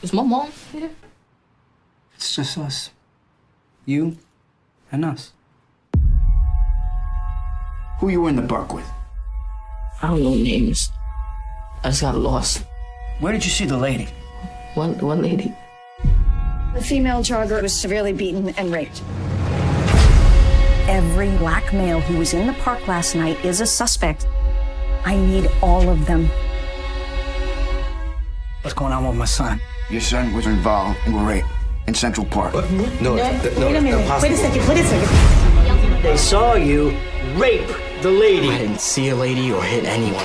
Is my mom here? It's just us. You and us. Who you were in the park with? I don't know names. I just got lost. Where did you see the lady? One lady. The female jogger was severely beaten and raped. Every black male who was in the park last night is a suspect. I need all of them. What's going on with my son? Your son was involved in a rape in Central Park. What? No, Wait a minute. impossible. Wait a second. They saw you rape the lady. I didn't see a lady or hit anyone.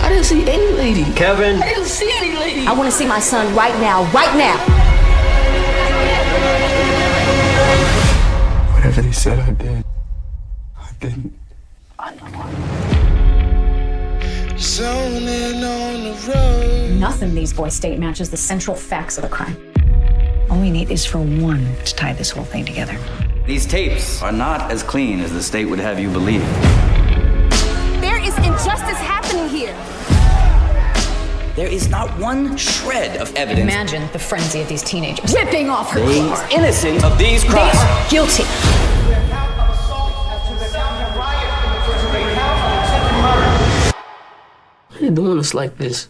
I didn't see any lady. Kevin. I didn't see any lady. I want to see my son right now. Right now. Whatever they said I did, I didn't. Zoning on the road. Nothing these boys state matches the central facts of the crime. All we need is for one to tie this whole thing together. These tapes are not as clean as the state would have you believe. There is injustice happening here. There is not one shred of evidence. Imagine the frenzy of these teenagers. Ripping off her They clothes. are innocent of these They crimes. are guilty. Why they doing us like this?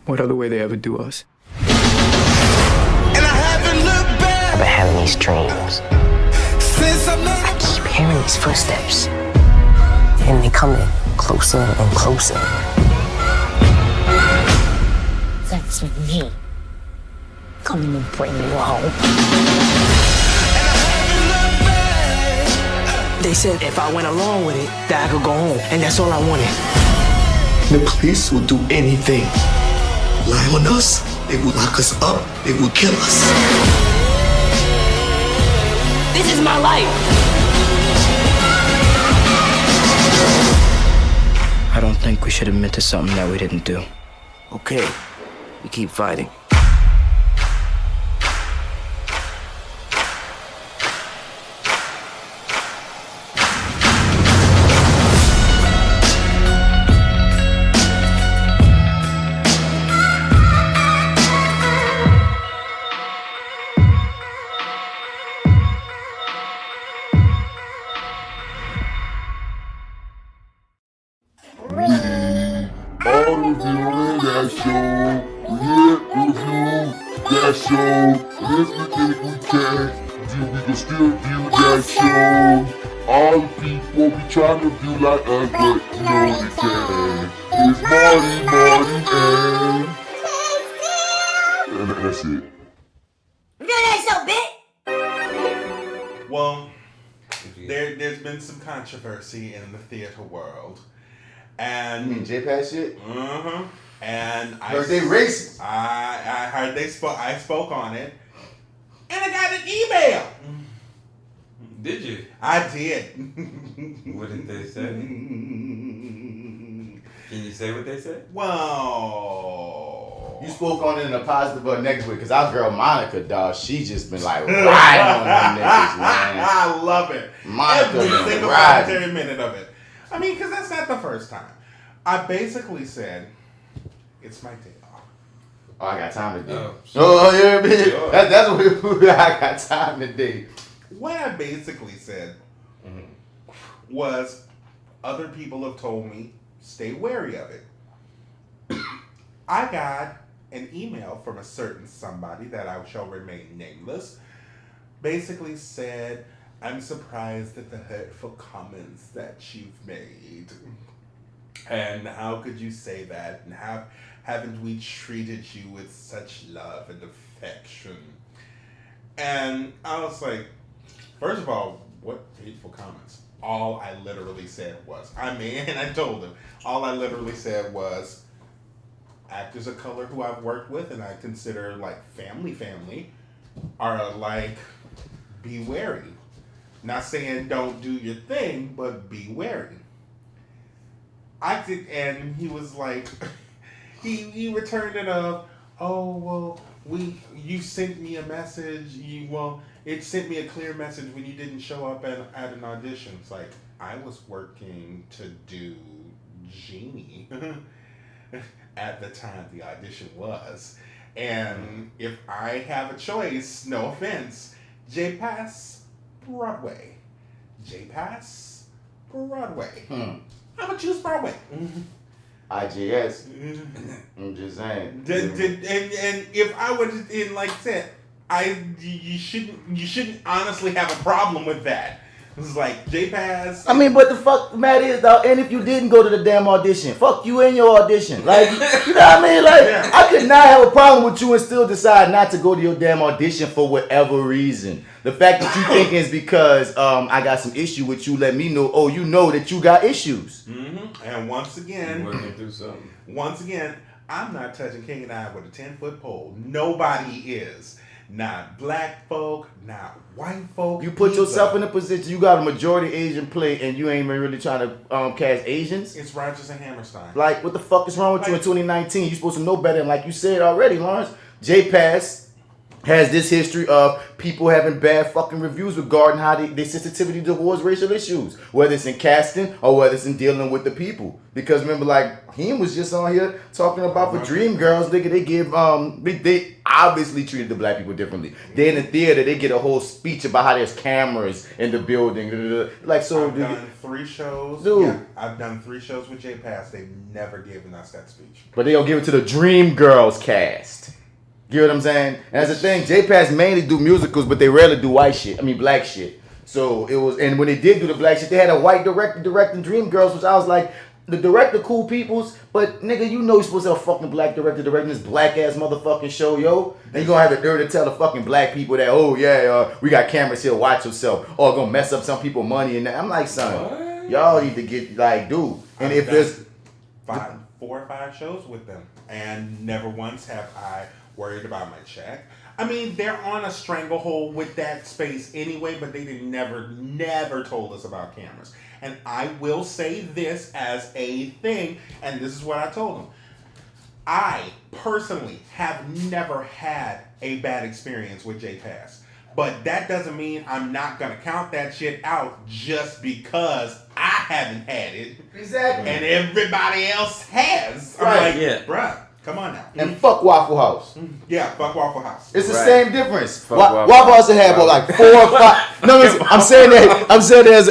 What other way they ever do us? And I haven't looked back I've been having these dreams. since I'm not. I keep hearing these footsteps. And they coming closer and closer. That's me. Coming to bring you home. They said if I went along with it, that I could go home. And that's all I wanted. The police will do anything. Lie on us, they will lock us up, they will kill us. This is my life. I don't think we should admit to something that we didn't do. Okay, we keep fighting. Reviewing that show. Review that show. Everything we can do, we can still view that show. All the people be trying to view like us, but you know we can. It's Marty and that's it. Well, there's been some controversy in the theater world. And You mean J-Pad shit? Mm-hmm. And I Heard they racist. I heard they spoke. I spoke on it, and I got an email. Did you? I did. What did they say? Can you say what they said? Well, You spoke on it in a positive or negative way, because our girl Monica, dog, she just been like riding on them niggas, man. I love it. Monica Every been single riding. solitary minute of it. I mean, because that's not the first time. I basically said, it's my day off. Oh, I got time today. Oh, Oh, yeah, man. Sure. That's what I got time today. What I basically said was, other people have told me, stay wary of it. I got an email from a certain somebody that I shall remain nameless, basically said, I'm surprised at the hurtful comments that you've made. And how could you say that? And haven't we treated you with such love and affection? And I was like, first of all, what hateful comments? All I literally said was, and I told him, all I literally said was, actors of color who I've worked with and I consider like family, are like, be wary. Not saying don't do your thing, but be wary. I did, and he was like, he returned it of, oh, well, you sent me a message, it sent me a clear message when you didn't show up at an audition. It's like, I was working to do Genie at the time the audition was. And if I have a choice, no offense, J-Pass, Broadway. J-Pass, Broadway. I'm going to choose Broadway. IGS. I'm just saying. And if I were to, like I said, you shouldn't honestly have a problem with that. It's like J-Pass. I mean, but the fuck matter is, dog, and if you didn't go to the damn audition, fuck you in your audition. Like, you know what I mean? Like, Yeah. I could not have a problem with you and still decide not to go to your damn audition for whatever reason. The fact that you think is because I got some issue with you, let me know, you know that you got issues. Mm-hmm. And once again, working through something. Once again, I'm not touching King and I with a 10-foot pole. Nobody is. Not black folk, not white folk. You put either. yourself in a position, you got a majority Asian plate, and you ain't even really trying to cast Asians. It's Rodgers and Hammerstein. Like, what the fuck is wrong with you in 2019? You supposed to know better. And like you said already, Lawrence, J-Pass has this history of people having bad fucking reviews regarding how they sensitivity towards racial issues, whether it's in casting or whether it's in dealing with the people. Because remember, like, he was just on here talking about for Dreamgirls, nigga, they give they obviously treated the black people differently. They in the theater, they get a whole speech about how there's cameras in the building. Like, so I've done 3 shows. Dude. Yeah, I've done 3 shows with J-Pass. They've never given us that speech. But they don't give it to the Dreamgirls cast. You know what I'm saying? And that's the thing. J-Pass mainly do musicals, but they rarely do black shit. So it was, and when they did do the black shit, they had a white director directing Dreamgirls, which I was like, the director cool peoples, but nigga, you know you're supposed to have a fucking black director directing this black ass motherfucking show, yo. And you gonna have the nerve to tell the fucking black people that, we got cameras here, watch yourself. Or gonna mess up some people money and that. I'm like, son, y'all need to get, like, dude. And if there's 4 or 5 shows with them, and never once have I worried about my check. I mean, they're on a stranglehold with that space anyway, but they never told us about cameras. And I will say this as a thing, and this is what I told them. I personally have never had a bad experience with J-Pass. But that doesn't mean I'm not going to count that shit out just because I haven't had it. Exactly. And everybody else has. I'm Right. like, Yeah. bruh, come on now. and fuck Waffle House. Yeah, fuck Waffle House. It's the Right. same difference. Fuck Waffle House had like 4 or 5. No, listen, I'm saying that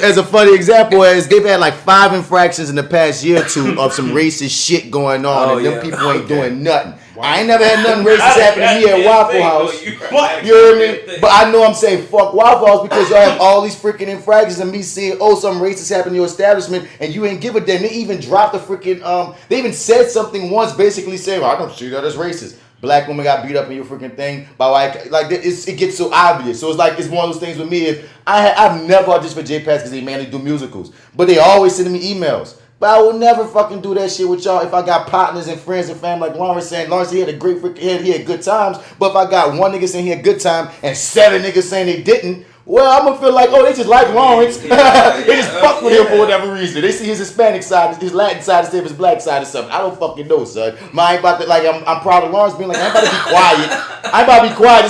as a funny example, as they've had like 5 infractions in the past year or 2 of some racist shit going on, and them people ain't doing nothing. I ain't never had nothing racist happen to me at Waffle House. You hear me? But I know I'm saying fuck Waffle House because y'all have all these freaking infractions and me seeing, something racist happened in your establishment and you ain't give a damn. They even dropped the freaking, they even said something once basically saying, I don't see that as racist. Black woman got beat up in your freaking thing by white, like it gets so obvious. So it's like it's one of those things with me. If I've never auditioned for J-Pass because they mainly do musicals, but they always send me emails. But I will never fucking do that shit with y'all if I got partners and friends and family like Lawrence saying, he had a great freaking he had good times. But if I got one nigga saying he had good time and 7 niggas saying they didn't, well, I'm gonna feel like, they just like Lawrence. They just fuck with him for whatever reason. They see his Hispanic side, his Latin side instead of his black side or something. I don't fucking know, son. I ain't about to, like, I'm proud of Lawrence being like, I ain't about to be quiet. I ain't about to be quiet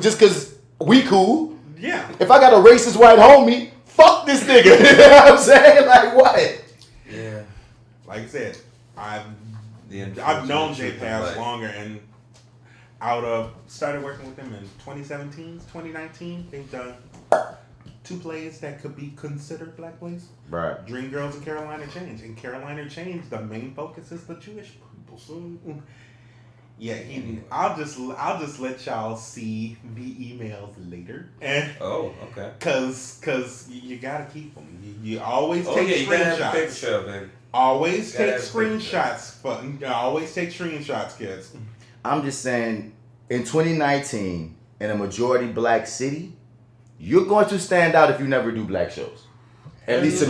just cause we cool. Yeah. If I got a racist white homie, fuck this nigga. You know what I'm saying? Like, what? Yeah. Like I said, I've known J-Pass longer, and started working with them in 2017, 2019. They've done 2 plays that could be considered black plays. Right. Dreamgirls and Carolina Change. In Carolina Change, the main focus is the Jewish people. So, yeah, I'll just let y'all see the emails later. Okay. Cause you gotta keep them. You always take screenshots. You gotta have a paper trail, baby. Always take screenshots. Always take screenshots, kids. I'm just saying, in 2019, in a majority black city, you're going to stand out if you never do black shows. At least to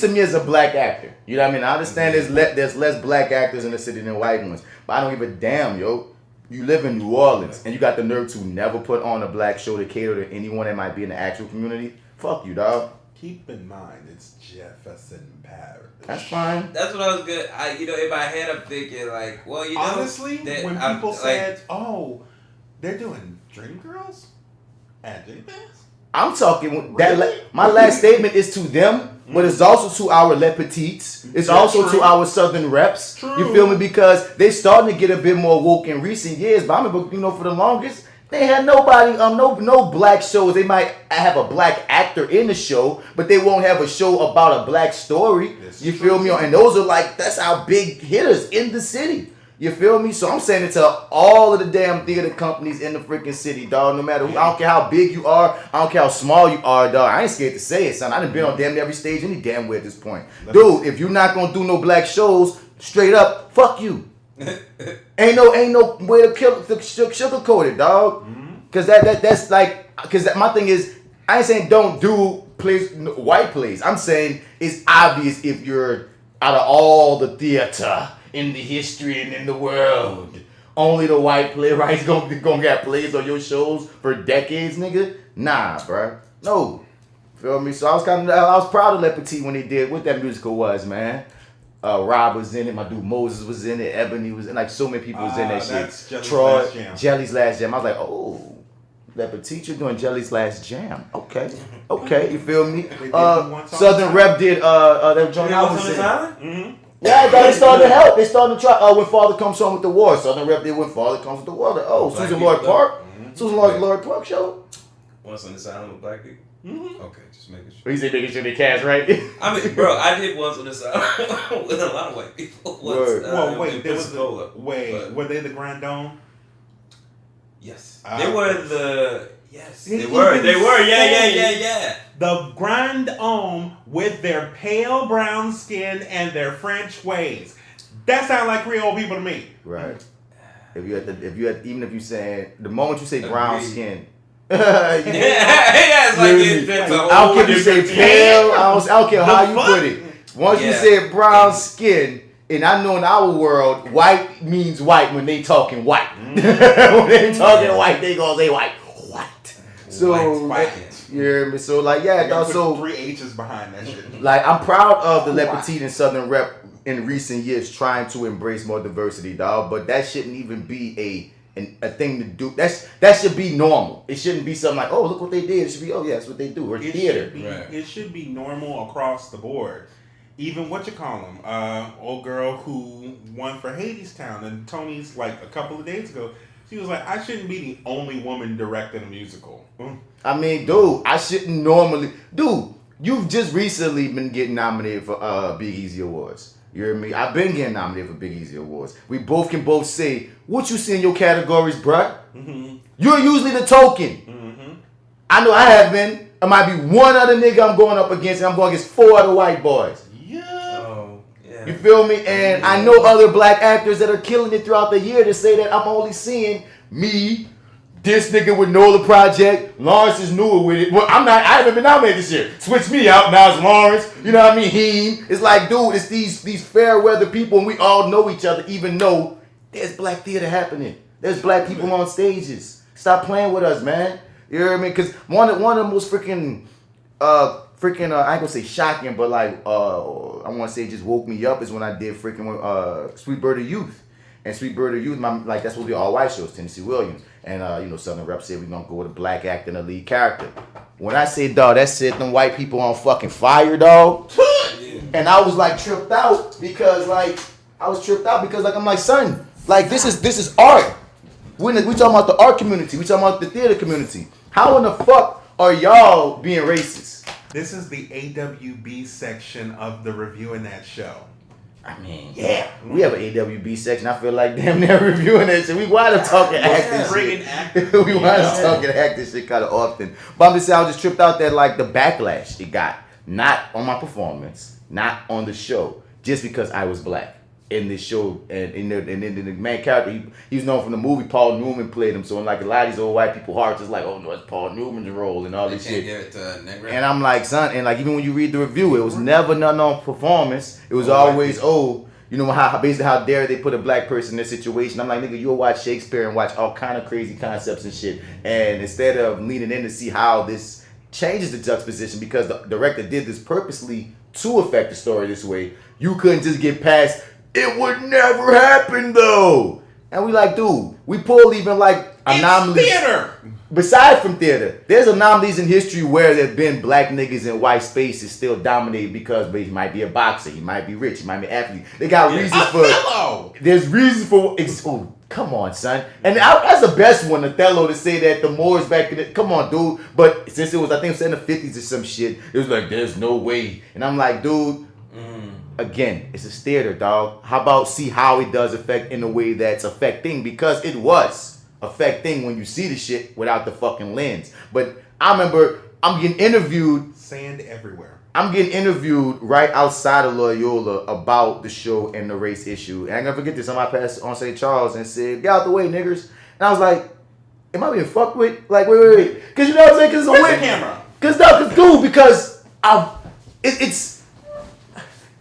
me as a black actor. You know what I mean? I understand there's less black actors in the city than white ones. But I don't give a damn, yo. You live in New Orleans and you got the nerve to never put on a black show to cater to anyone that might be in the actual community. Fuck you, dog. Keep in mind, it's Jefferson Parish. That's fine. That's what I was good. In my head, I'm thinking like, honestly, when people said, "Oh, they're doing Dreamgirls at J-Pass," I'm talking my last statement is to them, but it's also to our Le Petites. It's also to our Southern reps. True. You feel me? Because they starting to get a bit more woke in recent years. But I remember, for the longest, they had nobody, no black shows. They might have a black actor in the show, but they won't have a show about a black story. You feel me? And those are that's our big hitters in the city. You feel me? So I'm saying it to all of the damn theater companies in the freaking city, dog. No matter who, I don't care how big you are, I don't care how small you are, dog. I ain't scared to say it, son. I done been on damn near every stage any damn way at this point. Dude, if you're not gonna do no black shows, straight up, fuck you. ain't no way to sugarcoat it, dog. Cause that's cause my thing is, I ain't saying don't do white plays. I'm saying it's obvious if you're out of all the theater in the history and in the world, only the white playwrights gonna get plays on your shows for decades, nigga. Nah, bruh. No. Feel me? So I was proud of Le Petit when they did what that musical was, man. Rob was in it, my dude Moses was in it, Ebony was in it, so many people was in that shit. Troy, Jelly's Last Jam. I was like, oh, Le Petit, you're doing Jelly's Last Jam. Okay, you feel me? Southern Rep did that joint I was in. Yeah, they started to help. They started to try. When Father Comes Home with the War. Southern Rep did When Father Comes with the War. Susan Lloyd Park. Susan Lloyd Park show. Once on this Island with black people. Okay, just making sure. He said making sure they cast right. I mean, bro, I did Once on this Island with a lot of white people. Wait, there was were they the Grand Dome? Yes, they were the. Yes, they were. Yeah. The Grand Dome with their pale brown skin and their French ways. That sound like Creole people to me. Right. Even if you say the moment you say brown skin. It's like I don't care if you say pale. I don't care how you put it. Once you say brown skin, and I know in our world, white means white when they talking white. When they talking white, they gonna say white. So yeah, so so 3 H's behind that shit. I'm proud of the Le Petit and Southern Rep in recent years trying to embrace more diversity, dog. But that shouldn't even be a thing to do. That should be normal. It shouldn't be something like, oh, look what they did. It should be, oh yeah, that's what they do. Or theater. It should be normal across the board. Even old girl who won for Hadestown and Tony's a couple of days ago. She was like, I shouldn't be the only woman directing a musical. I mean, dude, I shouldn't normally. Dude, you've just recently been getting nominated for Big Easy Awards. You hear me? I've been getting nominated for Big Easy Awards. We can say, what you see in your categories, bruh? Mm-hmm. You're usually the token. Mm-hmm. I know I have been. It might be one other nigga I'm going up against, and I'm going against 4 other white boys. You feel me? And I know other black actors that are killing it throughout the year to say that I'm only seeing me, this nigga with NoLa Project. Lawrence is newer with it. Well, I haven't been nominated this year. Switch me out. Now it's Lawrence. You know what I mean? Heem. It's like, dude, it's these fair weather people, and we all know each other, even though there's black theater happening. There's black people on stages. Stop playing with us, man. You know what I mean? Because one of the most freaking I ain't gonna say shocking, but I want to say just woke me up is when I did freaking Sweet Bird of Youth. And Sweet Bird of Youth, that's what the all white shows, Tennessee Williams. And Southern Rep said we're gonna go with a black actor and a lead character. When I say, dog, that set them white people on fucking fire, dog. And I was tripped out because I'm like, son, this is art. We talking about the art community. We talking about the theater community. How in the fuck are y'all being racist? This is the AWB section of the Reviewing That Show. I mean, yeah, we have an AWB section. I feel like damn near reviewing that shit. We wind up talking acting shit. We wind up talking acting shit kind of often. But I'm just saying, I was just tripped out that the backlash it got, not on my performance, not on the show, just because I was black in this show. And the main character, he was known from the movie. Paul Newman played him. So in a lot of these old white people hearts, it's like, oh no, it's Paul Newman's role and all this shit. Give it to and I'm like, son, and even when you read the review, it was never nothing on performance. It was always, how basically how dare they put a black person in this situation. I'm like, nigga, you'll watch Shakespeare and watch all kind of crazy concepts and shit. And instead of leaning in to see how this changes the juxtaposition, because the director did this purposely to affect the story this way, you couldn't just get past, it would never happen though. And we like, dude, we pull even like anomalies. Theater. Besides from theater, there's anomalies in history where there've been black niggas in white spaces still dominated because he might be a boxer, he might be rich, he might be an athlete. They got reasons for. There's reasons for. Oh, come on, son. And that's the best one, Othello, to say that the Moors back in the. Come on, dude. But since it was, I think it was in the 50s or some shit, it was like, there's no way. And I'm like, dude. Again, it's a theater, dog. How about see how it does affect in a way that's affecting? Because it was affecting when you see the shit without the fucking lens. But I remember I'm getting interviewed. Sand everywhere. I'm getting interviewed right outside of Loyola about the show and the race issue. And I never forget this. Somebody passed on St. Charles and said, get out the way, niggers. And I was like, am I being fucked with? Like, wait. Because you know what I'm saying? Because it's a win. Camera. Because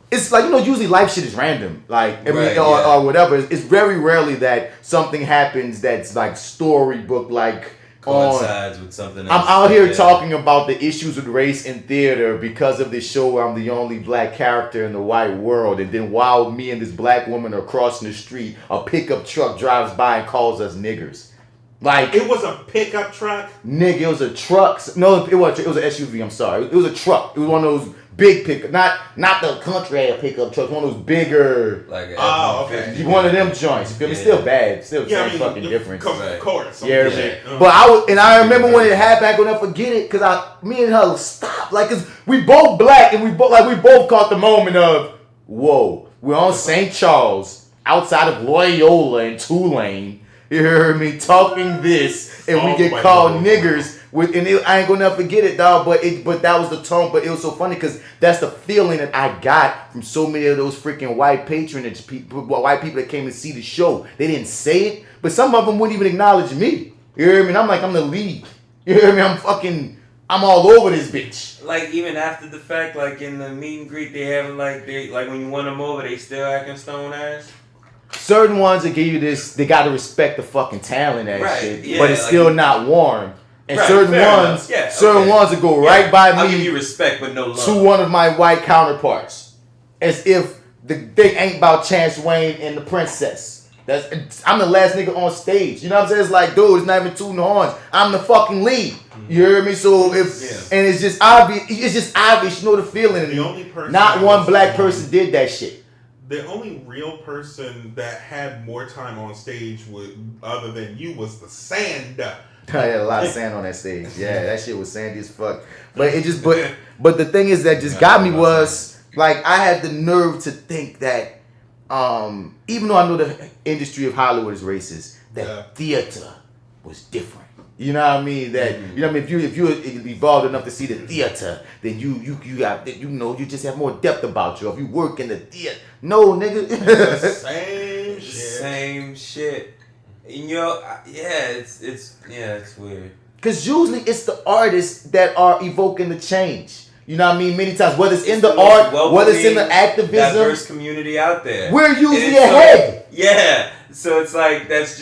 it's like, you know, usually life shit is random. Like, or whatever. It's very rarely that something happens that's like storybook, like, coincides with something else. I'm out here talking about the issues with race in theater because of this show where I'm the only black character in the white world. And then while me and this black woman are crossing the street, a pickup truck drives by and calls us niggers. Like, it was a pickup truck? Nigga, it was a truck. No, it was an SUV, I'm sorry. It was a truck. It was one of those big pickup, not the country pickup trucks, one of those bigger. Like okay. One of them joints. You feel me? Still bad. Still same fucking difference. Of course. Yeah. But I remember when it happened, I could never forget it, because me and her stopped. Like, cause we both black and we both caught the moment of, whoa, we're on St. Charles, outside of Loyola and Tulane. You heard me talking this, and we get called niggers. I ain't gonna never forget it, dog. But that was the tone. But it was so funny because that's the feeling that I got from so many of those freaking white patronage people, white people that came to see the show. They didn't say it, but some of them wouldn't even acknowledge me. You hear me? And I'm like, I'm the lead. You hear me? I'm all over this bitch. Like, even after the fact, like in the meet and greet, they have like when you won them over, they still acting stone ass. Certain ones that give you this, they gotta respect the fucking talent and shit, yeah, but it's like still not warm. And right, certain ones that go right by me. I'll give you respect, but no love. To one of my white counterparts, as if the thing ain't about Chance Wayne and the princess. I'm the last nigga on stage. You know what I'm saying? It's like, dude, it's not even tooting horns. I'm the fucking lead. You hear me? So and it's just obvious. It's just obvious. You know the feeling. The only person. Not one black person did that shit. The only real person that had more time on stage other than you was the sand. I had a lot of sand on that stage. Yeah, that shit was sandy as fuck. But but the thing is that just got me was, like, I had the nerve to think that even though I know the industry of Hollywood is racist, that theater was different. You know what I mean? That you know what I mean? If you evolved enough to see the theater, then you just have more depth about you. If you work in the theater, no nigga, same shit. And it's weird. Cause usually it's the artists that are evoking the change. You know what I mean? Many times, whether it's in the art, whether it's in the activism, diverse community out there, we're usually ahead. So it's like that's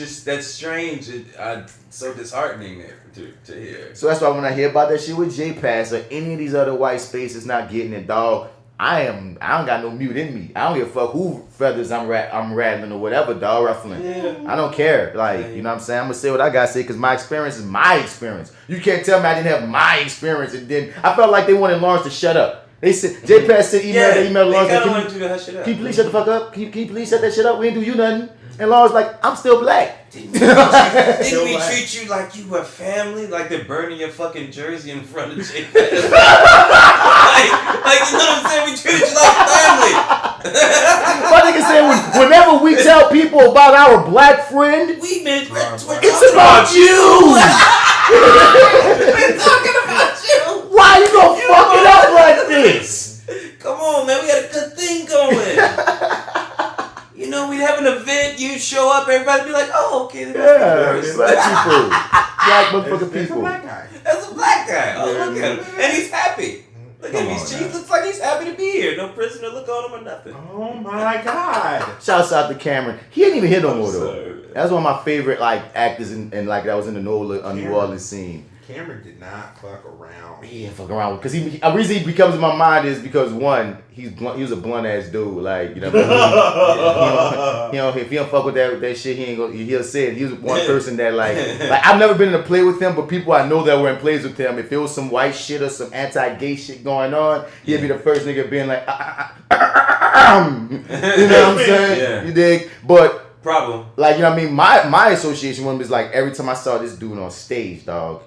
strange. It's so disheartening to hear. So that's why when I hear about that shit with J-Pass or any of these other white spaces not getting it, dog, I don't got no mute in me. I don't give a fuck who feathers I'm rattling or whatever, dog, ruffling. Yeah. I don't care. Like, you know what I'm saying? I'm gonna say what I gotta say because my experience is my experience. You can't tell me I didn't have my experience. And then I felt like they wanted Lawrence to shut up. They said J-Pass said email Lawrence. Can you please shut the fuck up? Can you please shut that shit up? We didn't do you nothing. And Lawrence like, I'm still black. Didn't we treat you like you were family? Like they're burning your fucking jersey in front of J-Pass? like, you know what I'm saying? We treated you like family. My nigga said, whenever we tell people about our black friend, it's about you. We're talking about you. Why you gonna fuck it up like this? Come on, man. We had a good thing going. You know, we'd have an event, you'd show up, everybody be like, oh, okay. Black people. Black motherfucking people. That's a black guy. Oh, look at him. And he's happy. Look at him. He looks like he's happy to be here. No prisoner look on him or nothing. Oh, my God. Shouts out to Cameron. He ain't even hit no more, though. That's one of my favorite, like, actors in like, that was in the NoLa New Orleans scene. Cameron did not fuck around. He didn't fuck around because the reason he becomes in my mind is because one, he was a blunt ass dude. Like, you know what I mean? If he don't fuck with that shit, he'll say it. He was one person that like I've never been in a play with him, but people I know that were in plays with him, if it was some white shit or some anti-gay shit going on, he'd be the first nigga being like, you know what I'm saying? Yeah. You dig? But problem. Like, you know what I mean? My association with him is like every time I saw this dude on stage, dog,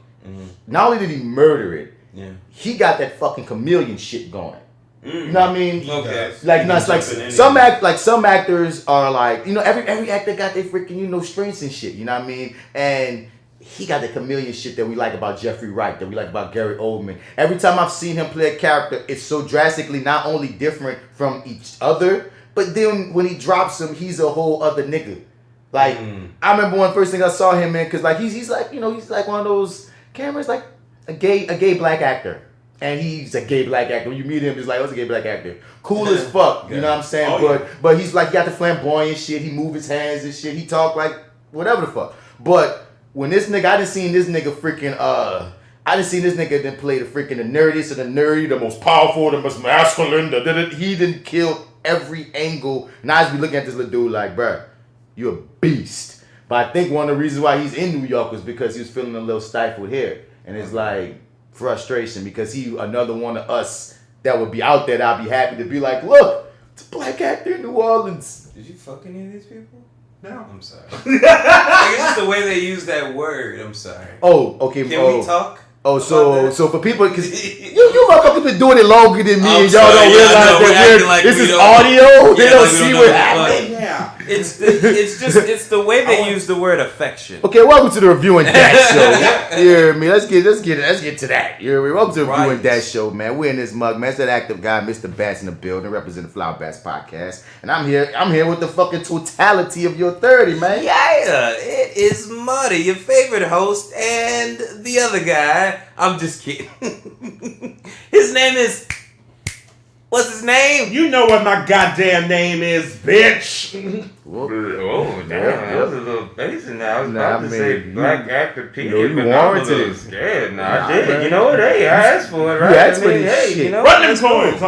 not only did he murder it, he got that fucking chameleon shit going. You know what I mean? Okay. Like, no, it's like some actors are like, you know, every actor got their freaking, you know, strengths and shit. You know what I mean? And he got the chameleon shit that we like about Jeffrey Wright, that we like about Gary Oldman. Every time I've seen him play a character, it's so drastically not only different from each other, but then when he drops him, he's a whole other nigga. Like, I remember one first thing I saw him in, because like he's like, you know, he's like one of those cameras, like a gay black actor. And he's a gay black actor. When you meet him, he's like, oh, it's a gay black actor. Cool as fuck, you know what I'm saying? But he's like, got the flamboyant shit. He move his hands and shit. He talk like whatever the fuck. But when this nigga, I done seen this nigga then play the freaking the nerdiest of the nerdy, the most powerful, the most masculine. He didn't kill every angle. Now as we looking at this little dude like, bruh, you're a beast. But I think one of the reasons why he's in New York was because he was feeling a little stifled here. And it's like frustration because he another one of us that would be out there that I'd be happy to be like, look, it's a black actor in New Orleans. Did you fuck any of these people? No. I'm sorry. Like, it's just the way they use that word. I'm sorry. Oh, okay. Can we talk? Oh, so for people, because you motherfuckers been doing it longer than me, and y'all sorry, don't realize that like this is audio. They don't like see what happened. Yeah. It's the way they use the word affection. Okay, welcome to the Reviewing Dat Show. You hear me? Let's get to that. You hear me? Welcome to the Reviewing Dat Show, man. We're in this mug, man. It's that active guy, Mr. Bats in the building, representing FlyWithBats Podcast, and I'm here with the fucking totality of your 30, man. Yeah, it is Marty, your favorite host, and the other guy. I'm just kidding. His name is. What's his name? You know what my goddamn name is, bitch. Oh, damn. That was a little basic now. I was about to say black actor Peter, but I was a little scared. I did. Man. You know what? Hey, I asked for it, right? You asked for this shit. You know, run them coins,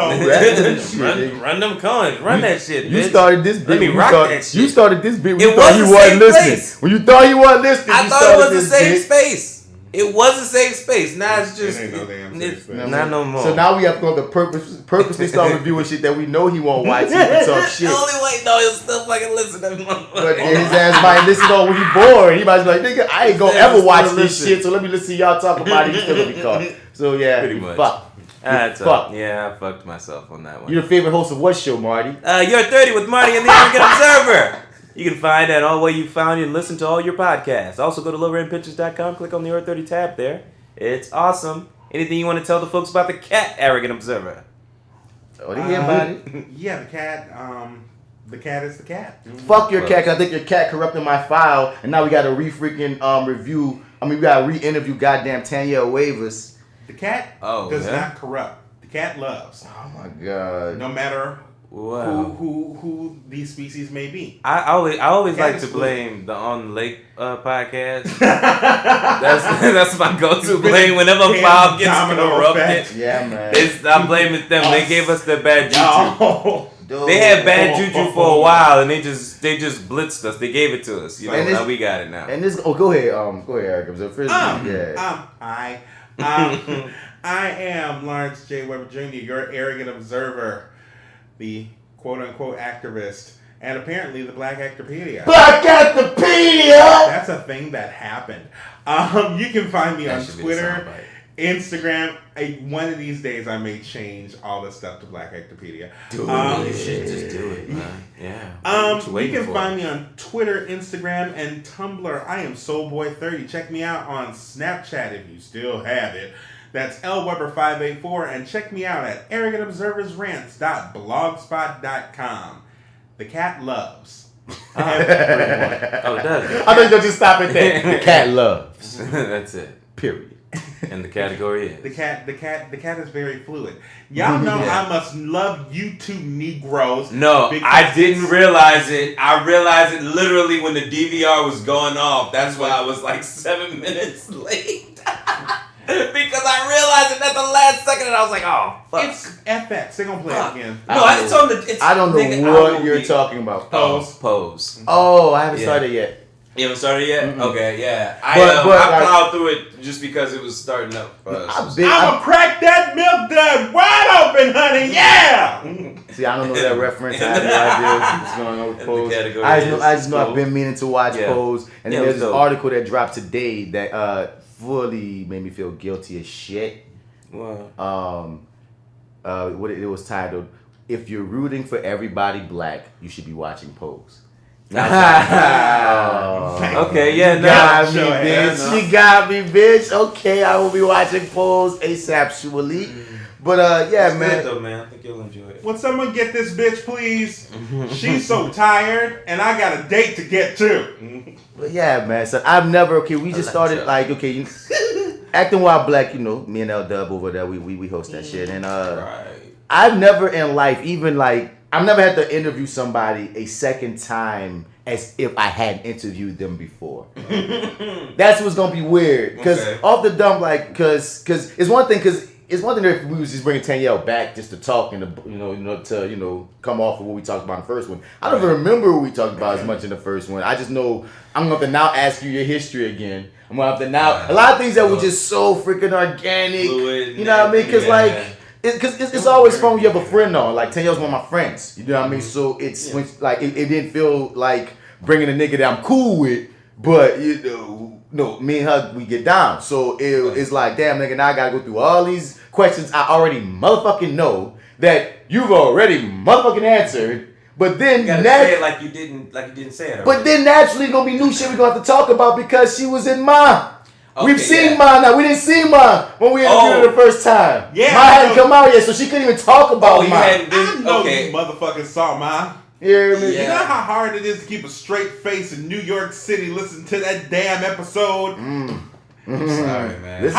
Run them coins. Run that shit, bitch. You started this bit. Let me rock that shit. You started this bit when you thought he wasn't listening. When you thought he wasn't listening, I thought it was the same space. It was a safe space. Now it's just it ain't no damn safe space. Not no more. So now we have to go to purposely start reviewing shit that we know he won't watch. He can talk shit. The only way, no, he'll still fucking listen to me. But his ass might listen on when he bored. He might be like, nigga, I ain't gonna ever watch this shit. So let me listen to y'all talk about it. He's still gonna be caught. So yeah, pretty much. Fuck. Yeah, I fucked myself on that one. You're the favorite host of what show, Marty? Your30 with Marty and the Arrogant Observer. You can find that all where you found and listen to all your podcasts. Also go to lowerendpictures.com, click on the Your30 tab there. It's awesome. Anything you want to tell the folks about the cat, Arrogant Observer? Oh, they hear about it? Yeah, the cat is the cat. Fuck your cat, 'cause I think your cat corrupted my file, and now we got to review. We got to re-interview goddamn Tanya Waivers. The cat does not corrupt. The cat loves. Oh my god. No matter wow. who these species may be. I always like to blame the On the Lake podcast. that's my go-to blame whenever a file gets corrupted. Yeah, man. I'm blaming them. They gave us their bad juju. They had bad juju for a while, and they just blitzed us. They gave it to us. You know, now we got it now. And this, go ahead, Eric. I am Lawrence J. Weber Jr., your arrogant observer, the quote-unquote activist, and apparently the Black Actorpedia. Black Actorpedia! That's a thing that happened. You can find me on Twitter, Instagram. One of these days I may change all this stuff to Black Actorpedia. You should just do it, man. Yeah. You can find me on Twitter, Instagram, and Tumblr. I am Soulboy30. Check me out on Snapchat if you still have it. That's LWeber584, and check me out at arrogantobserversrants.blogspot.com. The cat loves. Everyone. Oh, it does. I think they'll just stop it there. The cat loves. That's it. Period. And the category is the cat is very fluid. Y'all know I must love you two Negroes. No, I didn't realize it. I realized it literally when the DVR was going off. That's why I was like 7 minutes late. because I realized it at the last second, and I was like, "Oh, fuck!" It's FX. They're gonna play it again. No, I told him. I don't know what you're talking about. Pose. Oh, I haven't started yet. You haven't started yet? Mm-hmm. Okay, yeah. I plowed through it just because it was starting up. I'm gonna crack that milk dud wide open, honey. Yeah. See, I don't know that reference. I have no idea what's going on with Pose. I just know I've been meaning to watch Pose, and then there's this article that dropped today that fully made me feel guilty as shit. Wow. What it was titled, "If you're rooting for everybody black, you should be watching Pose." Okay, yeah, you got me, bitch. You got me, bitch. Okay, I will be watching Pose ASAP-sually. But yeah, it's man. Good though, man. I think you'll enjoy it. Will someone get this bitch, please? She's so tired, and I got a date to get to. But yeah, man. So I've never. We just started acting while black. Me and L Dub over there. We host that shit, and I've never in life even I've never had to interview somebody a second time as if I hadn't interviewed them before. That's what's gonna be weird. Because off the dump, because it's one thing. Because it's one thing if we was just bringing Danielle back just to talk and to come off of what we talked about in the first one. I don't even remember what we talked about as much in the first one. I just know I'm gonna have to now ask you your history again. I'm gonna have to now a lot of things that were just so freaking organic. Fluid, you know what I mean? Because it's always fun when you have a friend on. Like Danielle's one of my friends. You know what I mean? So it's when it didn't feel like bringing a nigga that I'm cool with, but no, me and her we get down. So it's like, damn nigga, now I gotta go through all these questions I already motherfucking know that you've already motherfucking answered. But then you gotta say it like you didn't say it. But then naturally gonna be new shit we're gonna have to talk about because she was in mine. Okay, we've seen mine now. We didn't see mine when we interviewed her the first time. Yeah, mine hadn't come out yet, so she couldn't even talk about mine. I know you motherfuckers saw mine. You know how hard it is to keep a straight face in New York City listening to that damn episode? Sorry, man.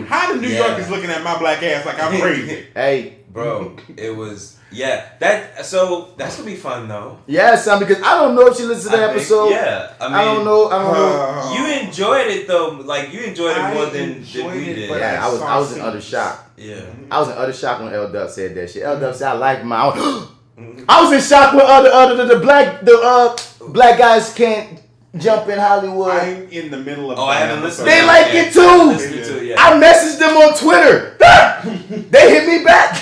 How the New Yorkers looking at my black ass like I'm crazy? Hey. Bro, it was... Yeah, that's gonna be fun though. Yeah, son, because I don't know if she listened to the episode. I don't know. You enjoyed it though, you enjoyed it more than we did. Yeah, I was in utter shock. Yeah, I was in utter shock when L Dub said that shit. L Dub said I like mine. I was in shock when the black guys can't jump in Hollywood. I'm in the middle of. I haven't listened. They like it too. I messaged them on Twitter. They hit me back.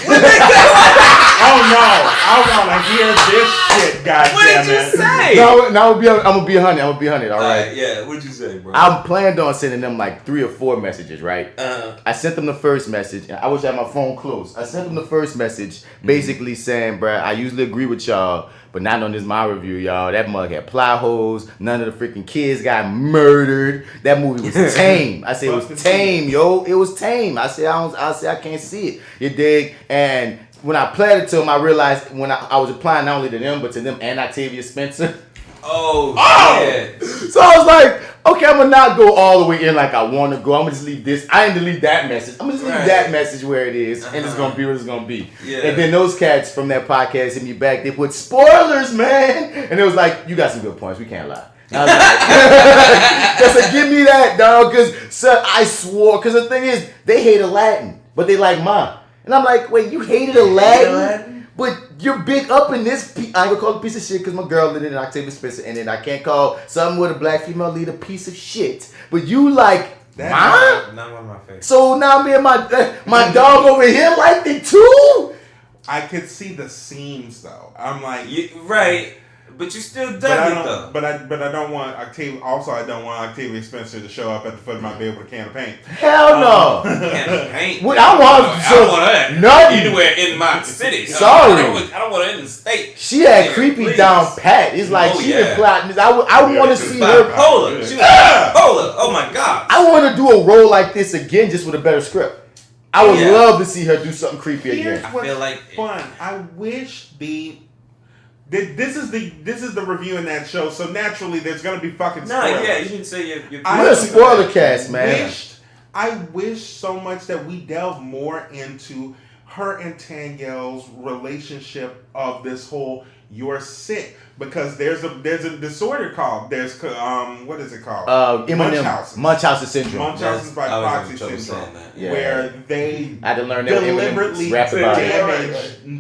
Oh no! I want to hear this shit, goddamn. What did you say? No, I'm gonna be 100. I'm gonna be 100. All right. Yeah. What'd you say, bro? I planned on sending them 3 or 4 messages, right? I sent them the first message. And I wish I had my phone close. I sent them the first message, basically saying, "Bruh, I usually agree with y'all, but not on this my review, y'all. That mug had plot holes. None of the freaking kids got murdered. That movie was tame. I said it was tame, yo. It was tame. I said I can't see it. You dig? And when I played it to them, I realized when I was applying not only to them, but to them and Octavia Spencer. Oh! Shit. So I was like, okay, I'm going to not go all the way in like I want to go. I'm going to just leave this. I didn't delete that message. I'm going to just leave that message where it is, and it's going to be what it's going to be. Yeah. And then those cats from that podcast hit me back. They put spoilers, man. And it was like, you got some good points. We can't lie. I was like, just give me that, dog. Because I swore. Because the thing is, they hate Aladdin, but they like mine. And I'm like, wait, you hated Aladdin? But you're big up in this. I ain't gonna call it a piece of shit because my girl did it in Octavia Spencer. And then I can't call something with a black female lead a piece of shit. But you like mine? Not one of my favorites. So now me and my dog over here liked it too? I could see the seams though. I'm like... Right. But you still dug it though. But I don't want Octavia. Also, I don't want Octavia Spencer to show up at the foot of my bed with a can of paint. Hell no. Can of paint. I want her nothing anywhere in my city. Sorry. I don't want her in the state. She had creepy down pat. It's like she been plotting this. I want to see her. Bipolar. She was bipolar. Oh my god. I want to do a role like this again, just with a better script. I would love to see her do something creepy again. I feel like fun. I wish this is the Reviewing That Show, so naturally there's gonna be fucking spoilers. No, yeah, you can say you're we're a spoiler cast, man. I wish so much that we delve more into her and Danielle's relationship of this whole you're sick. Because there's a disorder called what is it called? Munchausen syndrome. Munchausen by proxy syndrome, where they I had to learn deliberately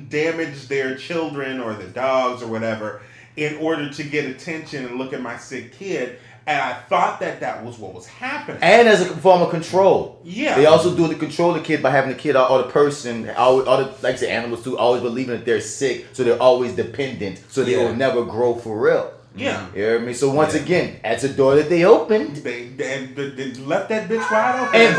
damage their children or the dogs or whatever in order to get attention and look at my sick kid. And I thought that was what was happening. And as a form of control. Yeah. They also do it to control the kid by having the kid or the person, all the, like I said, animals do, always believing that they're sick, so they're always dependent, so they will never grow for real. Yeah. You know what I mean? So once again, that's a door that they opened. They left that bitch wide open. And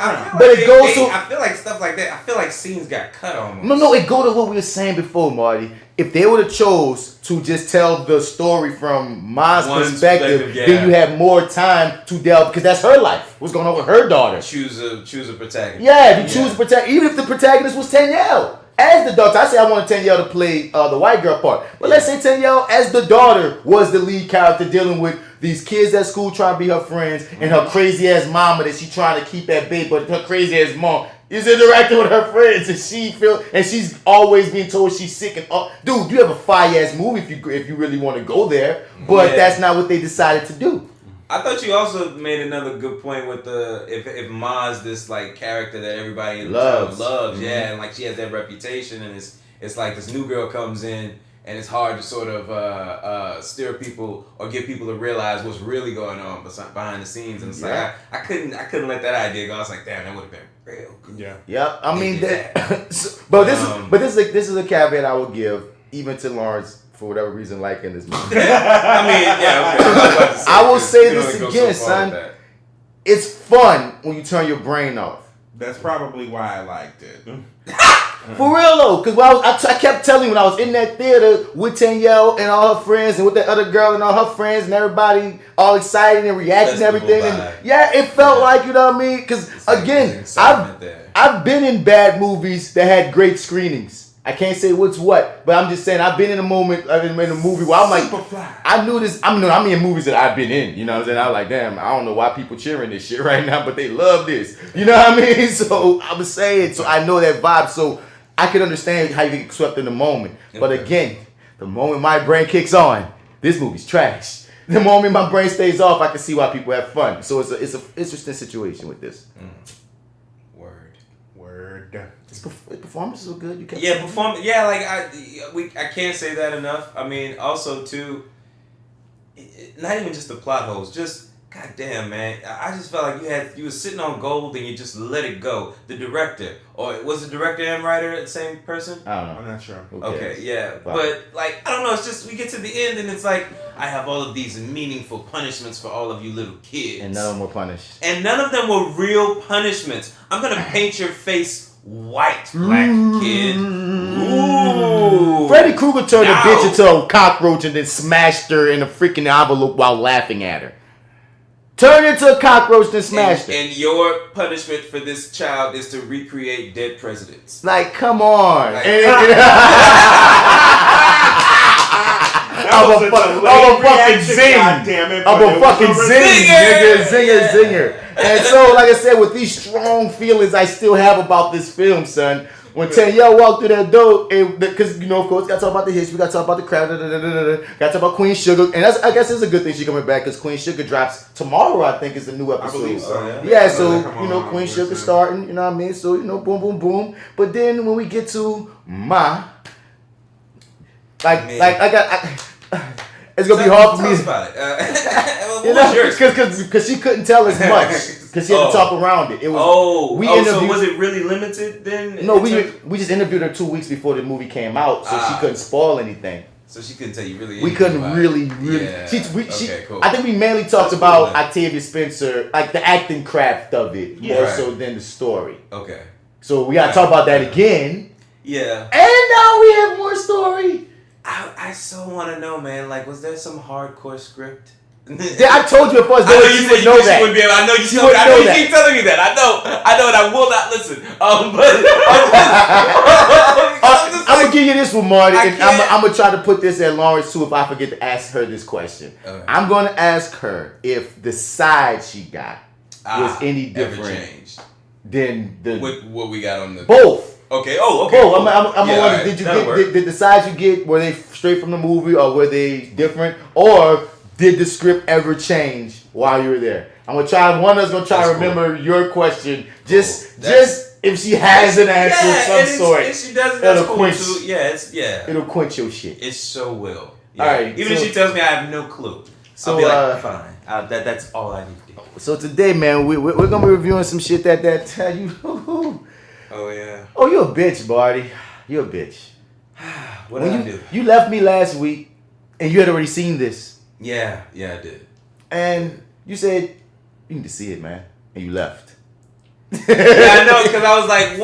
I feel like stuff like that. I feel like scenes got cut almost. No, it go to what we were saying before, Marty. If they would have chose to just tell the story from Ma's perspective, then you have more time to delve, because that's her life. What's going on with her daughter? Choose a protagonist. Yeah, if you choose a protagonist, even if the protagonist was Danielle. As the daughter, I say I want Danielle to play the white girl part. But let's say Danielle, as the daughter, was the lead character dealing with these kids at school trying to be her friends, and her crazy ass mama that she trying to keep at bay, but her crazy ass mom is interacting with her friends, and she's always being told she's sick. And dude, you have a fire ass movie if you really want to go there, but that's not what they decided to do. I thought you also made another good point with the if Ma's this like character that everybody loves, and like she has that reputation, and it's like this new girl comes in, and it's hard to sort of steer people or get people to realize what's really going on behind the scenes, and it's like I couldn't let that idea go. I was like, damn, that would have been real good. Yeah. I mean this is a caveat I would give even to Lawrence. For whatever reason, liking this movie. I will say this again, son. It's fun when you turn your brain off. That's probably why I liked it. For real though, because I kept telling you when I was in that theater with Danielle and all her friends, and with that other girl and all her friends, and everybody all excited and reacting and everything. And it felt like, you know what I mean? Because again, I've been in bad movies that had great screenings. I can't say what's what, but I'm just saying I've been in a moment, in a movie where I'm like, I knew this. I'm in movies that I've been in, you know what I'm saying? I was like, damn, I don't know why people cheering this shit right now, but they love this. You know what I mean? So I was saying, so I know that vibe, so I can understand how you get swept in the moment. But again, the moment my brain kicks on, this movie's trash. The moment my brain stays off, I can see why people have fun. So it's an interesting situation with this. Word. Performances were good. I can't say that enough. I mean, also too, not even just the plot holes, just goddamn man, I just felt like you were sitting on gold and you just let it go. The director, or was the director and writer the same person? I don't know. I'm not sure. Okay, yeah, but like I don't know. It's just we get to the end and it's like I have all of these meaningful punishments for all of you little kids, and none of them were punished. And none of them were real punishments. I'm gonna paint your face white, black kid. Ooh. Freddy Krueger turned a bitch into a cockroach and then smashed her in a freaking envelope while laughing at her. Turned into a cockroach and smashed her. And your punishment for this child is to recreate dead presidents. Like, come on. Like, I'm a fucking zing. I'm a fucking zing, nigga. Zinger. And so, like I said, with these strong feelings I still have about this film, son. When Danielle walked through that door, because, you know, of course, got to talk about the history, got to talk about the crowd, got to talk about Queen Sugar. And I guess it's a good thing she's coming back, because Queen Sugar drops tomorrow, I think, is the new episode. I believe so, yeah. So, you know, Queen Sugar starting, you know what I mean? So, you know, boom, boom, boom. But then when we get to Ma, it's gonna be hard for me. About it. You know, because she couldn't tell as much because she had to talk around it. It was so was it really limited then? No, we just interviewed her 2 weeks before the movie came out, so she couldn't spoil anything. So she couldn't tell you really. We couldn't really. Yeah. Cool. I think we mainly talked about Octavia Spencer, like the acting craft of it, more so than the story. Okay. So we gotta talk about that again. Yeah. And now we have more story. I so want to know, man. Like, was there some hardcore script? I told you at first. I know you would know that. I know you keep telling me that. I know, and I will not listen. I'm gonna give you this one, Marty, and I'm gonna try to put this at Lawrence too. If I forget to ask her this question, I'm gonna ask her if the side she got was any different than what we got on the both. Okay. Oh, okay. Both. I'm yeah, wondering, right. did you That'll get did the sides you get, were they straight from the movie or were they different, or did the script ever change while you were there? I'm gonna try. One of us gonna try to remember your question. Just if she has an answer of some sort, if she doesn't, that's cool quench. too. Yeah, It'll quench your shit. It so will. Yeah. All right. Even if she tells me I have no clue, So I'll be like, fine. That's all I need to do. So today, man, we're gonna be reviewing some shit that tell you. Oh yeah. Oh, you're a bitch, Marty. You're a bitch. What did I do? You left me last week, and you had already seen this. Yeah, I did. And you said you need to see it, man, and you left. Yeah, I know, because I was like,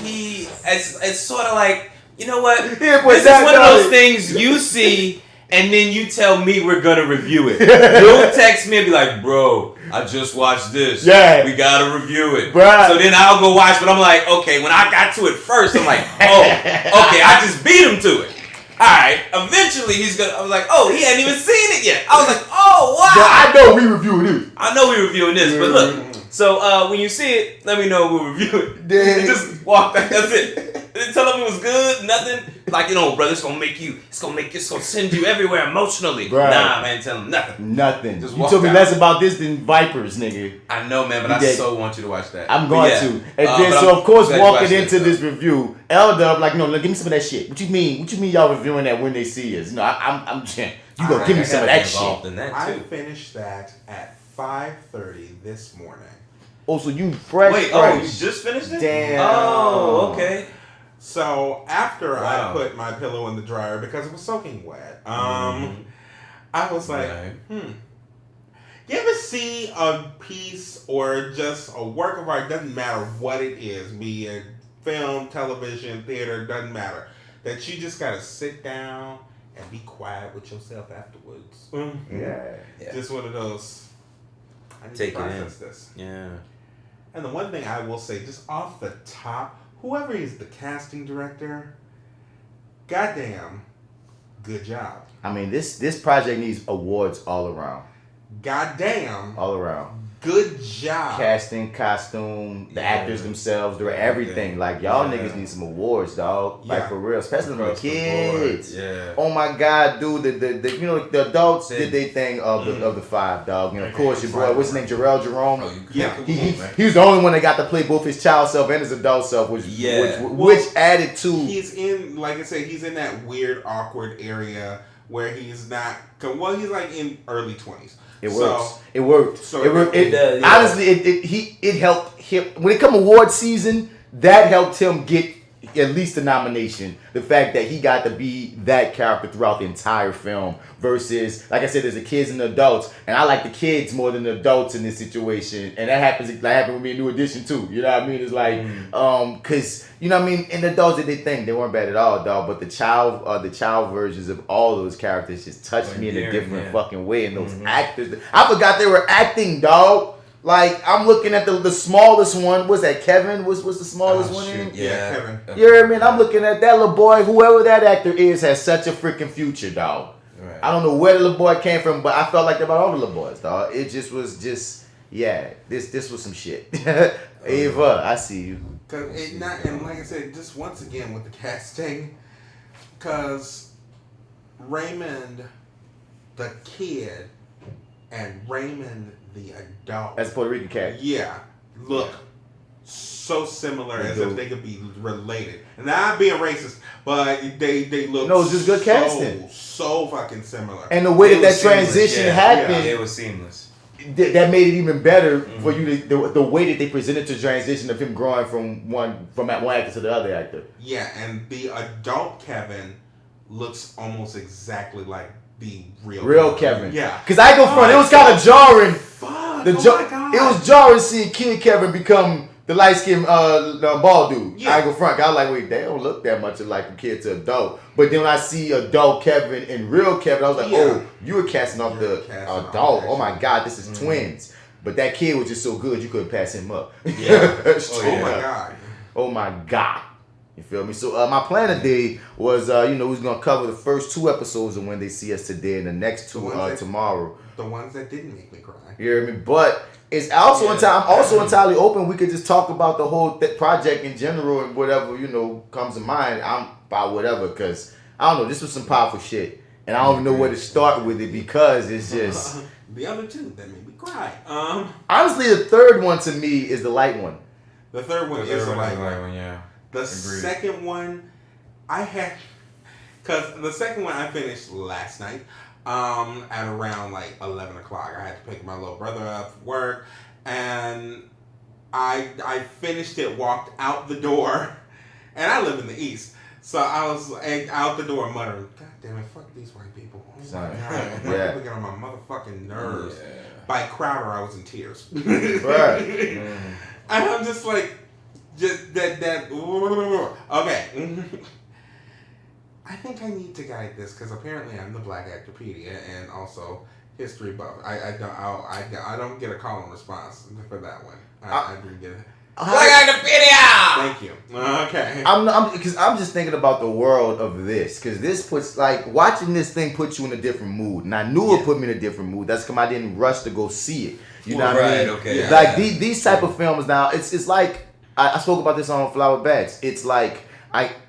it's sort of like, you know what? This is one of those things you see, and then you tell me we're gonna review it. You'll text me and be like, bro, I just watched this. Yeah. We gotta review it. Bruh. So then I'll go watch, but I'm like, okay, when I got to it first, I'm like, oh, okay, I just beat him to it. Alright, eventually I was like, oh, he hadn't even seen it yet. I was like, oh, wow. Yeah, I know we reviewing this. I know we're reviewing this, but look. So when you see it, let me know we'll review it. Just walk back. That's it. Didn't tell them it was good. Nothing. Like, brother, it's gonna send you everywhere emotionally. Bruh. Nah, man, tell them nothing. Nothing. Just You walk told me out. less about this than Vipers, nigga. I know, man, but I so want you to watch that. I'm going to. And then, so of course, walking into this review, L-Dub, like, no, look, give me some of that shit. What you mean y'all reviewing that when they see us? No, I'm you gonna give me some of that shit. In that I too. finished that at 5:30 this morning. Oh, so you fresh? Wait, you just finished it? Damn. Oh, okay. So after Wow. I put my pillow in the dryer because it was soaking wet, I was like, You ever see a piece or just a work of art, doesn't matter what it is, be it film, television, theater, doesn't matter, that you just gotta sit down and be quiet with yourself afterwards? Yeah. Just one of those, I need Take to it process in. this. Yeah. And the one thing I will say, just off the top, whoever is the casting director, goddamn, good job. I mean, this project needs awards all around. Goddamn, All around. good job. Casting, costume, the actors themselves, they're everything. Like, y'all niggas need some awards, dog. Like, for real. Especially the kids. Yeah. Oh my God, dude. The the adults did their thing of the five, dog. And of course, your boy, what's his name? Jarrell Jerome. He was the only one that got to play both his child self and his adult self, which added to. He's in, like I said, he's in that weird, awkward area where he's not. Well, he's like in early 20s. It works. It worked. So it worked. it does, yeah. Honestly, it helped him when it come award season. That helped him get at least a nomination. The fact that he got to be that character throughout the entire film versus, like I said, there's the kids and the adults, and I like the kids more than the adults in this situation, and that happened with me in New Edition too. You know what I mean? It's like, cause you know what I mean. And the adults did their thing; they weren't bad at all, dog. But the child versions of all those characters just touched me in a different fucking way. And those actors, I forgot they were acting, dog. Like, I'm looking at the smallest one. Was that Kevin? Was the smallest one in? Yeah, Kevin. You know what I mean? I'm looking at that little boy. Whoever that actor is has such a freaking future, dog. Right. I don't know where the little boy came from, but I felt like that about all the little boys, dog. It just was this was some shit. Ava, I see you. And like I said, just once again with the casting, because Raymond, the kid, and Raymond, the adult. That's a Puerto Rican cat. Yeah. Look so similar as if they could be related. And not being racist, but they look it's just good casting. So fucking similar. And the way that transition happened. It was seamless. That made it even better for you to the way that they presented the transition of him growing from one actor to the other actor. Yeah, and the adult Kevin looks almost exactly like the real Kevin. Yeah, because I go front. It was kind of jarring. Fuck. It was jarring seeing Kid Kevin become the light skinned bald dude. Yeah. I go front. I was like, wait, they don't look that much alike from kid to adult. But then when I see adult Kevin and real Kevin, I was like, oh, you were casting off the adult. Oh my God, this is twins. But that kid was just so good, you couldn't pass him up. Yeah. Oh my God. Oh my God. You feel me? So my plan today was, we was going to cover the first 2 episodes of When They See Us Today and the next 2 tomorrow. The ones that didn't make me cry. You hear me? But It's also I'm also entirely open. We could just talk about the whole project in general and whatever, comes to mind. I'm about whatever, because I don't know, this was some powerful shit. And I don't even know where to start with it, because it's just the other two that made me cry. Honestly, the third one to me is the light one. The third one is the light one. Yeah. The second one, because the second one I finished last night at around like 11 o'clock. I had to pick my little brother up from work, and I finished it, walked out the door, and I live in the East. So I was out the door muttering, God damn it, fuck these white people. Oh my God. People get on my motherfucking nerves. Yeah. By Crowder, I was in tears. Right. And I'm just like, okay. I think I need to guide this, because apparently I'm the Black Actorpedia and also history buff. I don't get a call and response for that one. I didn't get it. Black Actorpedia! Thank you. Okay. Because I'm just thinking about the world of this, because this puts, like, watching this thing puts you in a different mood, and I knew it put me in a different mood. That's because I didn't rush to go see it. You know what I mean? Okay. Like these type of films now, it's like I spoke about this on FlyWithBats. It's like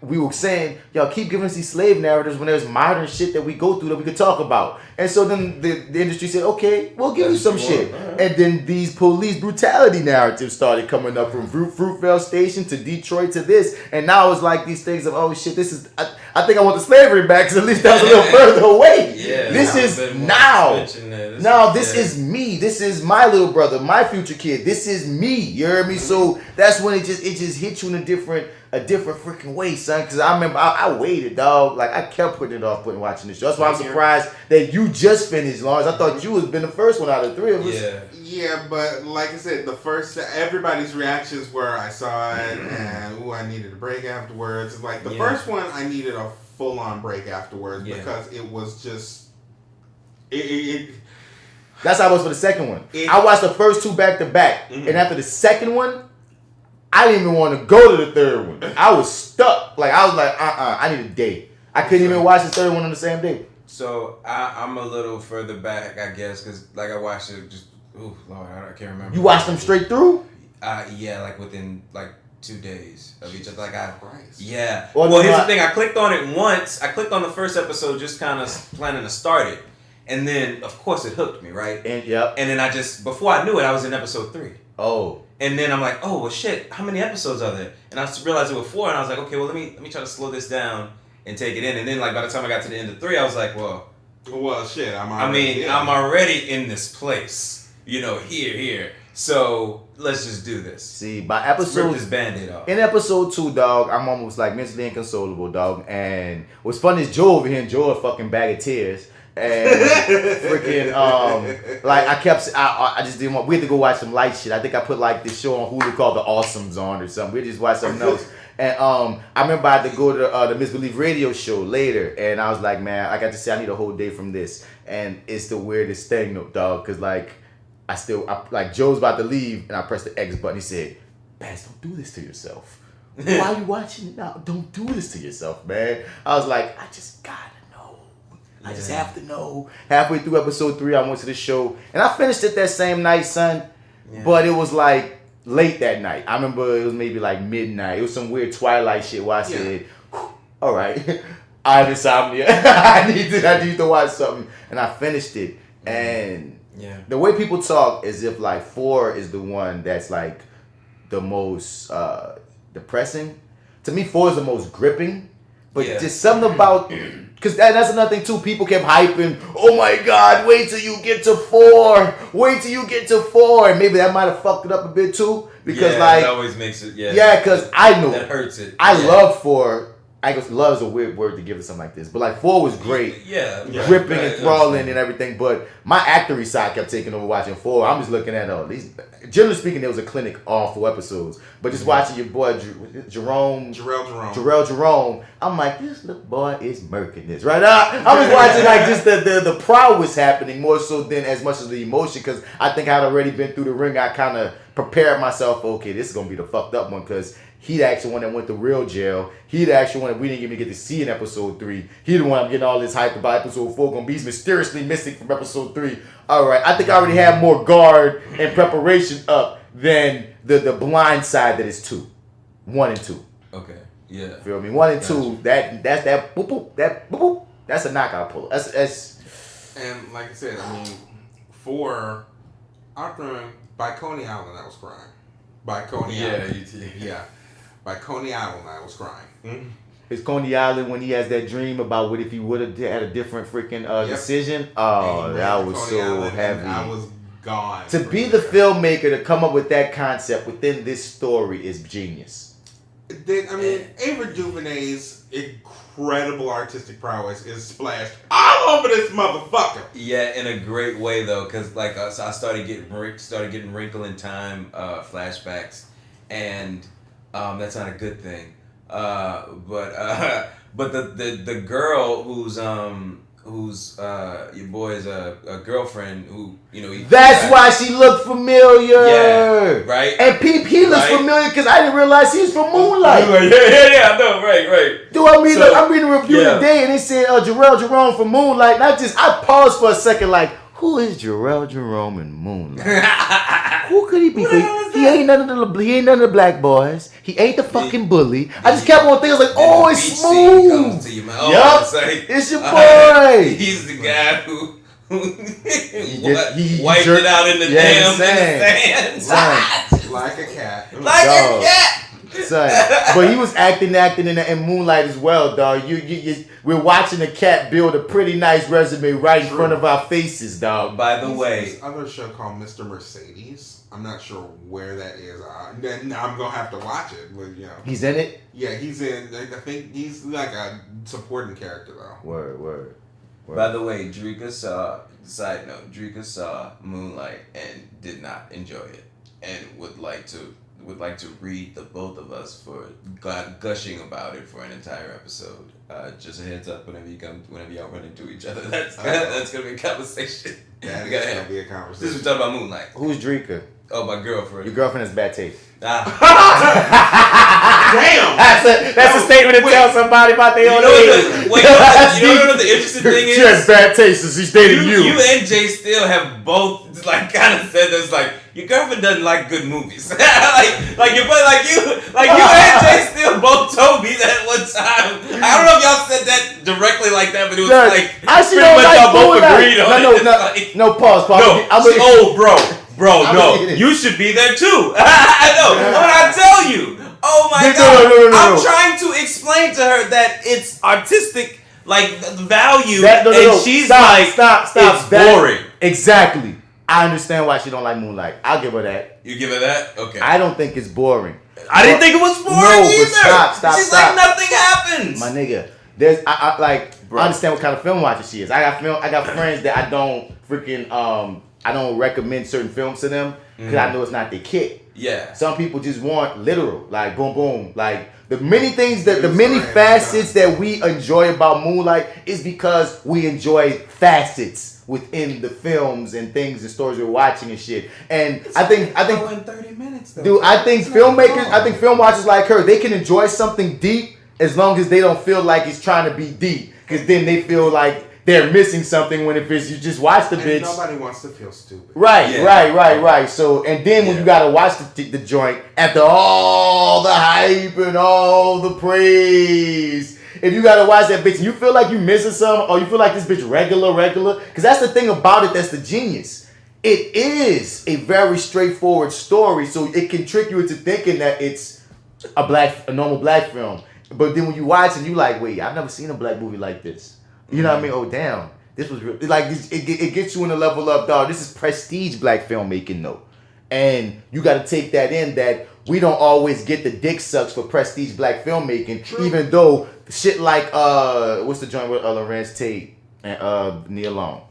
we were saying, y'all keep giving us these slave narratives when there's modern shit that we go through that we could talk about. And so then the industry said, okay, we'll give you some shit. Right. And then these police brutality narratives started coming up from Fruitvale Station to Detroit to this. And now it's like these things of, oh shit, this is, I think I want the slavery back, because at least that was a little further away. Yeah, this is now. This is me. This is my little brother, my future kid. This is me. You heard me? So that's when it just hit you in a different freaking way, son. Because I remember I waited, dog. Like, I kept putting it off, watching this show. That's why I'm surprised that you just finished, Lawrence. I thought you was been the first one out of the three of us. Yeah, but like I said, everybody's reactions were, I saw it and I needed a break afterwards. It's like the first one, I needed a full on break afterwards because it was just That's how it was for the second one. I watched the first two back to back, and after the second one, I didn't even want to go to the third one. I was stuck. Like, I was like, I need a day. I couldn't even watch the third one on the same day. So I'm a little further back, I guess, because like I watched it just, Lord, I can't remember. You watched them straight through? Yeah, like within like 2 days of each other. Yeah. Well, here's the thing. I clicked on it once. I clicked on the first episode just kind of planning to start it. And then, of course, it hooked me, right? And then before I knew it, I was in episode 3. Oh. And then I'm like, oh, well, shit, how many episodes are there? And I realized there were 4, and I was like, okay, well, let me try to slow this down and take it in. And then, like, by the time I got to the end of 3, I was like, well, shit, I'm already in this place, here. So let's just do this. See, by episode, rip this Band-Aid off. In episode 2, dog, I'm almost like mentally inconsolable, dog. And what's funny is Joe over here, and Joe a fucking bag of tears. And freaking like I just didn't want. We had to go watch some light shit. I think I put like this show on Hulu called The Awesomes on or something. We just watched something else. And I remember I had to go to the MisBelief Radio Show later, and I was like, man, I got to say I need a whole day from this. And it's the weirdest thing, dog, because like like Joe's about to leave, and I pressed the X button. He said, "Baz, don't do this to yourself. Why are you watching it now? Don't do this to yourself, man." I was like, I just gotta know. I just have to know. Halfway through episode 3, I went to the show, and I finished it that same night, son. Yeah. But it was like late that night. I remember it was maybe like midnight. It was some weird Twilight shit where I said, all right, I have insomnia. I need to watch something. And I finished it. And the way people talk is if like 4 is the one that's like the most depressing. To me, 4 is the most gripping. But just something about, because that's another thing too. People kept hyping, oh my God, wait till you get to 4. Wait till you get to 4. And maybe that might have fucked it up a bit too. Because like, it always makes it, because I know. That hurts it. I love 4. I guess love is a weird word to give to something like this. But like 4 was great. Gripping and enthralling and everything. But my actory side kept taking over watching 4. I'm just looking at these. Generally speaking, there was a clinic all 4 episodes. But just watching your boy Jarrell Jerome, I'm like, this little boy is murking this right now. I was watching like just the prowess happening more so than as much as the emotion, because I think I'd already been through the ring. I kind of prepared myself. Okay, this is gonna be the fucked up one because He the actual one that went to real jail. He the actual one that we didn't even get to see in episode 3. He the one I'm getting all this hype about episode 4 gonna be. He's mysteriously missing from episode 3. All right, I think I already have more guard and preparation up than the blind side that is 2, 1 and 2. Okay, yeah. Feel me? 1 and 2. That's that boop boop. That boop boop. That's a knockout pull. That's. And like I said, I mean, 4, by Coney Island, I was crying. By Coney Island. Yeah. By Coney Island, I was crying. Mm-hmm. It's Coney Island when he has that dream about what if he would have had a different freaking decision. Oh, that was so Island, heavy. I was gone. To be the filmmaker to come up with that concept within this story is genius. I mean, Ava DuVernay's incredible artistic prowess is splashed all over this motherfucker. Yeah, in a great way though, because like so I started getting Wrinkle in Time flashbacks, and that's not a good thing. But the girl who's your boy's a girlfriend who that's why she looked familiar. Yeah, right. And he looks familiar because I didn't realize he was from Moonlight. Yeah, I know, right. Dude, I mean, I'm reading a review today and they said Jarrell Jerome from Moonlight. And I paused for a second, like, who is Jarrell Jerome in Moonlight? Who could he be? He ain't none of the black boys. He ain't the fucking bully. I just kept on thinking, I was like, oh, it's Smooth. Yup, it's your boy. He's the guy who wiped it out in the sands. Like a cat. Like a cat. Son. But he was acting in Moonlight as well, dog. We're watching a cat build a pretty nice resume right in front of our faces, dog. By the way, this other show called Mr. Mercedes. I'm not sure where that is. I'm gonna have to watch it. But he's in it. Yeah, he's in. I think he's like a supporting character though. Word. By the way, Drika saw Moonlight and did not enjoy it, and would like to read the both of us for gushing about it for an entire episode. Just a heads up, whenever y'all run into each other, that's gonna be a conversation. Yeah, it's gonna be a conversation. This is talking about Moonlight. Who's Drika? Oh, my girlfriend. Your girlfriend has bad taste. Damn. That's a statement to tell somebody about their own age. You know what the interesting thing is? She has bad taste, so she's dating you. You and J.Steel have both kind of said this, your girlfriend doesn't like good movies. you and J.Steel both told me that one time. I don't know if y'all said that directly like that, but it was I see pretty much y'all both agreed on it. No, pause. Bro, no. You should be there too. I know. When I tell you, oh my God, no. I'm trying to explain to her that it's artistic, value, she's stop. It's boring. Exactly. I understand why she don't like Moonlight. I'll give her that. You give her that? Okay. I don't think it's boring. I didn't think it was boring either. Stop. She's like, nothing happens. My nigga, I understand what kind of film watcher she is. I got friends that I don't I don't recommend certain films to them because I know it's not their kick. Yeah. Some people just want literal, like boom, boom. Like the many things the many facets that we enjoy about Moonlight is because we enjoy facets within the films and things and stories we're watching and shit. And I think in 30 minutes though. Dude, I think film watchers like her, they can enjoy something deep as long as they don't feel like it's trying to be deep. Because then they feel like they're missing something when if it's you just watch the bitch. Nobody wants to feel stupid. Right. So and then when you gotta watch the joint after all the hype and all the praise, if you gotta watch that bitch and you feel like you missing something or you feel like this bitch regular, because that's the thing about it. That's the genius. It is a very straightforward story, so it can trick you into thinking that it's a normal black film. But then when you watch it, you like, wait, I've never seen a black movie like this. You know what I mean? Oh, damn. This was real. It gets you in a level of, dog, this is prestige black filmmaking, though. And you got to take that in that we don't always get the dick sucks for prestige black filmmaking. True. Even though shit like, what's the joint with Lorenz Tate and Nia Long?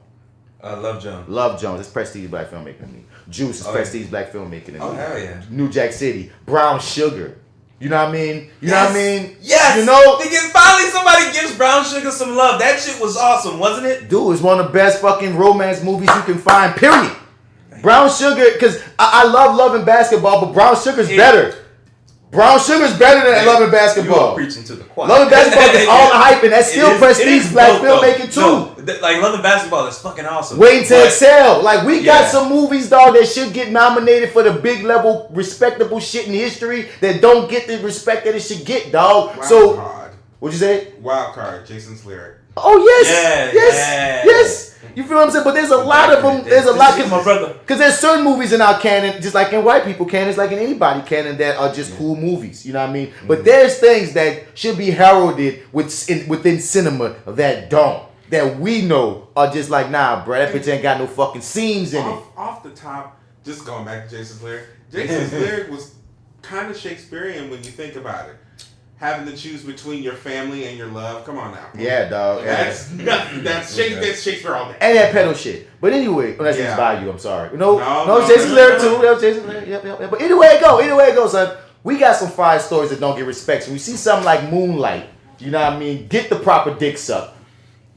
Love Jones. Love Jones. It's prestige black filmmaking to me. Juice is prestige black filmmaking to me. Oh, hell yeah. New Jack City. Brown Sugar. You know what I mean? What I mean? Yes! You know? Finally somebody gives Brown Sugar some love. That shit was awesome, wasn't it? Dude, it's one of the best fucking romance movies you can find, period. Brown Sugar, because I love and basketball, but Brown Sugar's better. Brown Sugar's better than Love and Basketball. You're preaching to the choir. Love and Basketball is all the hype, and that's still prestige black filmmaking too. No, like Love and Basketball is fucking awesome. Waiting to excel. Like we got some movies, dog, that should get nominated for the big level, respectable shit in history that don't get the respect that it should get, dog. Wild card. What'd you say? Wild card. Jason's lyric. Oh yes. You feel what I'm saying? But there's a lot of them. There's a lot because there's certain movies in our canon, just like in white people canons, like in anybody canon, that are just cool movies. You know what I mean? But there's things that should be heralded within cinema that we know are just like, nah, bro, that bitch ain't got no fucking seams in it. Off the top, just going back to Jason's lyric. Jason's lyric was kind of Shakespearean when you think about it. Having to choose between your family and your love. Come on now. Yeah, dog. That's Shakespeare all day. And that pedal shit. But anyway, that's his value. I'm sorry. No, Jason's lyric too. That was Jason's lyric. Yep. But either way it goes, son. We got some fire stories that don't get respect. So we see something like Moonlight. You know what I mean? Get the proper dick suck.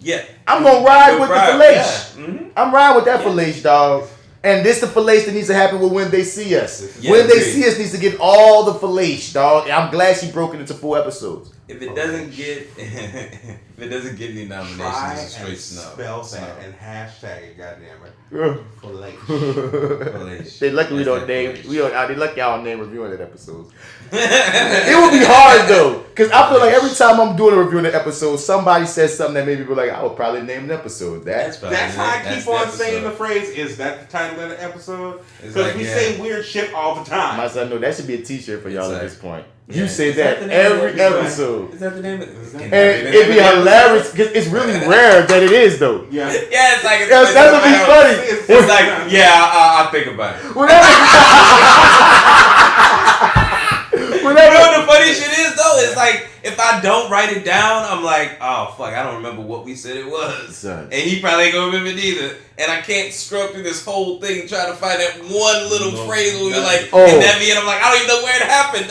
Yeah. I'm gonna ride with the fillet. Yeah. I'm riding with that fillet, dog. And this the fillet that needs to happen with When They See Us. Yeah, When They See Us needs to get all the fillet, dog. I'm glad she broke it into 4 episodes. If it doesn't get any nominations, it's a straight snub. Spell that and hashtag it, goddammit. Fillet. They lucky we don't name. They lucky y'all name reviewing that episode. It would be hard though, because I feel like every time I'm doing a review in an episode, somebody says something that made me be like, I would probably name an episode. That's how I keep on saying the phrase. Is that the title of the episode? Because we say weird shit all the time. My son, no, that should be a T-shirt for y'all at this point. You say that every episode. Is that the name of it? And it'd be hilarious because it's really rare that it is though. Yeah, it's like that would be funny. It's like I'll think about it. You know what the funny shit is though? It's like if I don't write it down, I'm like, oh fuck, I don't remember what we said it was, son. And he probably ain't gonna remember it either. And I can't scrub through this whole thing trying to find that one little phrase where we're like, and that be, and I'm like, I don't even know where it happened.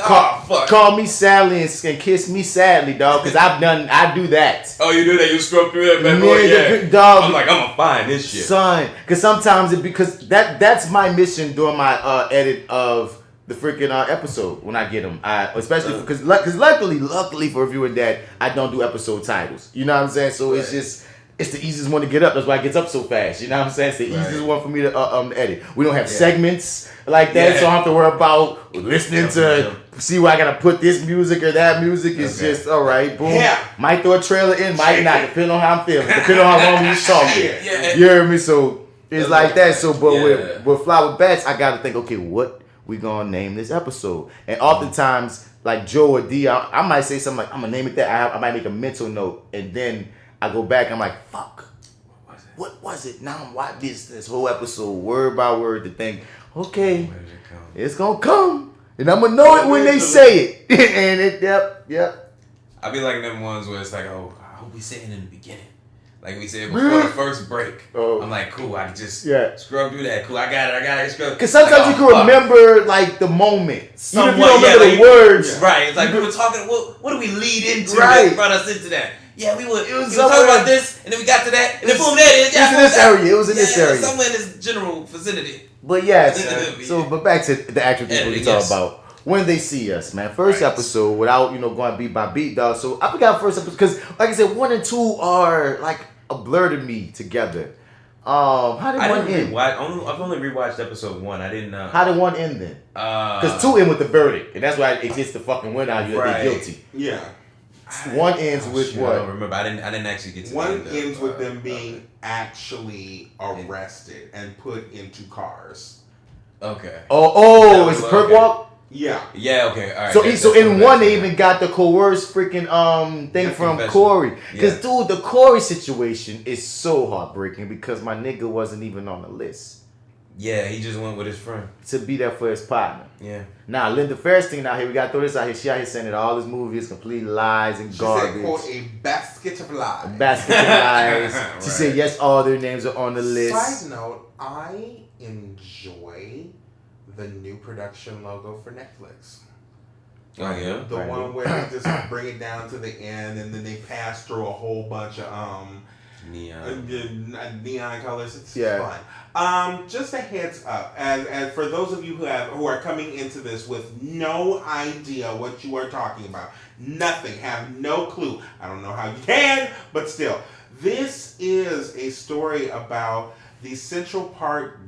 Fuck. Call me Sally and kiss me sadly, dog, because I do that. Oh, you do that? You scrub through that bad boy? Yeah. Dog. I'm like, I'm gonna find this shit, son. Because sometimes because that's my mission during my edit of the freaking episode when I get them. Especially because luckily for Reviewing Dat, I don't do episode titles. You know what I'm saying? So it's the easiest one to get up. That's why it gets up so fast. You know what I'm saying? It's the easiest one for me to edit. We don't have segments like that, so I don't have to worry about listening to see where I gotta put this music or that music. It's just all right. Boom. Yeah. Might throw a trailer in, might not, depending on how I'm feeling, depending on how long you saw me. You hear me? So it's like that. So, but with Fly with Bats, I gotta think, okay, what we gonna name this episode? And oftentimes, like Joe or D, I might say something like, I'm gonna name it that. I might make a mental note, and then I go back, I'm like, fuck, what was it? Now I'm watching this whole episode word by word to think, okay, it's gonna come, and I'm gonna know it when they say it. And it, yep. I be like them ones where it's like, oh, I hope we say it in the beginning. Like we said before the first break. I'm like, cool, I can just scrub through that. Cool, I got it, scrub. Because sometimes you can remember like the moment. Even if you don't remember the words. Right, it's like we were talking, what do we lead into that brought us into that? Yeah, we were talking about this, and then we got to that, and then boom, there it is. It was in this area. It was in this area. Somewhere in this general vicinity. But but back to the actual people we talk about. When They See Us, man. First episode, without, going beat by beat, dog. So I forgot first episode, because like I said, 1 and 2 are like a blur to me together. How did 1 end? I've only rewatched episode 1. I didn't know. How did 1 end then? Because 2 end with the verdict, and that's why it gets the fucking win out. They're guilty. Yeah. 1 ends with what? I don't remember. I didn't actually get to 1 ends with them being actually arrested and put into cars. Okay. Oh, it's a perk walk? Yeah. Yeah, okay. All right. So in 1 they even got the coerced freaking thing from Corey. Because dude, the Corey situation is so heartbreaking because my nigga wasn't even on the list. Yeah, he just went with his friend. To be there for his partner. Yeah. Now, Linda Fairstein out here, we got to throw this out here. She out here saying that all his movies complete lies and garbage. She said, quote, a basket of lies. A basket of lies. She said, yes, all their names are on the list. Side note, I enjoy the new production logo for Netflix. Oh, yeah? One where they just bring it down to the end and then they pass through a whole bunch of neon colors. It's fun. Just a heads up, and for those of you who are coming into this with no idea what you are talking about, nothing, have no clue. I don't know how you can, but still, this is a story about the Central Park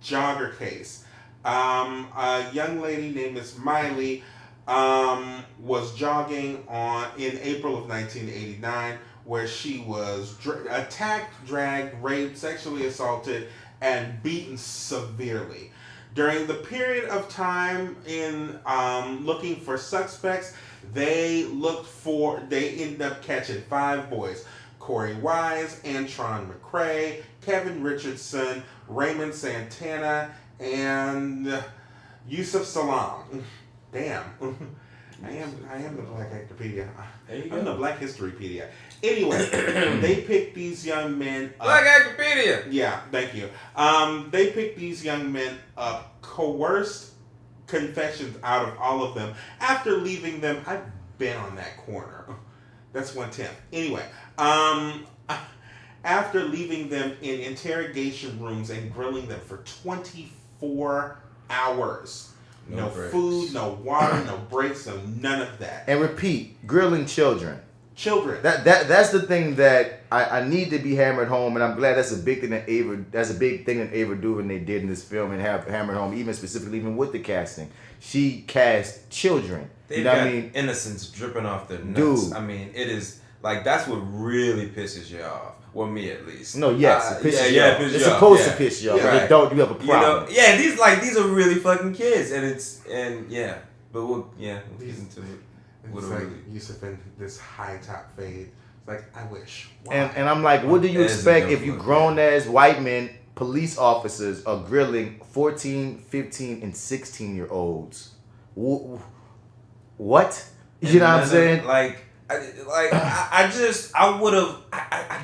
jogger case. A young lady named Miss Miley was jogging in April of 1989, where she was attacked, dragged, raped, sexually assaulted, and beaten severely. During the period of time in looking for suspects, they ended up catching 5 boys: Corey Wise, Antron McCrae, Kevin Richardson, Raymond Santana, and Yusuf Salam. Damn. I am the Black Actorpedia. I'm the Black Historypedia. Anyway, they picked these young men up. Black Actorpedia! Yeah, thank you. They picked these young men up, coerced confessions out of all of them. After leaving them, I've been on that corner. That's 1/10. Anyway, after leaving them in interrogation rooms and grilling them for 24 hours. No food, no water, no breaks, no none of that. And repeat, grilling children. Children. That's the thing that I need to be hammered home, and I'm glad that's a big thing that Ava DuVernay did in this film and have hammered home, even specifically even with the casting. She cast children. They've got innocence dripping off their nuts. Dude. I mean, it is like that's what really pisses you off. Well, me at least. No, yes, it pisses you off. It's supposed to piss you off. Right. If don't, you have a problem. These are really fucking kids, but we'll get into it. It's like Yusuf in this high top fade. It's like, I wish. And I'm like, what do you expect if you grown ass white men, police officers, are grilling 14, 15, and 16-year-olds? What? You know what I'm saying? I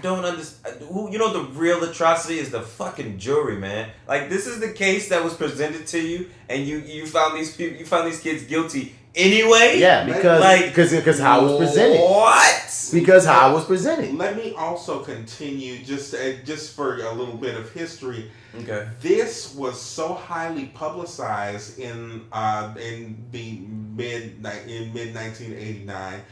don't understand. You know, the real atrocity is the fucking jury, man. Like, this is the case that was presented to you, and you found these people, you found these kids guilty anyway. Yeah, because how it was presented. What? Because how it was presented. Let me also continue just for a little bit of history. Okay. This was so highly publicized in the mid 1989.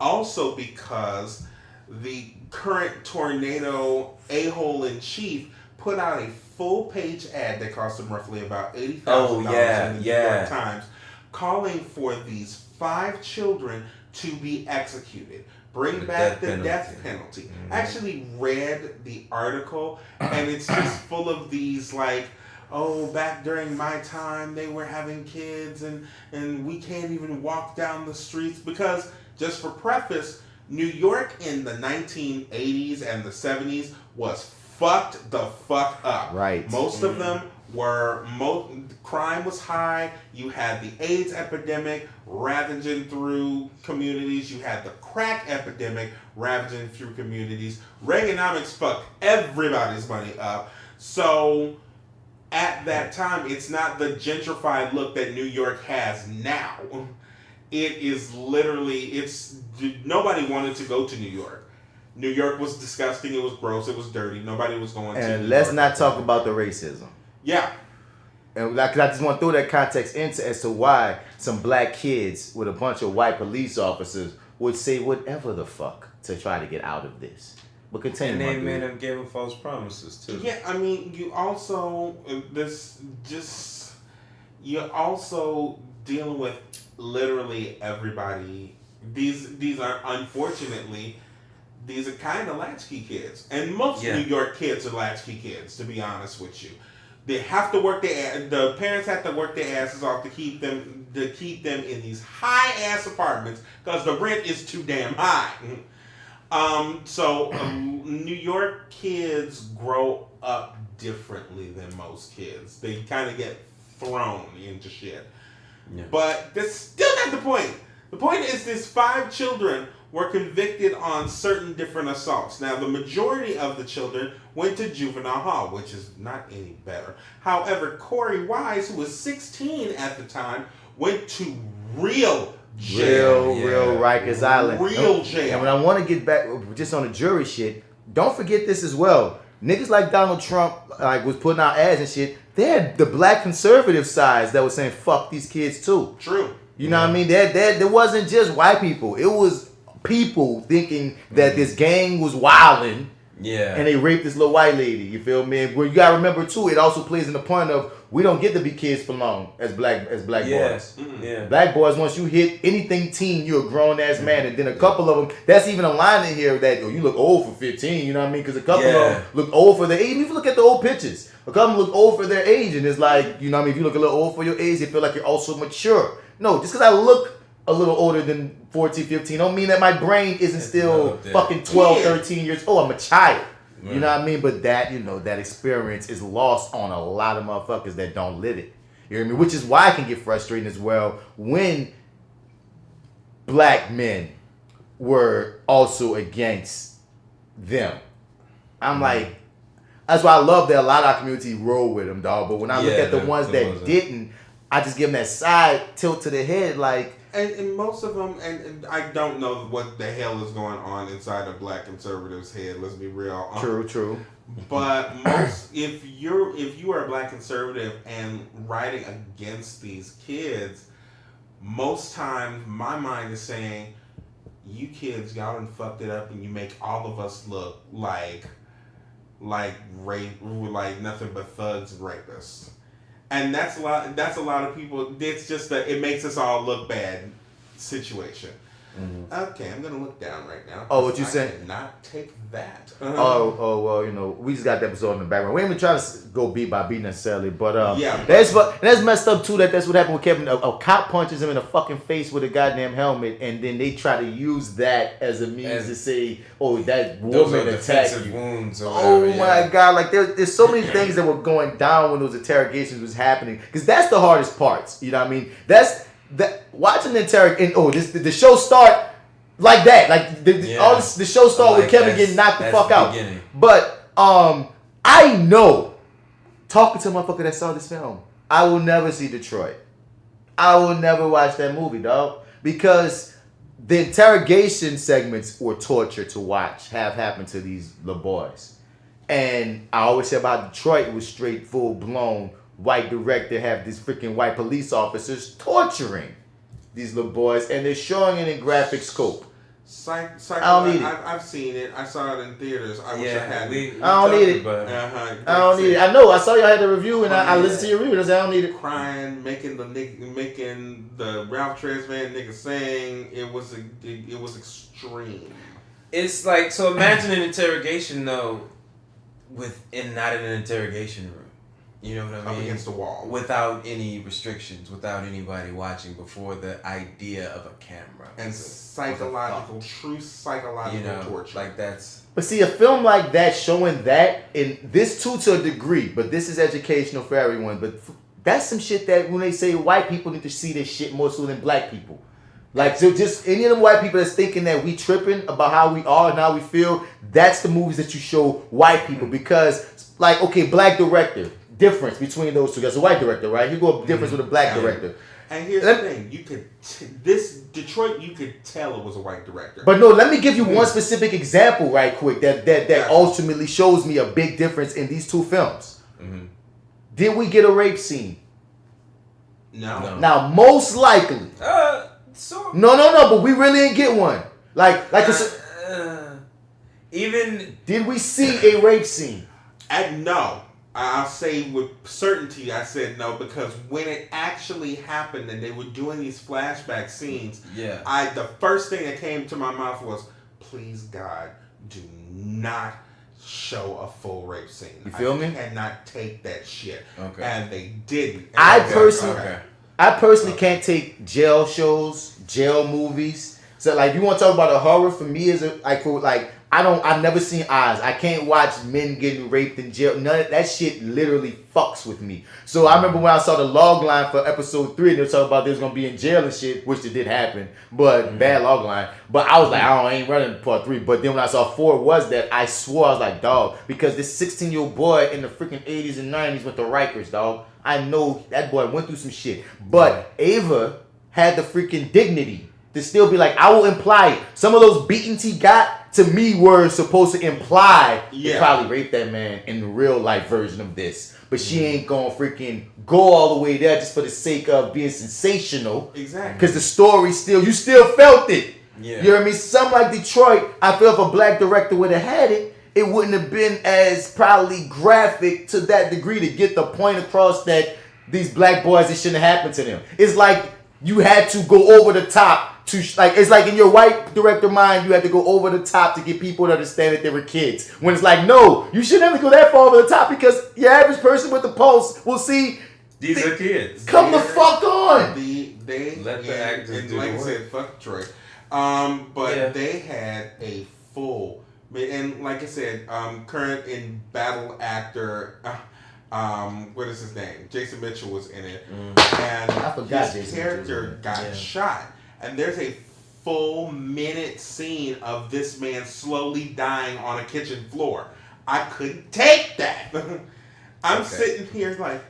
Also because the current tornado a-hole in chief put out a full-page ad that cost him roughly about $80,000 in the New York Times, calling for these 5 children to be executed. Bring back the death penalty. Mm-hmm. I actually read the article, and it's just full of these like, oh, back during my time, they were having kids, and we can't even walk down the streets because... Just for preface, New York in the 1980s and the 70s was fucked the fuck up. Right. Most of them were, crime was high. You had the AIDS epidemic ravaging through communities. You had the crack epidemic ravaging through communities. Reaganomics fucked everybody's money up. So at that time, it's not the gentrified look that New York has now. It is literally, nobody wanted to go to New York. New York was disgusting, it was gross, it was dirty. Nobody was going to New York. And let's not talk about the racism. Yeah. And I just want to throw that context into as to why some black kids with a bunch of white police officers would say whatever the fuck to try to get out of this. But continue. And they made them give them false promises too. Yeah, I mean, you also, you're also dealing with literally everybody. These are unfortunately, these are kind of latchkey kids, and most New York kids are latchkey kids. To be honest with you, they have to work the parents have to work their asses off to keep them in these high ass apartments because the rent is too damn high. So New York kids grow up differently than most kids. They kind of get thrown into shit. Yeah. But that's still not the point. The point is these 5 children were convicted on certain different assaults. Now, the majority of the children went to juvenile hall, which is not any better. However, Corey Wise, who was 16 at the time, went to real jail. Real Rikers Island. Real jail. And when I want to get back, just on the jury shit, don't forget this as well. Niggas like Donald Trump like was putting out ads and shit. They had the black conservative sides that was saying fuck these kids too. True. You know what I mean? There wasn't just white people. It was people thinking that this gang was wilding. Yeah. And they raped this little white lady. You feel me? Where you gotta remember too, it also plays in the point of we don't get to be kids for long as black boys. Mm-hmm. Yeah. Black boys, once you hit anything teen, you're a grown ass man. And then a couple of them, that's even a line in here that you look old for 15. You know what I mean? Because a couple of them look old for their age. Even if you look at the old pictures, a couple of them look old for their age, and it's like, you know what I mean? If you look a little old for your age, they feel like you're also mature. No, just because I look a little older than 14, 15, don't mean that my brain isn't still fucking 12, 13 years old. I'm a child. You know what I mean? But that, that experience is lost on a lot of motherfuckers that don't live it. You know what I mean? Which is why I can get frustrated as well when black men were also against them. I'm like, that's why I love that a lot of our community roll with them, dog. But when I look at the ones that didn't, I just give them that side tilt to the head, like. And most of them, and I don't know what the hell is going on inside a black conservative's head. Let's be real. True. But if you are a black conservative and writing against these kids, most times my mind is saying, you kids, y'all done fucked it up, and you make all of us look like nothing but thugs and rapists. And that's a lot of people. It's just that it makes us all look bad situation. Mm-hmm. Okay, I'm gonna look down right now. Oh, what you saying? I cannot take that. Oh, well, we just got the episode in the background. We ain't even trying to go beat by beat necessarily, but that's messed up too. That's what happened with Kevin. A cop punches him in the fucking face with a goddamn helmet, and then they try to use that as a means to say, "Oh, that woman attacked you." Wounds or whatever, my God! Like there's so many things that were going down when those interrogations was happening, because that's the hardest parts. You know what I mean? Watching the the show start like that, like the show start with Kevin getting knocked the fuck out. Beginning. But I know, talking to a motherfucker that saw this film, I will never see Detroit. I will never watch that movie, dog, because the interrogation segments were torture to watch have happened to these little boys. And I always say about Detroit, it was straight full blown white director have these freaking white police officers these little boys, and they're showing it in graphic scope. I've seen it. I saw it in theaters. I wish I had it. I don't need it. I don't need it. I know. I saw y'all had the review, and I listened to your review. I said I don't need it. Crying, making the Ralph Tresvant nigga sing. It was extreme. It's like, so imagine an interrogation though, not in an interrogation room. You know what I mean? Up against the wall. Without any restrictions, without anybody watching, before the idea of a camera. And true psychological torture. Like that's... But see, a film like that, showing that, and this too to a degree, but this is educational for everyone, but that's some shit that when they say white people need to see this shit more so than black people. Like, so just any of them white people that's thinking that we tripping about how we are and how we feel, that's the movies that you show white people, because, like, okay, black director, difference between those two. There's a white director, right? You go difference with a black director. And here's the thing: Detroit, you could tell it was a white director. But no, let me give you one specific example, right quick, that ultimately shows me a big difference in these two films. Mm-hmm. Did we get a rape scene? No. Now, most likely. No, but we really didn't get one. Even did we see a rape scene? No. I'll say with certainty I said no, because when it actually happened and they were doing these flashback scenes, the first thing that came to my mouth was, please God, do not show a full rape scene. You feel me? I cannot take that shit. Okay. And they didn't. I personally can't take jail shows, jail movies. So like, you want to talk about a horror for me I've never seen Eyes. I can't watch men getting raped in jail. None of that shit literally fucks with me. So I remember when I saw the log line for episode 3, they were talking about they was gonna be in jail and shit, which it did happen, but bad log line. But I was like, I ain't running part 3. But then when I saw 4 was that, I swore, I was like, dog, because this 16-year-old boy in the freaking 80s and 90s went to Rikers, dog. I know that boy went through some shit. But Ava had the freaking dignity to still be like, I will imply it. Some of those beatings he got, to me, were supposed to imply Yeah. they probably raped that man in the real life version of this. But she ain't gonna freaking go all the way there just for the sake of being sensational. Exactly. Because the story you still felt it. Yeah. You know what I mean? Something like Detroit, I feel if a black director would have had it, it wouldn't have been as probably graphic to that degree to get the point across that these black boys, it shouldn't have happened to them. It's like you had to go over the top to it's like in your white director mind, you had to go over the top to get people to understand that they were kids. When it's like, no, you shouldn't have to go that far over the top because your average person with the pulse will see these are kids. Come the fuck on. They let the actors do like the I work. said, fuck Detroit. But they had a full, and like I said, current in battle actor. What is his name? Jason Mitchell was in it, and I forgot his Jason character got shot. And there's a full minute scene of this man slowly dying on a kitchen floor. I couldn't take that. I'm sitting here like,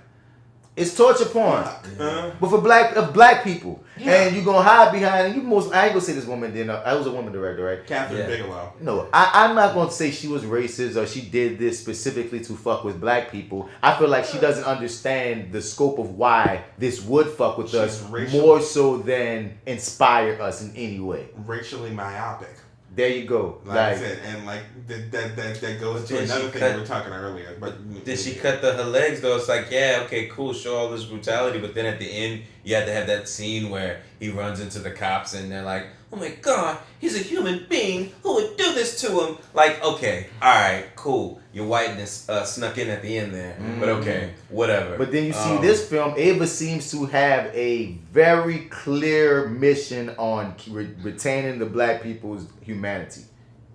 it's torture porn, but for black people, and you gonna hide behind it. I ain't gonna say this woman did. I was a woman director, right? Catherine Bigelow. No, I'm not gonna say she was racist or she did this specifically to fuck with black people. I feel like she doesn't understand the scope of why this would fuck with us more so than inspire us in any way. Racially myopic. There you go. Like I said, and like that goes to another thing we were talking earlier. But did she cut her legs though? It's like, yeah, okay, cool, show all this brutality, but then at the end you had to have that scene where he runs into the cops and they're like, oh my god, he's a human being, who would do this to him? Like, okay, alright, cool. Your whiteness snuck in at the end there. But okay, whatever. But then you see this film, Ava seems to have a very clear mission on retaining the black people's humanity.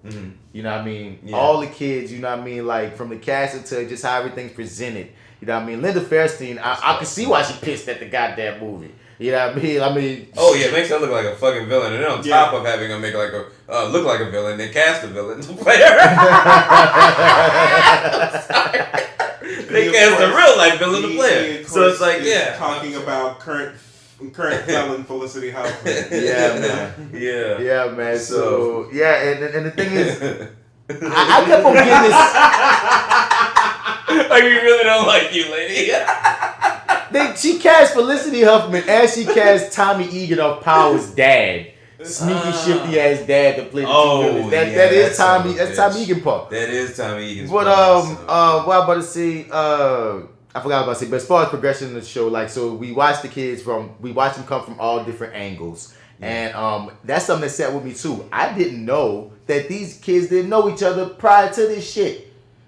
Mm-hmm. You know what I mean? Yeah. All the kids, you know what I mean? Like from the casting to just how everything's presented. You know what I mean? Linda Fairstein, I can see why she pissed at the goddamn movie. You know what I mean? Oh yeah, it makes her look like a fucking villain, and then on top of having her make like a look like a villain, they cast a villain to play her. They cast a real life villain to play her. So it's like, talking about current felon Felicity Huffman. Yeah, man. Yeah, man. So and the thing is, I kept on getting this. Like, we really don't like you, lady. She cast Felicity Huffman and she cast Tommy Egan of Power's dad. Sneaky, shifty ass dad to play the two villains. That is Tommy. That's Tommy Egan part. That is Tommy Egan's But part, what I'm about to say, I forgot about to say, but as far as progression in the show, like, so we watch the kids we watch them come from all different angles. And that's something that sat with me too. I didn't know that these kids didn't know each other prior to this shit.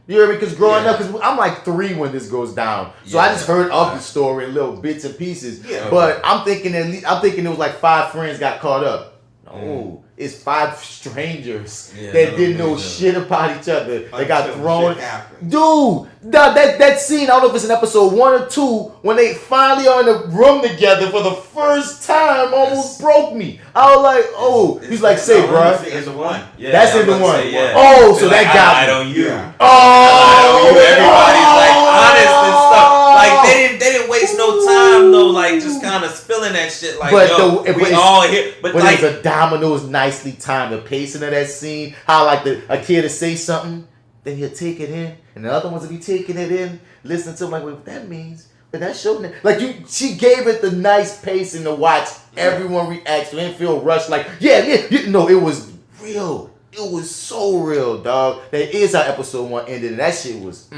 You hear me? Because growing up, because I'm like 3 when this goes down, so I just heard of the story in little bits and pieces. Yeah. But I'm thinking it was like 5 friends got caught up. No, it's 5 strangers that didn't know shit about each other. They got thrown. Dude, that scene, I don't know if it's in episode 1 or 2, when they finally are in the room together for the first time, almost broke me. I was like, oh, he's like, say, bro. That's in the one. That's in the one. Oh, so that got me. on you. Oh, everybody's like honest and stuff. Like they didn't waste no time though. Like just kind of spilling that shit. Like we all here. But like the dominoes nicely timed. The pacing of that scene. How like a kid to say something, then he'll take it in, and the other ones will be taking it in, listening to him like, what that means. But that showed like she gave it the nice pacing to watch everyone react. So they didn't feel rushed. Like no, it was real. It was so real, dog. That is how episode 1 ended, and that shit was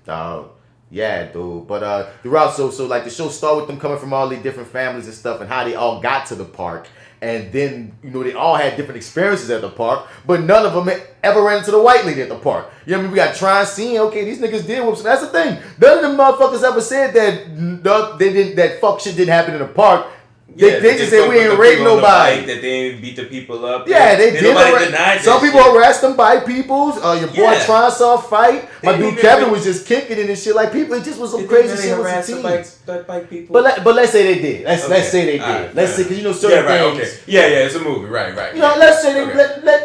dog. Yeah, dude. But throughout, so like the show started with them coming from all these different families and stuff, and how they all got to the park. And then, they all had different experiences at the park, but none of them ever ran into the white lady at the park. You know what I mean? We got trying scene, okay, these niggas did whoops. That's the thing. None of them motherfuckers ever said that fuck shit didn't happen in the park. They just said we ain't rape nobody. That they didn't beat the people up. Yeah, they did. Some people harassed them by peoples. Your boy Tron saw a fight. My dude Kevin was just kicking it and shit. Like people, it just was some crazy shit with some teams. By people. But let's say they did. Let's say they did. Let's say because certain things. Okay. Yeah, it's a movie. Right. Let's say they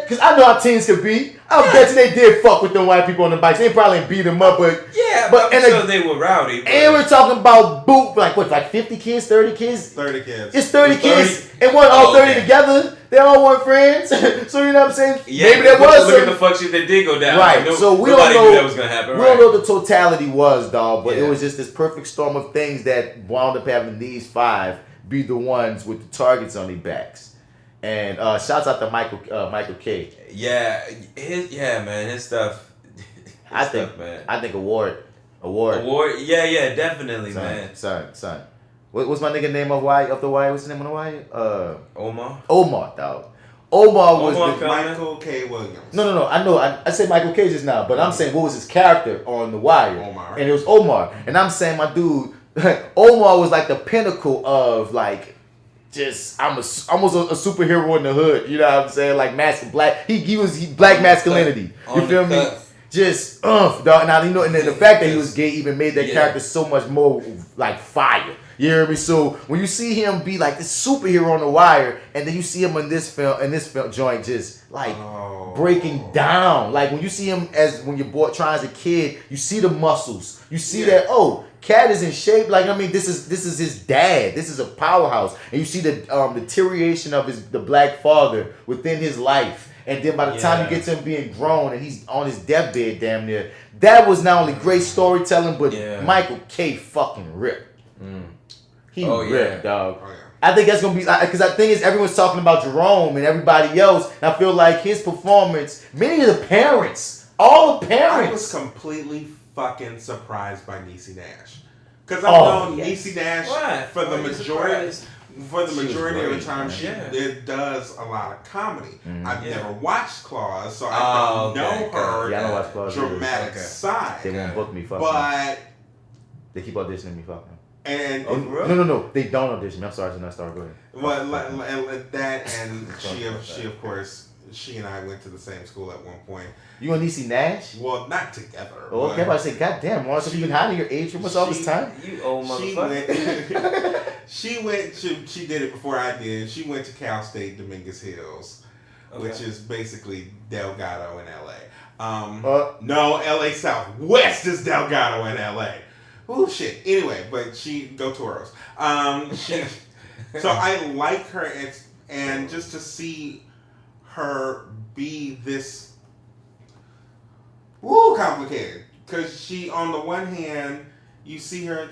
because I know how teens could be. I bet you they did fuck with them white people on the bikes. They probably beat them up, but I'm sure they were rowdy. But and we're talking about like 50 kids, 30 kids? 30 kids. It's 30 kids. And all 30 together. They all weren't friends. So you know what I'm saying? Yeah, maybe there was look at the fuck shit that did go down. Right. Like, so we nobody don't know knew that was gonna happen. We don't know what the totality was, dog, but it was just this perfect storm of things that wound up having these 5 be the ones with the targets on their backs. And shouts out to Michael K. Yeah, man, his stuff. I think award. Yeah, definitely, man. Son. What's my nigga name of the Wire? What's the name of the Wire? Omar, dog. Omar was Michael K. Williams. No. I know. I said Michael K. just now, but I'm saying what was his character on the Wire? Omar. And it was Omar. And I'm saying my dude, Omar was like the pinnacle of like. I'm almost a superhero in the hood, you know what I'm saying? Like he was black masculinity. You feel me? Just dog. Now you know, and then the fact that he was gay even made that character so much more like fire. You hear me? So when you see him be like this superhero on the Wire, and then you see him in this film joint, just like breaking down. Like when you see him when you're born trying as a kid, you see the muscles. You see that Cat is in shape. Like I mean, this is his dad. This is a powerhouse, and you see the deterioration of the black father within his life. And then by the time you get to him being grown and he's on his deathbed, damn near, that was not only great storytelling, but Michael K. fucking ripped. He ripped, dog. Oh, yeah. I think that's gonna be because the thing is everyone's talking about Jerome and everybody else. And I feel like his performance, many of the parents, all the parents, I was completely fucking surprised by Niecy Nash because I've known Niecy Nash for the majority. For the majority of the time, she does a lot of comedy. I've never watched Claws, so I don't know her I don't watch Claws dramatic side. They won't book me, but they keep auditioning me, fuck them. And no, they don't audition me. I'm sorry, go ahead. Well, that and she of course, she and I went to the same school at one point. You and Niecy Nash? Well, not together. Oh, okay, I say, goddamn, Lawrence, have you been hiding your age from us all this time? You old motherfucker. She did it before I did. She went to Cal State Dominguez Hills, which is basically Delgado in LA. No, LA Southwest is Delgado in LA. Oh shit. Anyway, but she go Toros. So I like her, and just to see her be this complicated, because she, on the one hand, you see her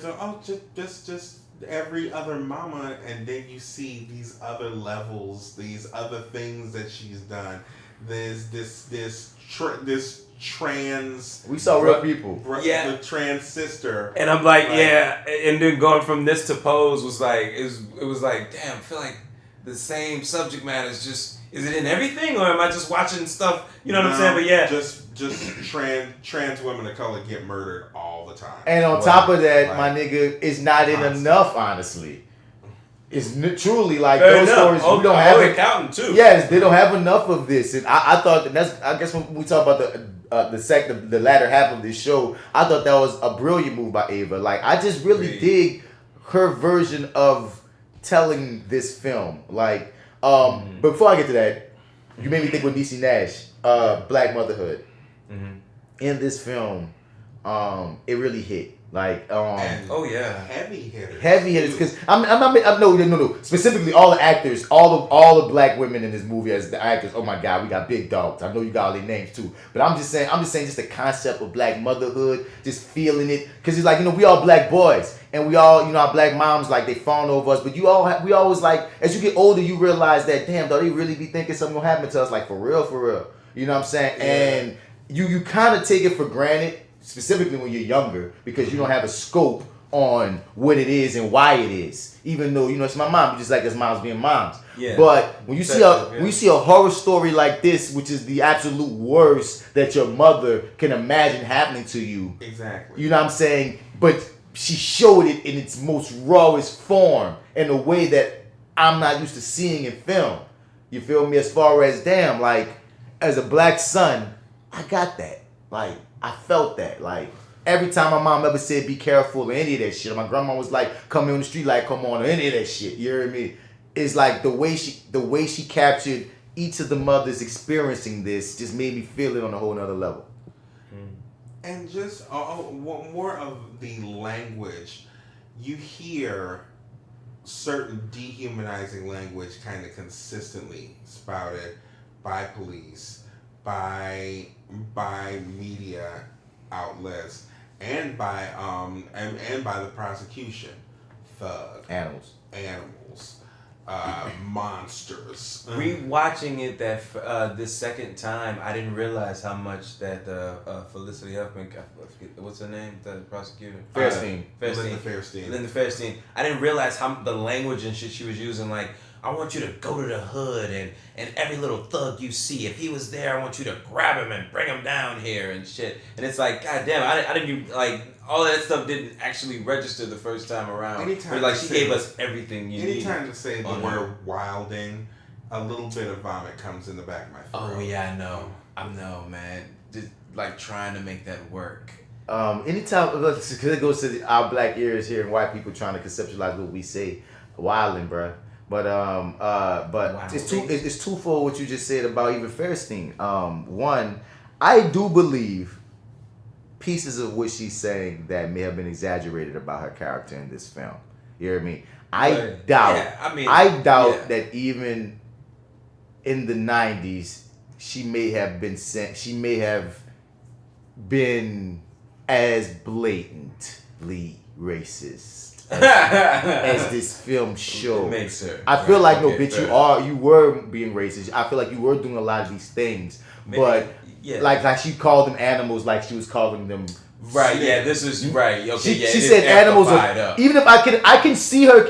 just every other mama, and then you see these other levels, these other things that she's done. There's this trans. We saw real people. The trans sister. And I'm like, and then going from this to Pose was like, it was like, damn, I feel like the same subject matter is just, is it in everything, or am I just watching stuff? You know what I'm saying? But yeah, just trans women of color get murdered all the time. And on top of that, my nigga, it's not in enough, honestly. It's truly like those stories. We don't have accounting too. Yes, they don't have enough of this, and I thought that's. I guess when we talk about the latter half of this show, I thought that was a brilliant move by Ava. Like I just really dig her version of telling this film. Like, before I get to that, you made me think with Niecy Nash, Black Motherhood. In this film, it really hit. Like, heavy hitters. Heavy hitters, because no. Specifically, all the actors, all the black women in this movie as the actors. Oh my God, we got big dogs. I know you got all their names too, but I'm just saying, just the concept of black motherhood, just feeling it, because it's like, we all black boys, and we all, our black moms, like, they fawn over us, but we always, like, as you get older, you realize that, damn, though, they really be thinking something gonna happen to us, like, for real. You know what I'm saying? Yeah. And you kind of take it for granted, specifically when you're younger, because you don't have a scope on what it is and why it is. Even though, it's my mom, just like as moms being moms. Yeah. But when you see a horror story like this, which is the absolute worst that your mother can imagine happening to you. Exactly. You know what I'm saying? But she showed it in its most rawest form in a way that I'm not used to seeing in film. You feel me? As far as, damn, like, as a black son, I got that. Like, I felt that. Like, every time my mom ever said, be careful or any of that shit, or my grandma was like, come in the street, like, come on, or any of that shit, you hear me? It's like the way she captured each of the mothers experiencing this just made me feel it on a whole nother level. And just more of the language, you hear certain dehumanizing language kind of consistently spouted by police, by media outlets, and by the prosecution. Thug. Animals. Monsters. Rewatching it this second time, I didn't realize how much that Felicity Huffman, what's her name, the prosecutor? Fairstein. Linda Fairstein. I didn't realize how the language and shit she was using, like, I want you to go to the hood and every little thug you see, if he was there, I want you to grab him and bring him down here and shit. And it's like, God damn, I didn't like, all that stuff didn't actually register the first time around. Anytime but like, she gave us everything you need. Anytime to say the word wilding, a little bit of vomit comes in the back of my throat. Oh yeah, I know, man. Just like trying to make that work. Anytime, because it goes to our black ears here and white people trying to conceptualize what we say, wilding, bruh. But it's twofold what you just said about even Fairstein. One, I do believe pieces of what she's saying that may have been exaggerated about her character in this film. You hear me? I doubt that even in the 90s she may have been as blatantly racist as this film shows. Makes her. I feel like you were being racist. I feel like you were doing a lot of these things, but like she called them animals, like she was calling them. Right. Yeah. This is right. Okay. She said animals. Even if I can see her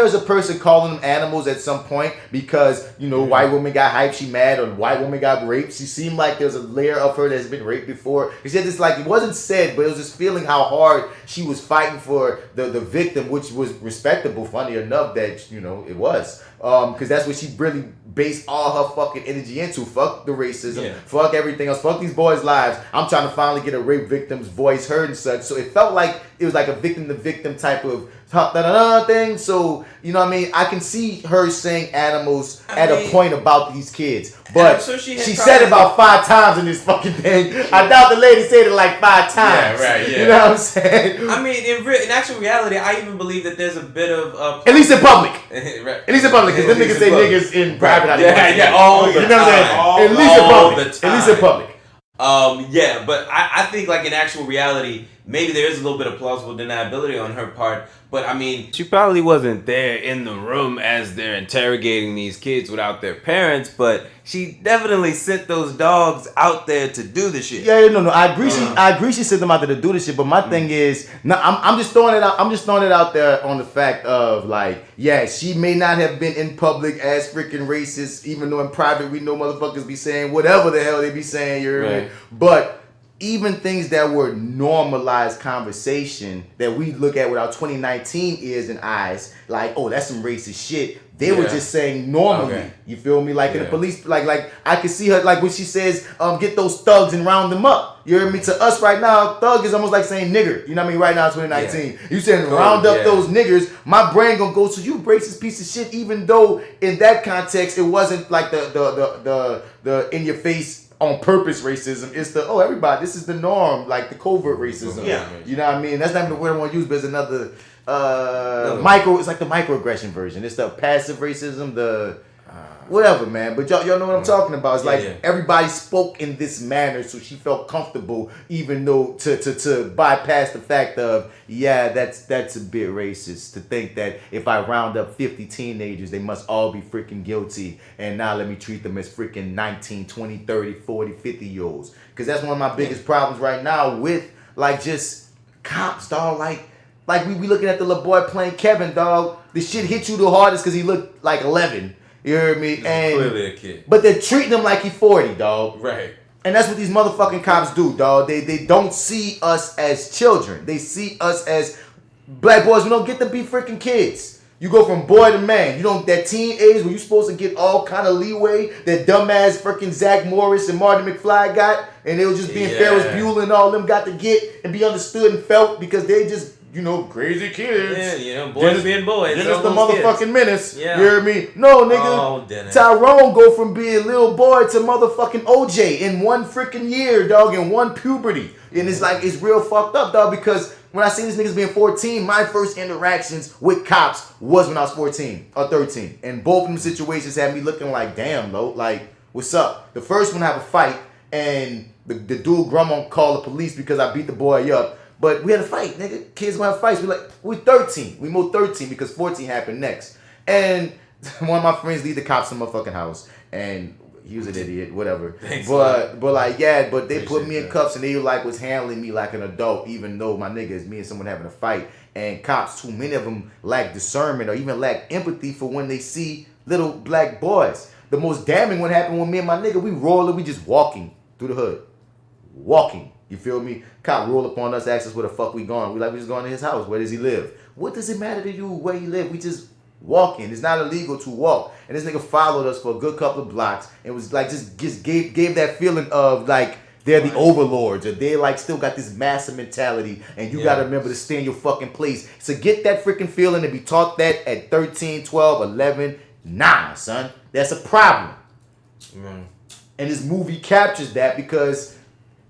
as a person calling them animals at some point because white woman got hyped, she mad, or white woman got raped. She seemed like there's a layer of her that's been raped before. She said this like it wasn't said, but it was just feeling how hard she was fighting for the victim, which was respectable. Funny enough that it was because that's what she really based all her fucking energy into. Fuck the racism. Fuck everything else. Fuck these boys' lives. I'm trying to finally get a rape victim's voice heard and such. So it felt like it was like a victim to victim type of thing. So what I mean? I can see her saying animals at a point about these kids. But she said it about 5 times in this fucking thing. I doubt the lady said it like 5 times. Yeah, right, yeah. You know what I'm saying? I mean, in actual reality, I even believe that there's a bit of... At least in public. Right. At least in public, because them niggas say niggas in private. Yeah, all the time. You know what I'm saying? At least in public. At least in public. Yeah, but I think like in actual reality, maybe there is a little bit of plausible deniability on her part, but I mean, she probably wasn't there in the room as they're interrogating these kids without their parents, but she definitely sent those dogs out there to do the shit. Yeah, no, I agree. I agree. She sent them out there to do the shit. But my thing is, I'm just throwing it out. I'm just throwing it out there on the fact of like, yeah, she may not have been in public as freaking racist, even though in private we know motherfuckers be saying whatever the hell they be saying. You hear me? But even things that were normalized conversation that we look at with our 2019 ears and eyes, like, oh, that's some racist shit. They were just saying normally. Okay. You feel me? Like in the police, like I can see her, like when she says, get those thugs and round them up. You hear me? To us right now, thug is almost like saying nigger. You know what I mean? Right now, 2019. You saying round up those niggers, my brain gonna go to you racist piece of shit, even though in that context, it wasn't like the in your face on purpose racism. It's the everybody, this is the norm, like the covert racism. Yeah. You know what I mean? That's not even the word I want to use, but it's another it's like the microaggression version. It's the passive racism, the whatever, man. But y'all know what I'm talking about. It's like everybody spoke in this manner, so she felt comfortable, even though to bypass the fact of that's a bit racist to think that if I round up 50 teenagers, they must all be freaking guilty, and now let me treat them as freaking 19, 20, 30, 40, 50 year olds. Because that's one of my biggest problems right now with like just cops, dog. Like we looking at the little boy playing Kevin, dog. The shit hit you the hardest because he looked like 11. You heard me? And clearly a kid. But they're treating him like he's 40, dog. Right. And that's what these motherfucking cops do, dog. They don't see us as children. They see us as black boys. We don't get to be freaking kids. You go from boy to man. You don't, that teen age where you're supposed to get all kind of leeway that dumbass freaking Zach Morris and Marty McFly got, and they were just being Ferris Bueller and all them got to get and be understood and felt because they just crazy kids. Yeah, boys being boys. Dennis the motherfucking kids. Menace. Yeah. You hear me? No, nigga. Oh, Dennis. Tyrone go from being little boy to motherfucking OJ in one freaking year, dog, in one puberty. And it's like, it's real fucked up, dog, because when I seen these niggas being 14, my first interactions with cops was when I was 14 or 13. And both of them situations had me looking like, damn, though, like, what's up? The first one I have a fight, and the dude grandma called the police because I beat the boy up. But we had a fight, nigga. Kids gonna have fights. We're 13. We moved 13 because 14 happened next. And one of my friends leave the cops in my fucking house. And he was an idiot, whatever. Thanks, but they put me in cuffs and they was handling me like an adult, even though my nigga is me and someone having a fight. And cops, too many of them lack discernment or even lack empathy for when they see little black boys. The most damning one happened when me and my nigga, we rolling, we just walking through the hood. Walking. You feel me? Cop roll up on us, ask us where the fuck we going. We just going to his house. Where does he live? What does it matter to you where he live? We just walking. It's not illegal to walk. And this nigga followed us for a good couple of blocks and was like just gave that feeling of like they're the overlords or they like still got this massive mentality and you gotta remember to stay in your fucking place. So get that freaking feeling and be taught that at 13, 12, 11. Nah, son. That's a problem. And this movie captures that because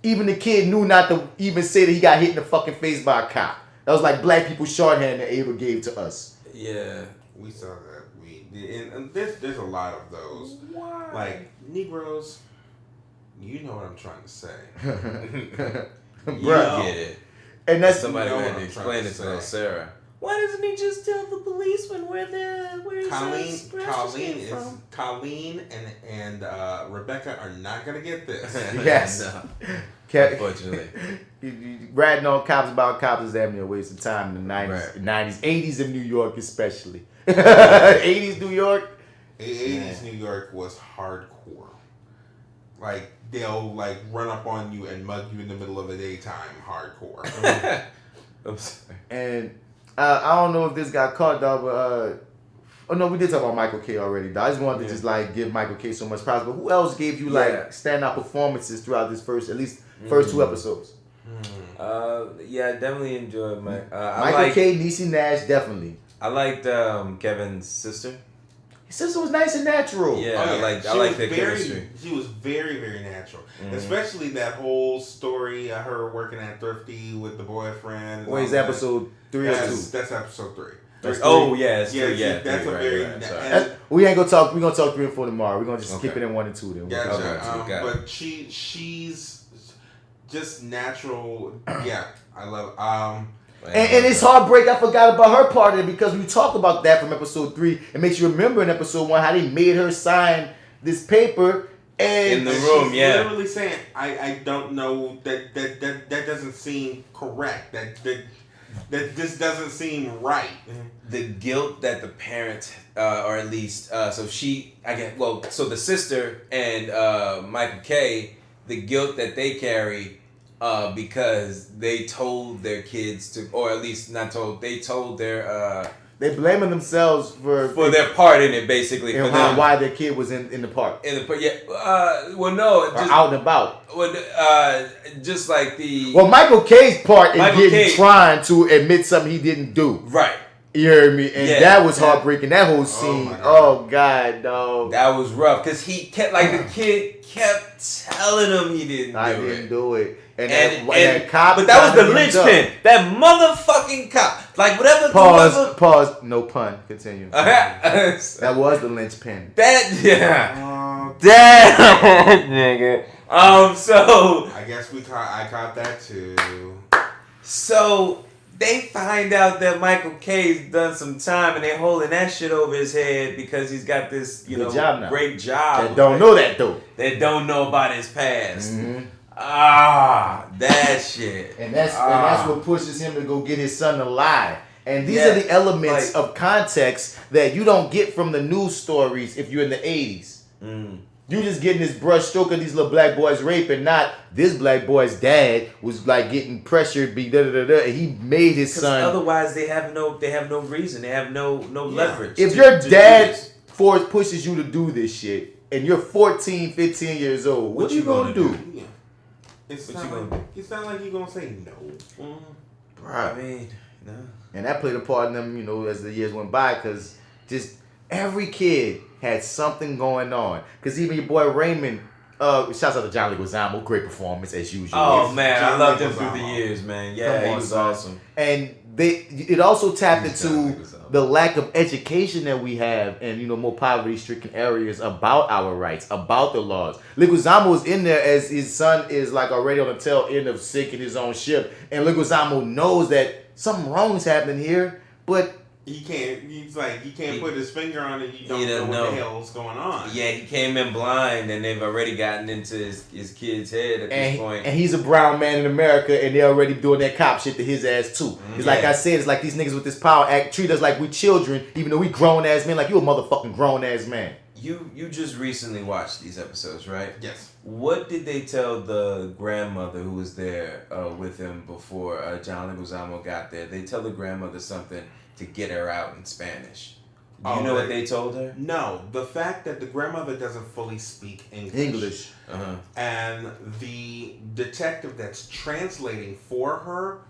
even the kid knew not to even say that he got hit in the fucking face by a cop. That was like black people shorthand that Ava gave to us. Yeah, we saw that. And there's a lot of those. Why? Like, Negroes, you know what I'm trying to say. You get it. And that's somebody had to explain it to Sarah. Why doesn't he just tell the policeman where Colleen and Rebecca are not gonna get this. Yes. No. Unfortunately. Ratting on cops about cops is damn near a waste of time in the 90s, 80s in New York especially. 80s New York. 80s New York was hardcore. Like, they'll like run up on you and mug you in the middle of the daytime. Hardcore. I'm sorry. And I don't know if this got caught, dog, but oh no, we did talk about Michael K already, dog. I just wanted to just like give Michael K so much props. But who else gave you like standout performances throughout this first two episodes? Yeah, I definitely enjoyed Michael K, Niecy Nash, definitely. I liked Kevin's sister. His sister was nice and natural. Yeah, I like their chemistry. She was very, very natural. Especially that whole story of her working at Thrifty with the boyfriend. Wait, is episode 3 or 2? That's episode 3. That's that's a very. We ain't gonna talk. We're gonna talk 3 and 4 tomorrow. We're gonna just skip it in 1 and 2 then. Gotcha. But she's just natural. Yeah, I love. And it's heartbreak. I forgot about her part of it because we talked about that from episode 3. It makes you remember in episode 1 how they made her sign this paper and in the room. She's literally saying, "I don't know that doesn't seem correct. That this doesn't seem right." The guilt that the parents, or at least, so the sister and Michael K, the guilt that they carry. Because they told their kids to, or at least not told, they told their... they blaming themselves for their part in it, basically. And why their kid was in the park. In the park, yeah. Well, no. Just, out and about. Well, just like the... Well, Michael K's part in trying to admit something he didn't do. Right. You heard me? And that was heartbreaking. That whole scene. Oh, God, dog. That was rough. Because he kept, the kid kept telling him he didn't do it. And that cop. But that was the linchpin. That motherfucking cop. Like, whatever. Pause. No pun. Continue. That was the linchpin. Damn, nigga. So. I guess I caught that too. So. They find out that Michael K's done some time and they holding that shit over his head because he's got this, great job. They don't know that though. They don't know about his past. Mm-hmm. That shit. And that's what pushes him to go get his son to lie. And these are the elements of context that you don't get from the news stories if you're in the 80s. You just getting this brush stroke of these little black boys raping, not this black boy's dad was like getting pressured, and he made his son. Otherwise, they have no reason. They have no leverage. If your dad pushes you to do this shit, and you're 14, 15 years old, what you gonna do? Yeah. It's not like you're gonna say no. Bruh. I mean, No. And that played a part in them, as the years went by, because just every kid had something going on. Because even your boy Raymond, shouts out to John Leguizamo, great performance as usual. Oh man, I loved him through the years, man. Yeah, he was awesome. And it also tapped into the lack of education that we have in more poverty-stricken areas about our rights, about the laws. Leguizamo was in there as his son is like already on the tail end of sinking his own ship, and Leguizamo knows that something wrong is happening here, but he can't put his finger on it. You don't know what the hell's going on. Yeah, he came in blind, and they've already gotten into his kid's head at this point. And he's a brown man in America, and they're already doing that cop shit to his ass too. It's like I said, it's like these niggas with this power act treat us like we children, even though we grown ass men. Like you a motherfucking grown ass man. You just recently watched these episodes, right? Yes. What did they tell the grandmother who was there with him before John Leguizamo got there? They tell the grandmother something to get her out in Spanish. Do you know what they told her? No. The fact that the grandmother doesn't fully speak English. Uh-huh. And the detective that's translating for her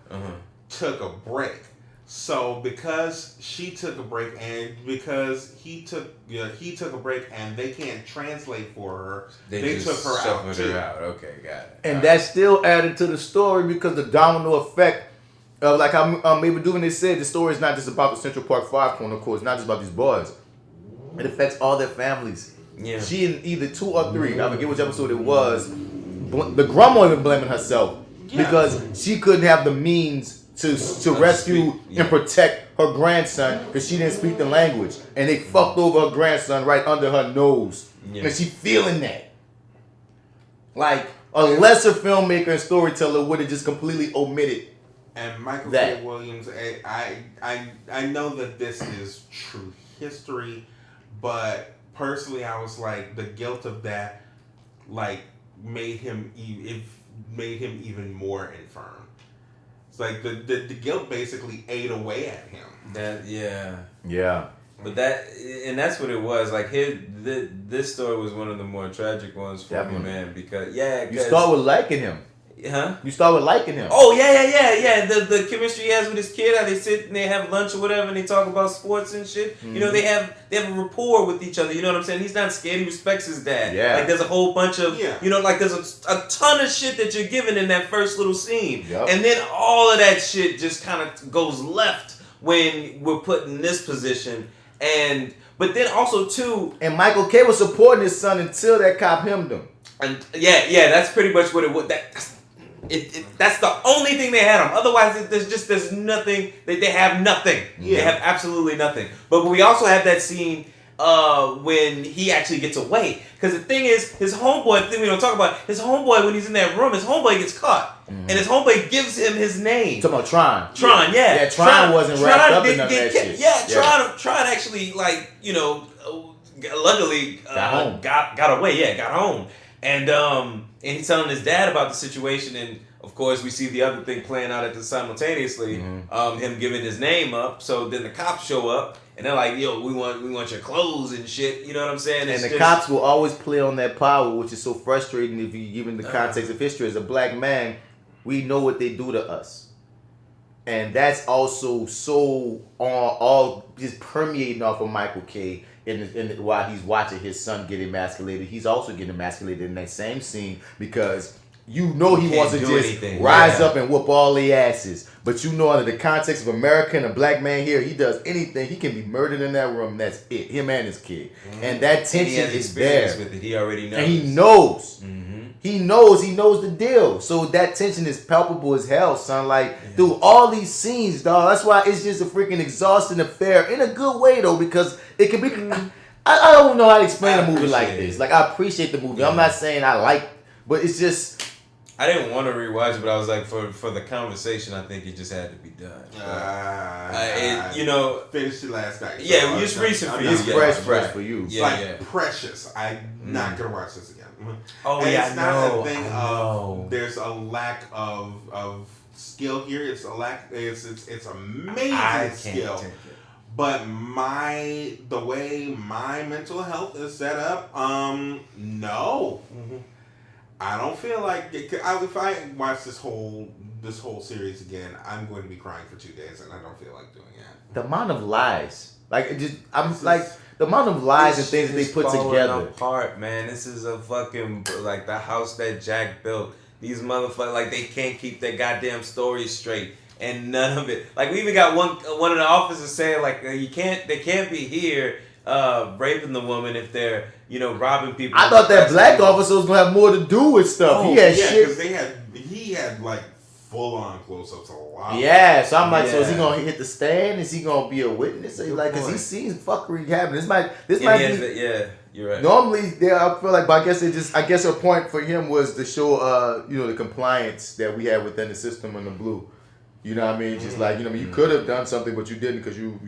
took a break. So because she took a break and because he took a break and they can't translate for her, they took her out too. Okay, got it. And that's still added to the story because the domino effect of like how Ava DuVernay said, the story is not just about the Central Park 5 corner, of course, not just about these boys. It affects all their families. Yeah. She in either 2 or 3, I forget which episode it was, the grandma even blaming herself because she couldn't have the means to rescue and protect her grandson because she didn't speak the language, and they fucked over her grandson right under her nose, and she feeling that. Like a lesser filmmaker and storyteller would have just completely omitted. And Michael K. Williams, I know that this is true history, but personally, I was like the guilt of that, like made him even more infirm. It's like the guilt basically ate away at him. Yeah. But that's what it was. Like this story was one of the more tragic ones for me, man. Because you start with liking him. Huh? You start with liking him. Oh yeah. The chemistry he has with his kid, how they sit and they have lunch or whatever, and they talk about sports and shit. Mm-hmm. They have a rapport with each other. You know what I'm saying? He's not scared. He respects his dad. Yeah. Like there's a whole bunch of like there's a ton of shit that you're given in that first little scene, and then all of that shit just kind of goes left when we're put in this position. But then also too, and Michael K was supporting his son until that cop hemmed him. And that's pretty much what it was. That's the only thing they had on. Otherwise, there's nothing. They have nothing. Yeah. They have absolutely nothing. But we also have that scene when he actually gets away. Because the thing is, his homeboy, the thing we don't talk about, his homeboy, when he's in that room, his homeboy gets caught. Mm-hmm. And his homeboy gives him his name. Talking about Tron. Tron, yeah. Yeah, Tron wasn't wrapped up in none of that shit. Yeah, Tron actually, luckily got away. Got home. And he's telling his dad about the situation, and of course we see the other thing playing out at the simultaneously, him giving his name up. So then the cops show up, and they're like, "Yo, we want your clothes and shit." You know what I'm saying? And the cops will always play on that power, which is so frustrating if you give in the context of history. As a black man, we know what they do to us, and that's also so all just permeating off of Michael K. While he's watching his son get emasculated, he's also getting emasculated in that same scene because he wants to just rise up and whoop all the asses. But under the context of America and a black man here, he does anything. He can be murdered in that room. That's it. Him and his kid. Mm-hmm. And that tension is there. With it. He already knows. And he knows. Mm-hmm. He knows the deal. So that tension is palpable as hell, son. Through all these scenes, dog. That's why it's just a freaking exhausting affair in a good way, though, because it can be. I don't know how to explain a movie like this. I appreciate the movie. Yeah. I'm not saying I like, but it's just. I didn't want to rewatch it, but I was like, for the conversation, I think it just had to be done. Finished it last night. So yeah, it's recent for you. It's fresh for you. It's precious. I'm not gonna watch this again. Oh and yeah, it's not a thing of there's a lack of skill here. It's a lack. It's amazing skill. But the way my mental health is set up, no. Mm-hmm. I don't feel like if I watch this whole this whole series again, I'm going to be crying for 2 days, and I don't feel like doing it. The amount of lies, the amount of lies and things that they put together. Apart, man. This is a fucking like the house that Jack built. These motherfuckers, like, they can't keep their goddamn stories straight, and none of it. Like, we even got one of the officers saying, like, they can't be here raping the woman if they're, robbing people. I thought that black officer was gonna have more to do with stuff. He had shit. Because he had like full on close-ups a lot. Yeah, so I'm like, so is he gonna hit the stand? Is he gonna be a witness? Because he sees fuckery happening. This might be. You're right. Normally, I feel like, but I guess her point for him was to show, the compliance that we have within the system in the blue. You know what I mean? Just like, you could have done something, but you didn't because you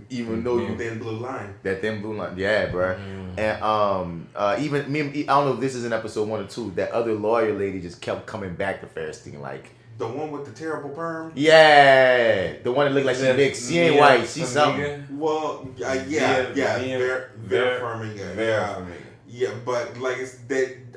even though you thin blue line. That thin blue line, yeah, bro. And even me, I don't know if this is in episode 1 or 2. That other lawyer lady just kept coming back to Fairstein, like. The one with the terrible perm? Yeah. The one that looked like she big. She ain't white. She's something. Well, Vera Farmiga. Yeah, but like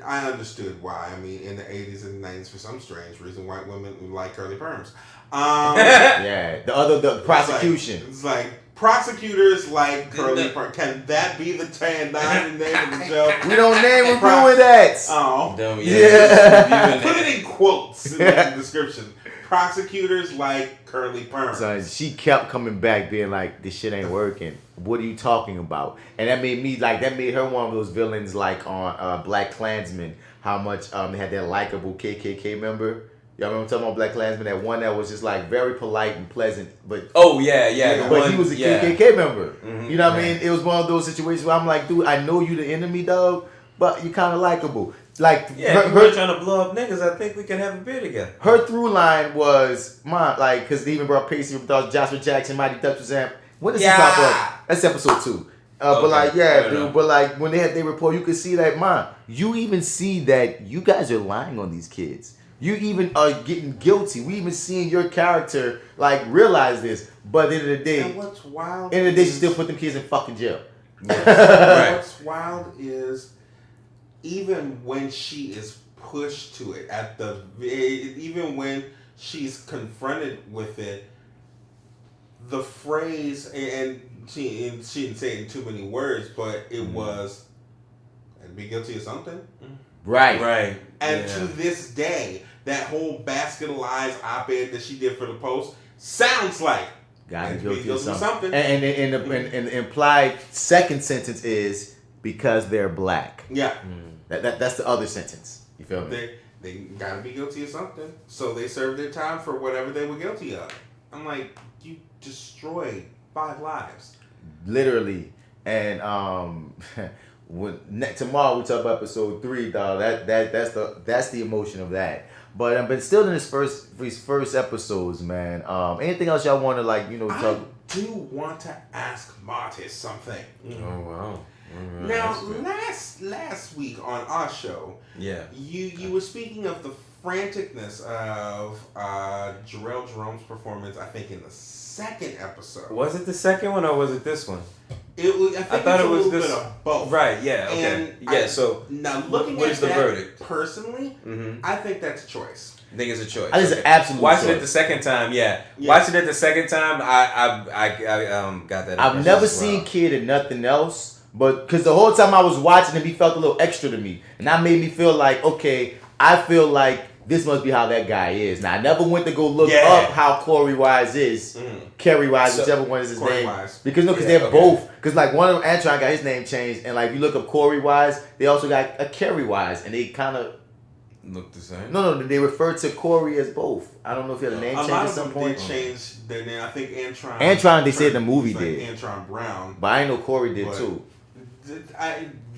I understood why. I mean, in the 80s and 90s, for some strange reason, white women like curly perms. Yeah. The prosecution. It's like prosecutors like curly perms. Can that be the name of the show? We don't name Reviewing Dat. Oh. Yeah. Put it in quotes in the description. Prosecutors like curly perms. So she kept coming back being like, this shit ain't working. What are you talking about? And that made her one of those villains like on Black Klansman. How much they had that likable KKK member. Y'all remember talking about Black Klansman? That one that was just like very polite and pleasant, but he was a KKK member. Mm-hmm. You know what I mean? It was one of those situations where I'm like, dude, I know you the enemy, dog, but you're kind of likable. Like, we're trying to blow up niggas. I think we can have a beer together. Her through line was because they even brought Pacey with Joshua Jackson, Marty SuperHeroShopTalk. When does he pop up? That's episode 2. But like when they had their report, you could see that, you even see that you guys are lying on these kids. You even are getting guilty. We even seeing your character like realize this. But at the end of the day, and what's wild? End of the day, she still put them kids in fucking jail. Yes. What's wild is even when she is pushed to it even when she's confronted with it, the phrase and she didn't say it in too many words, but it was, "And be guilty of something." Right. And to this day, that whole basket of lies op-ed that she did for the Post sounds like gotta be guilty of something. And the implied second sentence is because they're black. Yeah. That's the other sentence. You feel me? They gotta be guilty of something. So they served their time for whatever they were guilty of. I'm like, you destroyed 5 lives. Literally. And tomorrow we talk about episode 3, dog. That's the emotion of that. But still in these first episodes, man. Anything else y'all want to talk? I do want to ask Marty something. Oh wow. Now, last week on our show, you were speaking of the franticness of Jarrell Jerome's performance, I think in the second episode. Was it the second one or was it this one? I thought it was this. Bit of both. Right, yeah, okay. And so now looking what at is the that verdict? Personally, I think that's a choice. I think it's a choice. I think it's an absolute Watch choice. it the second time, Watch it the second time, I got that. I've never seen Kid in nothing else, but because the whole time I was watching him, he felt a little extra to me. And that made me feel like, okay, I feel like this must be how that guy is. Now, I never went to go look up how Corey Wise is. Kerry Wise, whichever one is his Corey name. Wise. Because they're both. Because like one of them, Antron got his name changed. And like if you look up Corey Wise, they also got a Kerry Wise. And they kind of look the same. No, they refer to Corey as both. I don't know if he had a name change at some point. A lot of them did change their name. I think Antron. Antron, they said the movie like did. Antron Brown. But I know Corey did too.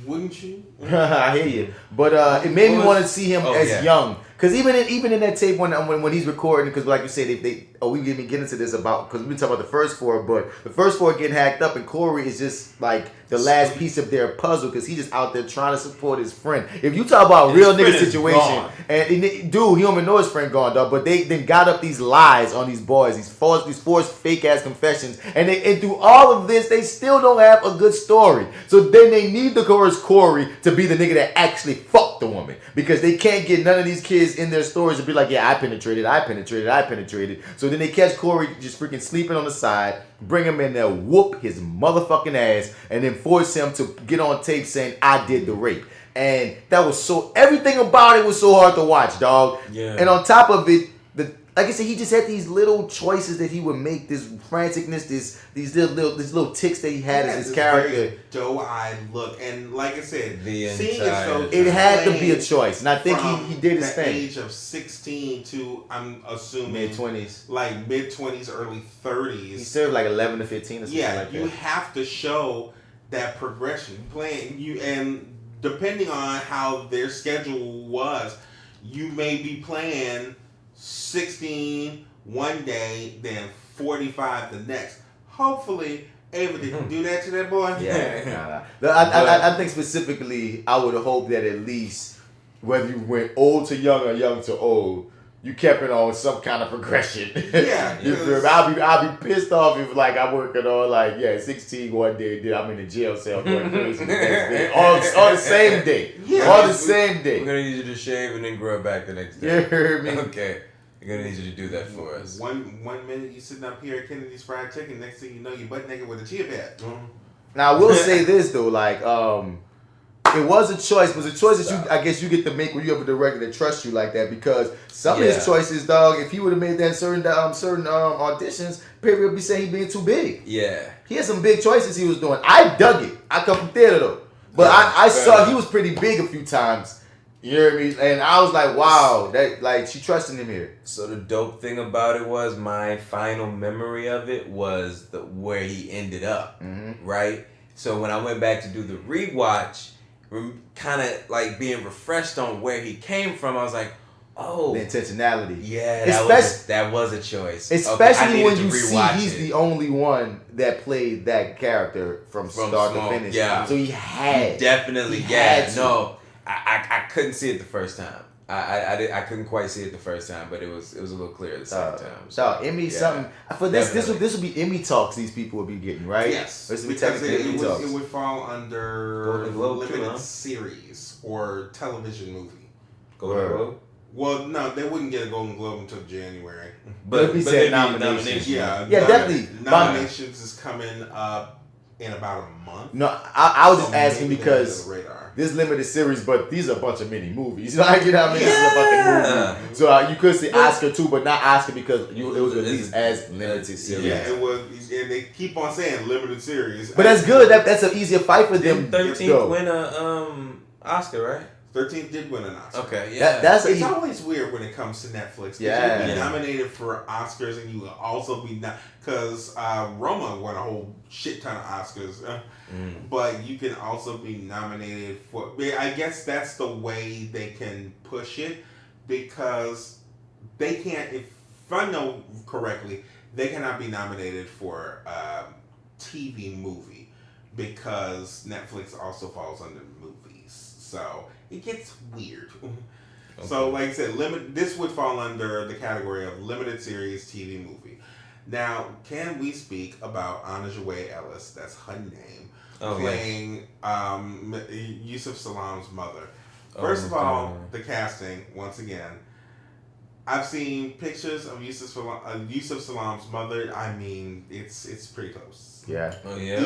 Wouldn't you? I hear you. But it made me want to see him as young. Because even in that tape when he's recording, because like you say, we didn't get into this about, because we talking about the first 4, but the first 4 getting hacked up, and Corey is just like the last piece of their puzzle, because he's just out there trying to support his friend. If you talk about real nigga situation, and dude, he don't even know his friend gone, dog, but they then got up these lies on these boys, these forced fake ass confessions, and through all of this, they still don't have a good story. So then they need to coerce Corey to be the nigga that actually fucked the woman, because they can't get none of these kids is in their stories to be like, yeah, I penetrated. So then they catch Corey just freaking sleeping on the side, bring him in there, whoop his motherfucking ass, and then force him to get on tape saying, I did the rape. And that was everything about it was so hard to watch, dog. Yeah. And on top of it, like I said, he just had these little choices that he would make, this franticness, these little ticks that he had as his character. Doe-eyed look, and like I said, it had to be a choice, and I think he did his thing. The age of 16 to I'm assuming mid-20s, like mid-20s, early 30s. He served like 11 to 15 or something like that. You have to show that progression, and depending on how their schedule was, you may be playing 16 one day, then 45 the next. Hopefully, Ava didn't do that to that boy. Yeah, I think specifically, I would hope that at least whether you went old to young or young to old, you kept it on some kind of progression. Yeah, you feel me? I'll be pissed off if like I'm working on 16 one day, then I'm in the jail cell going crazy the next day. All the same day. Yeah. All the same day. We're gonna need you to shave and then grow it back the next day. You heard me? Okay. We're gonna need you to do that for us. One minute you sitting up here at Kennedy's Fried Chicken, next thing you know you butt naked with a chia pet. Now I will say this though, like it was a choice, but it's a choice that I guess you get to make when you have a director that trusts you like that, because some of his choices, dog, if he would have made that in certain auditions, people would be saying he being too big. Yeah. He had some big choices he was doing. I dug it. I come from theater though. But I saw he was pretty big a few times. You hear me? And I was like, wow, that like she trusting him here. So the dope thing about it was my final memory of it was where he ended up, right? So when I went back to do the rewatch, kind of like being refreshed on where he came from, I was like, oh, the intentionality. Yeah, that was a choice. Especially when you see he's the only one that played that character from start to finish. Yeah. So he definitely had to. No, I couldn't see it the first time. I couldn't quite see it the first time, but it was a little clear the second time. So Emmy something for this would be Emmy talks these people would be getting, right? Yes, this would be because Emmy talks. It would fall under Globe limited too, series or television movie. Golden Globe? Well, no, they wouldn't get a Golden Globe until January. But he said nominations. Yeah, definitely. Nominations is coming up in about a month. No, I was just asking because this limited series, but these are a bunch of mini movies. Like, you know what I mean? This is a fucking movie. So you could say Oscar too, but not Oscar because it was released as limited series. Yeah, it was, and they keep on saying limited series. But that's good. That's an easier fight for them. 13th win a Oscar, right? 13th did win an Oscar. Okay, yeah. It's always weird when it comes to Netflix. Yeah. You be nominated for Oscars and you will also be because Roma won a whole shit ton of Oscars. But you can also be nominated for. I guess that's the way they can push it because they can't. If I know correctly, they cannot be nominated for TV movie because Netflix also falls under movies. So it gets weird. Okay. So like I said, this would fall under the category of limited series TV movie. Now, can we speak about Anna-Joy Ellis, that's her name, playing Yusuf Salam's mother? First of all, the casting, once again, I've seen pictures of Yusuf Salam's mother. I mean, it's pretty close. Yeah. Oh yeah.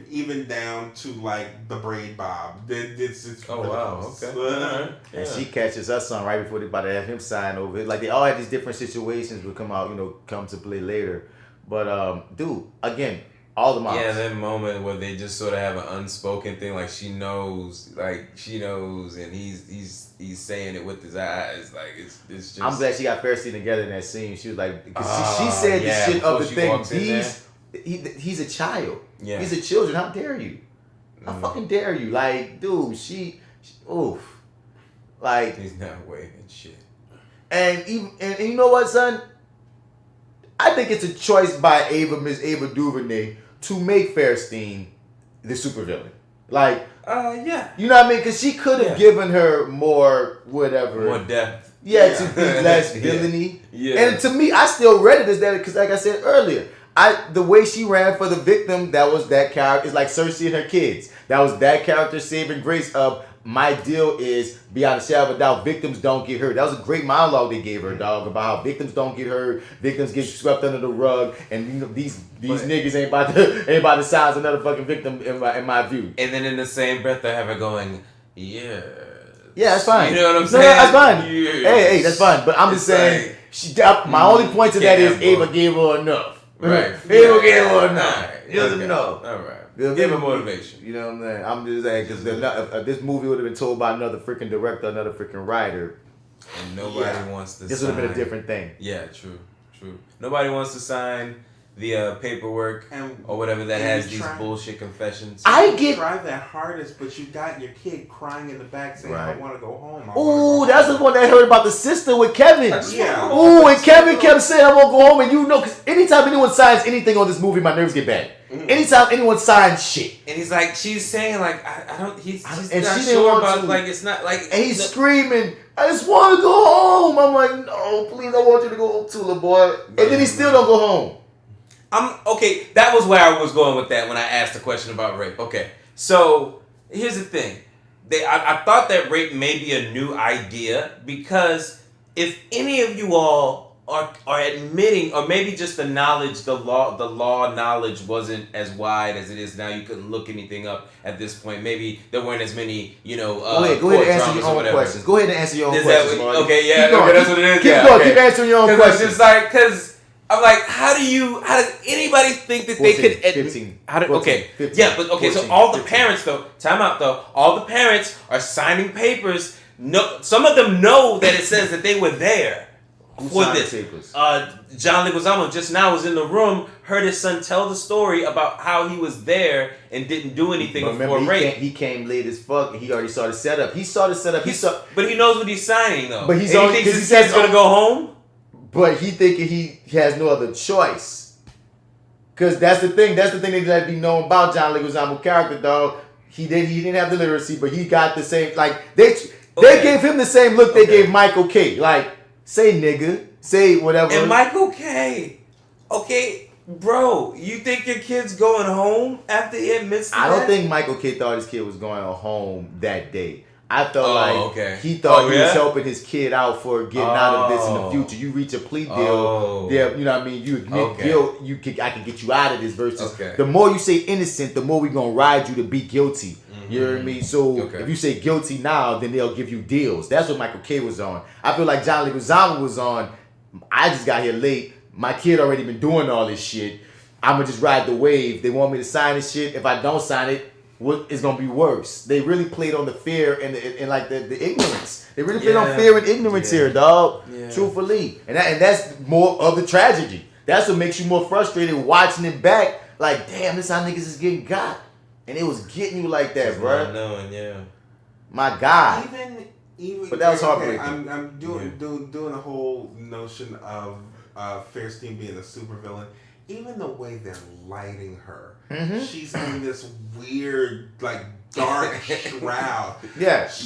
Even down to like the braid bob. It's oh wow. Close. Okay. And she catches her son right before they about to have him sign over it. Like they all had these different situations will come to play later. But dude, again, all the moms. Yeah, that moment where they just sort of have an unspoken thing, like she knows, and he's saying it with his eyes, like it's just. I'm glad she got Fairstein together in that scene. She was like, because she said the shit of the thing. He's a child. Yeah. He's a children. How dare you? How fucking dare you? Like, dude, she oof. Like he's not waving shit. And you know what, son? I think it's a choice by Miss Ava DuVernay to make Fairstein the supervillain. Like, yeah. You know what I mean? Because she could have given her more whatever. More depth. Yeah, to be less villainy. Yeah. And to me, I still read it as that because, like I said earlier, The way she ran for the victim, that was that character. It's like Cersei and her kids. That was that character saving grace of my deal is beyond a shadow of a doubt, victims don't get hurt. That was a great monologue they gave her, dog, about how victims don't get hurt, victims get swept under the rug, and these niggas ain't about to silence another fucking victim in my view. And then in the same breath, they have her going, yeah. Yeah, that's fine. You know what I'm saying? No, that's fine. Yes. Hey, that's fine. But I'm just saying, my only point to that is Ava gave her enough. Right. Ava gave her enough. She doesn't know. All right. Give her motivation. You know what I'm saying? I'm just saying, because if this movie would have been told by another freaking director, another freaking writer, and nobody wants to this would have been a different thing. Yeah, true. Nobody wants to sign the paperwork or whatever that has these bullshit confessions. I try that hardest, but you got your kid crying in the back saying, I want to go home. Ooh, that's the one that I heard about the sister with Kevin. Yeah. Ooh, and Kevin kept saying, I won't go home. And you know, because anytime anyone signs anything on this movie, my nerves get bad. Anytime anyone signs shit. And he's like, she's saying, like, I don't, she's and not she sure want about, to. like, it's not, like. And he's screaming, I just want to go home. I'm like, no, please, I want you to go home, Tula, boy. And then he still don't go home. Okay, that was where I was going with that when I asked the question about rape. Okay, so here's the thing. I thought that rape may be a new idea because if any of you all are admitting, or maybe just the knowledge, the law knowledge wasn't as wide as it is now. You couldn't look anything up at this point. Maybe there weren't as many, go ahead and answer your own questions. Go ahead and answer your own questions, Marty. Okay, yeah, okay, that's what it is. Keep answering your own questions. It's just like, because I'm like, how does anybody think that 14, they could 15, 15, yeah, but okay, 14, so all the parents though, time out though, all the parents are signing papers. No, some of them know that it says that they were there for this. John Leguizamo just now was in the room, heard his son tell the story about how he was there and didn't do anything before rape. He came late as fuck and he already saw the setup. But he knows what he's signing though. But he thinks his kid's gonna go home. But he thinking he has no other choice. Cause that's the thing. That's the thing that gotta be known about John Leguizamo character, dog. He didn't have the literacy, but he got the same. Like they gave him the same look they gave Michael K. Like, say nigga, say whatever. And Michael K. Okay, bro, you think your kid's going home after he admits to that? I don't think Michael K. thought his kid was going home that day. I felt he thought he was helping his kid out for getting out of this in the future. You reach a plea deal, you know what I mean? You admit guilt, I can get you out of this versus the more you say innocent, the more we gonna ride you to be guilty. You know what I mean? So if you say guilty now, then they'll give you deals. That's what Michael K. was on. I feel like John Leguizamo was on, I just got here late. My kid already been doing all this shit. I'm gonna just ride the wave. They want me to sign this shit. If I don't sign it, it's gonna be worse. They really played on the fear and like the ignorance. They really played on fear and ignorance here, dog. Yeah. Truthfully, and that's more of the tragedy. That's what makes you more frustrated watching it back. Like, damn, this how niggas is getting got, and it was getting you like that, bro. Not knowing, my God. Even, but that was heartbreaking. I'm doing a whole notion of Fairstein being a supervillain. Even the way they're lighting her, she's in this weird, like, dark shroud. Yes.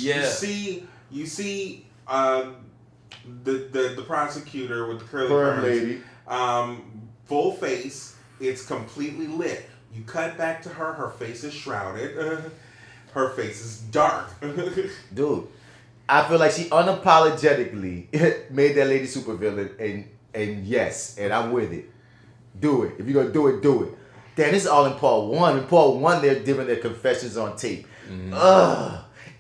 You see, the prosecutor with the curly lady, full face. It's completely lit. You cut back to her. Her face is shrouded. Her face is dark. Dude, I feel like she unapologetically made that lady supervillain, and yes, and I'm with it. Do it. If you're going to do it, do it. Damn, this is all in part 1. In part 1, they're giving their confessions on tape. And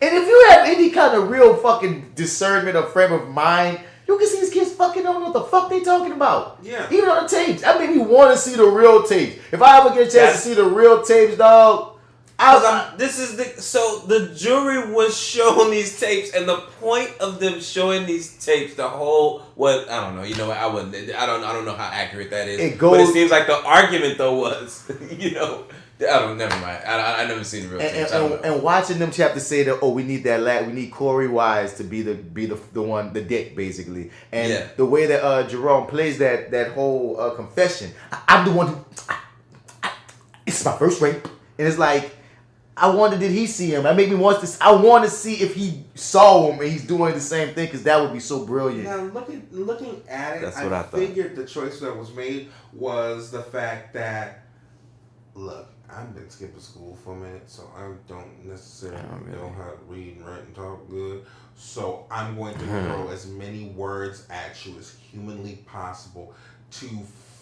if you have any kind of real fucking discernment or frame of mind, you can see these kids fucking don't know what the fuck they talking about. Yeah. Even on the tapes. I made me want to see the real tapes. If I ever get a chance to see the real tapes, dog, the jury was shown these tapes, and the point of them showing these tapes, I don't know. You know, I don't know how accurate that is. But it seems like the argument though was, never mind. I never seen the real tapes. And watching them have to say that, we need that lad, we need Corey Wise to be the one, the dick basically, and the way that Jerome plays that whole confession. I'm the one who. It's my first rape, and it's like. I wonder, did he see him? I want to see if he saw him and he's doing the same thing, because that would be so brilliant. Now, looking at it, That's what I thought. Figured the choice that was made was the fact that, look, I've been skipping school for a minute, so I don't necessarily know how to read and write and talk good. So I'm going to throw as many words at you as humanly possible to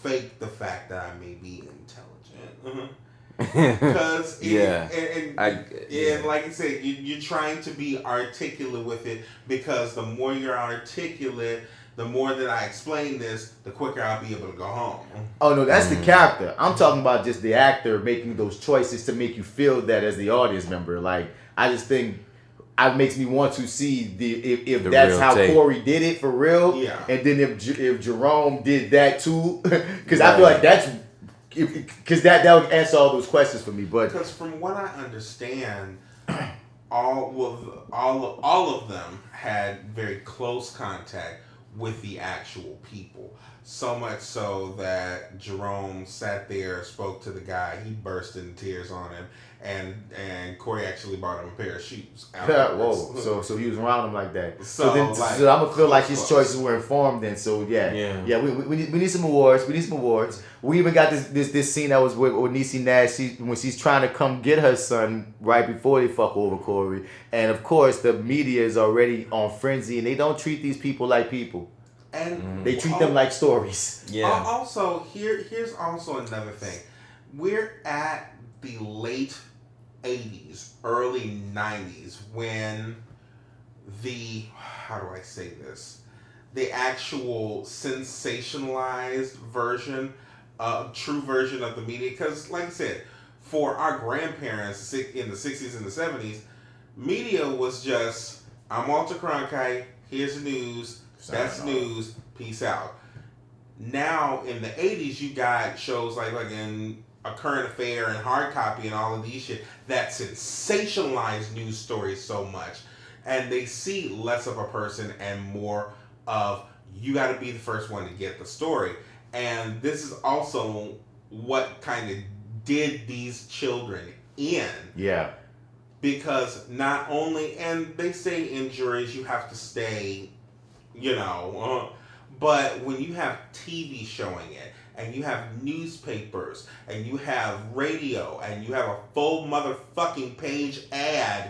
fake the fact that I may be intelligent. Because like I said, you're trying to be articulate with it, because the more you're articulate, the more that I explain this, the quicker I'll be able to go home. Oh no, that's the character. I'm talking about just the actor making those choices to make you feel that as the audience member. Like, I just think it makes me want to see if that's how Corey did it for real, and then if Jerome did that too, because I feel like that would answer all those questions for me. But because from what I understand, all of them had very close contact with the actual people. So much so that Jerome sat there, spoke to the guy, he burst into tears on him, and Corey actually bought him a pair of shoes. Whoa! So he was around him like that. So I'm gonna feel like his choices were informed then. So yeah. We need some awards. We even got this scene that was with Niecy Nash when she's trying to come get her son right before they fuck over Corey, and of course the media is already on frenzy, and they don't treat these people like people. And they treat them like stories. Yeah. Also, here's also another thing. We're at the late 80s, early 90s, when the actual sensationalized version, true version of the media, because like I said, for our grandparents in the 60s and the 70s, media was just, I'm Walter Cronkite, here's the news, that's news, peace out. Now, in the 80s, you got shows like in A Current Affair and Hard Copy and all of these shit that sensationalize news stories so much. And they see less of a person and more of, you got to be the first one to get the story. And this is also what kind of did these children in. Yeah. Because not only, and they say in juries you have to stay, but when you have TV showing it, and you have newspapers, and you have radio, and you have a full motherfucking page ad,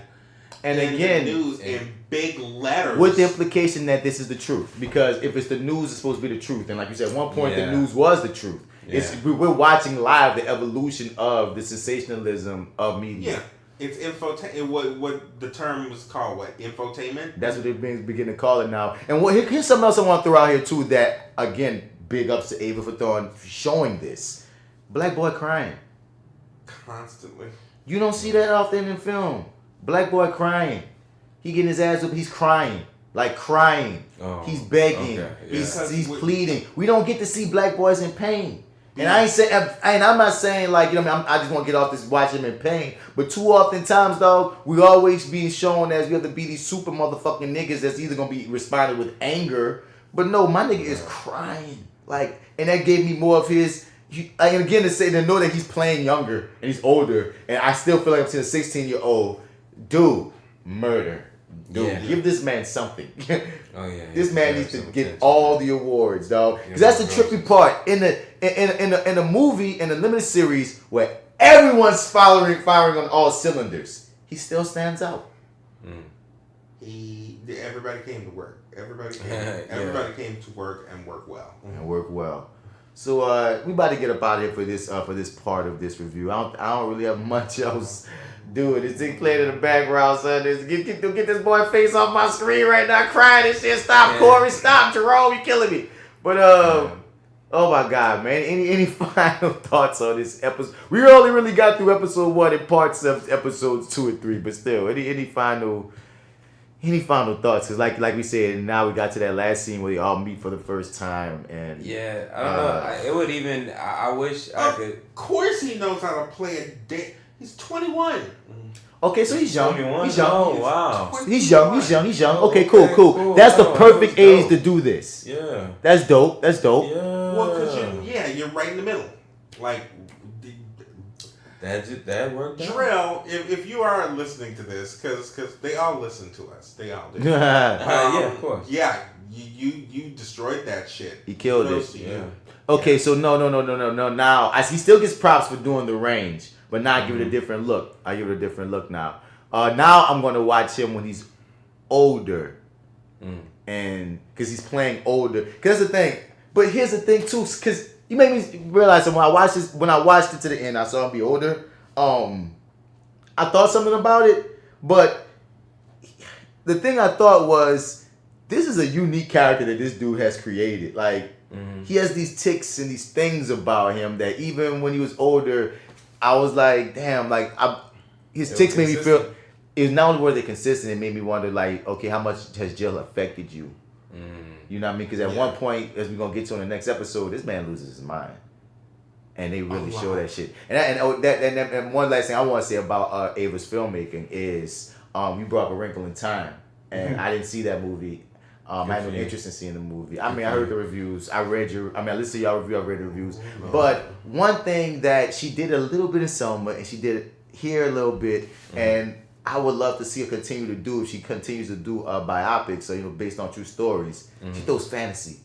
and in again, the news in big letters, with the implication that this is the truth, because if it's the news, it's supposed to be the truth, and like you said, at one point the news was the truth. We're watching live the evolution of the sensationalism of media. Yeah. It's what the term was called, infotainment? That's what they begin to call it now. And here's something else I want to throw out here too that, again, big ups to Ava for showing this. Black boy crying. Constantly. You don't see that often in film. Black boy crying. He getting his ass up, he's crying. Like crying. Oh, he's begging. Okay. Yeah. He's pleading. We don't get to see black boys in pain. And I'm not saying like, I just want to get off this watching him in pain. But too often times, dog, we always being shown as we have to be these super motherfucking niggas that's either going to be responding with anger. But no, my nigga is crying. Like, and that gave me more of his, and again to know that he's playing younger and he's older. And I still feel like I'm seeing a 16-year-old. Dude, murder. Dude, give this man something. This man needs to get all the awards, dog. Because that's the trippy part in the movie, in the limited series, where everyone's firing on all cylinders. He still stands out. Everybody came to work. Everybody came to work and work well. And work well. So we about to get up out of here for this part of this review. I don't really have much else. Dude, it's Sinclair in the background, son. Get this boy face off my screen right now, crying and shit. Stop, Corey. Stop, Jerome. You're killing me. But oh my God, man. Any final thoughts on this episode? We only really got through episode 1 and parts of episodes 2 and 3, but still, any final thoughts? Because like we said, now we got to that last scene where they all meet for the first time, and I don't know. It would even. I wish I could. Of course, he knows how to play a dick. He's 21. Okay, so he's young. 21? He's young. Oh, wow. He's young. Okay, cool. That's the perfect age to do this. Yeah. That's dope. Yeah. Well, because you're right in the middle. Like, That worked out. Drill, if you are listening to this, because they all listen to us. They all do. Yeah, of course. Yeah, you destroyed that shit. He killed it. Yeah. Okay, so no. Now, he still gets props for doing the range, but now I give it a different look. I give it a different look now. Now I'm going to watch him when he's older. And because he's playing older. Because that's the thing. But here's the thing, too. Because you made me realize that when I watched it to the end, I saw him be older. I thought something about it. But the thing I thought was, this is a unique character that this dude has created. Like, he has these tics and these things about him that even when he was older, I was like, damn, like, his tics made me feel... It was not only were they consistent, it made me wonder, like, okay, how much has jail affected you? You know what I mean? Because at one point, as we're going to get to in the next episode, this man loses his mind. And they really show that shit. And one last thing I want to say about Ava's filmmaking is, you brought up A Wrinkle in Time. And I didn't see that movie. I had no interest in seeing the movie. I mean, I heard the reviews. I listened to y'all review. I read the reviews. But one thing that she did a little bit in Selma, and she did here a little bit, and I would love to see her continue to do if she continues to do biopics, so based on true stories. She throws fantasy.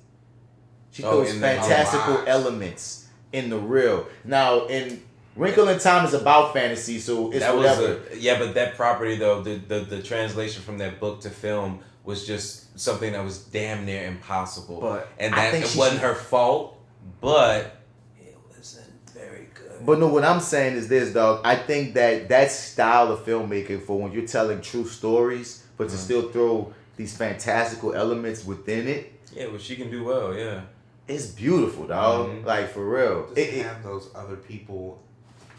She throws fantastical elements in the real. Now, in Wrinkle in Time is about fantasy, so it's whatever. But that property though, the translation from that book to film was just something that was damn near impossible. And that it wasn't her fault, but it wasn't very good. But no, what I'm saying is this, dog. I think that style of filmmaking for when you're telling true stories, but to still throw these fantastical elements within it. Yeah, well, she can do well, yeah. It's beautiful, dog. Like, for real. Just have those other people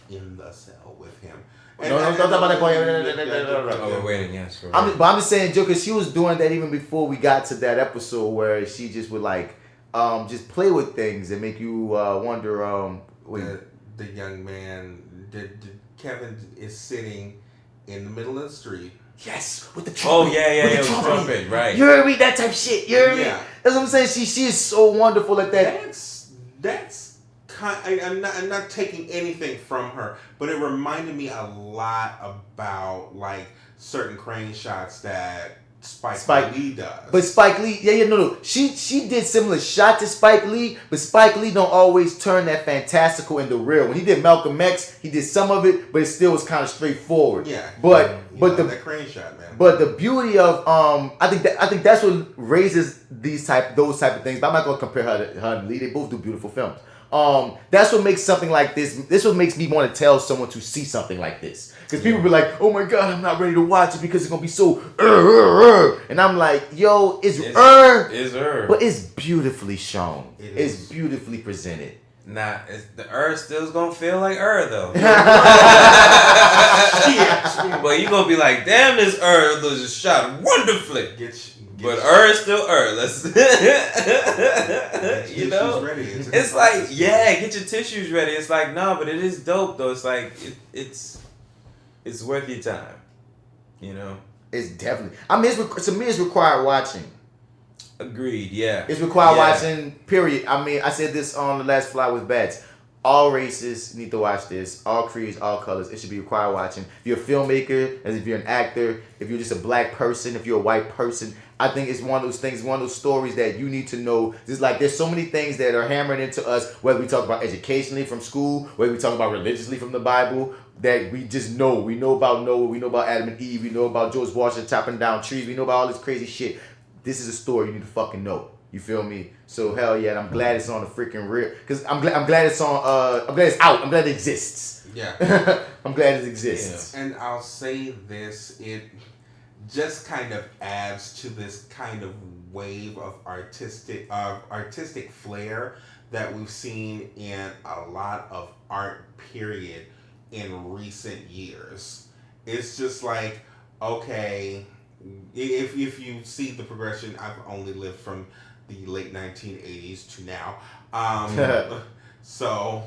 in the cell with him. Don't talk about that. We're waiting, yes. But I'm just saying, Joe, because she was doing that even before we got to that episode where she just would, like, just play with things and make you wonder, the young man, Kevin is sitting in the middle of the street. Yes, with the trumpet. Oh, yeah, with the trumpet, right. You heard me? That type shit. You heard me? That's what I'm saying. She is so wonderful at that. That's I'm not taking anything from her, but it reminded me a lot about, like, certain crane shots that Spike Lee does. But Spike Lee, no. She did similar shot to Spike Lee, but Spike Lee don't always turn that fantastical into real. When he did Malcolm X, he did some of it, but it still was kind of straightforward. Yeah. But that crane shot, man. But the beauty of I think that's what raises those type of things. But I'm not gonna compare her and Lee. They both do beautiful films. That's what makes something like this. This what makes me want to tell someone to see something like this. Because people be like, oh my God, I'm not ready to watch it because it's going to be so And I'm like, yo, it's but it's beautifully shown. It's beautifully presented. Nah, the still's going to feel like though. But you going to be like, damn, this was shot wonderfully. But is still Let's you know, ready. It's like, get your tissues ready. It's like, no, but it is dope though. It's like it's worth your time. You know, it's definitely. I mean, to me, it's required watching. Agreed. Yeah, it's required watching. Period. I mean, I said this on the last Fly with Bats. All races need to watch this. All creeds, all colors. It should be required watching. If you're a filmmaker, as if you're an actor, if you're just a black person, if you're a white person, I think it's one of those things, one of those stories that you need to know. It's like there's so many things that are hammered into us, whether we talk about educationally from school, whether we talk about religiously from the Bible, that we just know. We know about Noah, we know about Adam and Eve, we know about George Washington chopping down trees, we know about all this crazy shit. This is a story you need to fucking know. You feel me? So hell yeah, and I'm glad it's on the freaking real. Cause I'm glad it's on. I'm glad it's out. I'm glad it exists. Yeah. I'm glad it exists. And I'll say this: it just kind of adds to this kind of wave of artistic flair that we've seen in a lot of art. Period. In recent years, it's just like, okay, if you see the progression, I've only lived from the late 1980s to now. So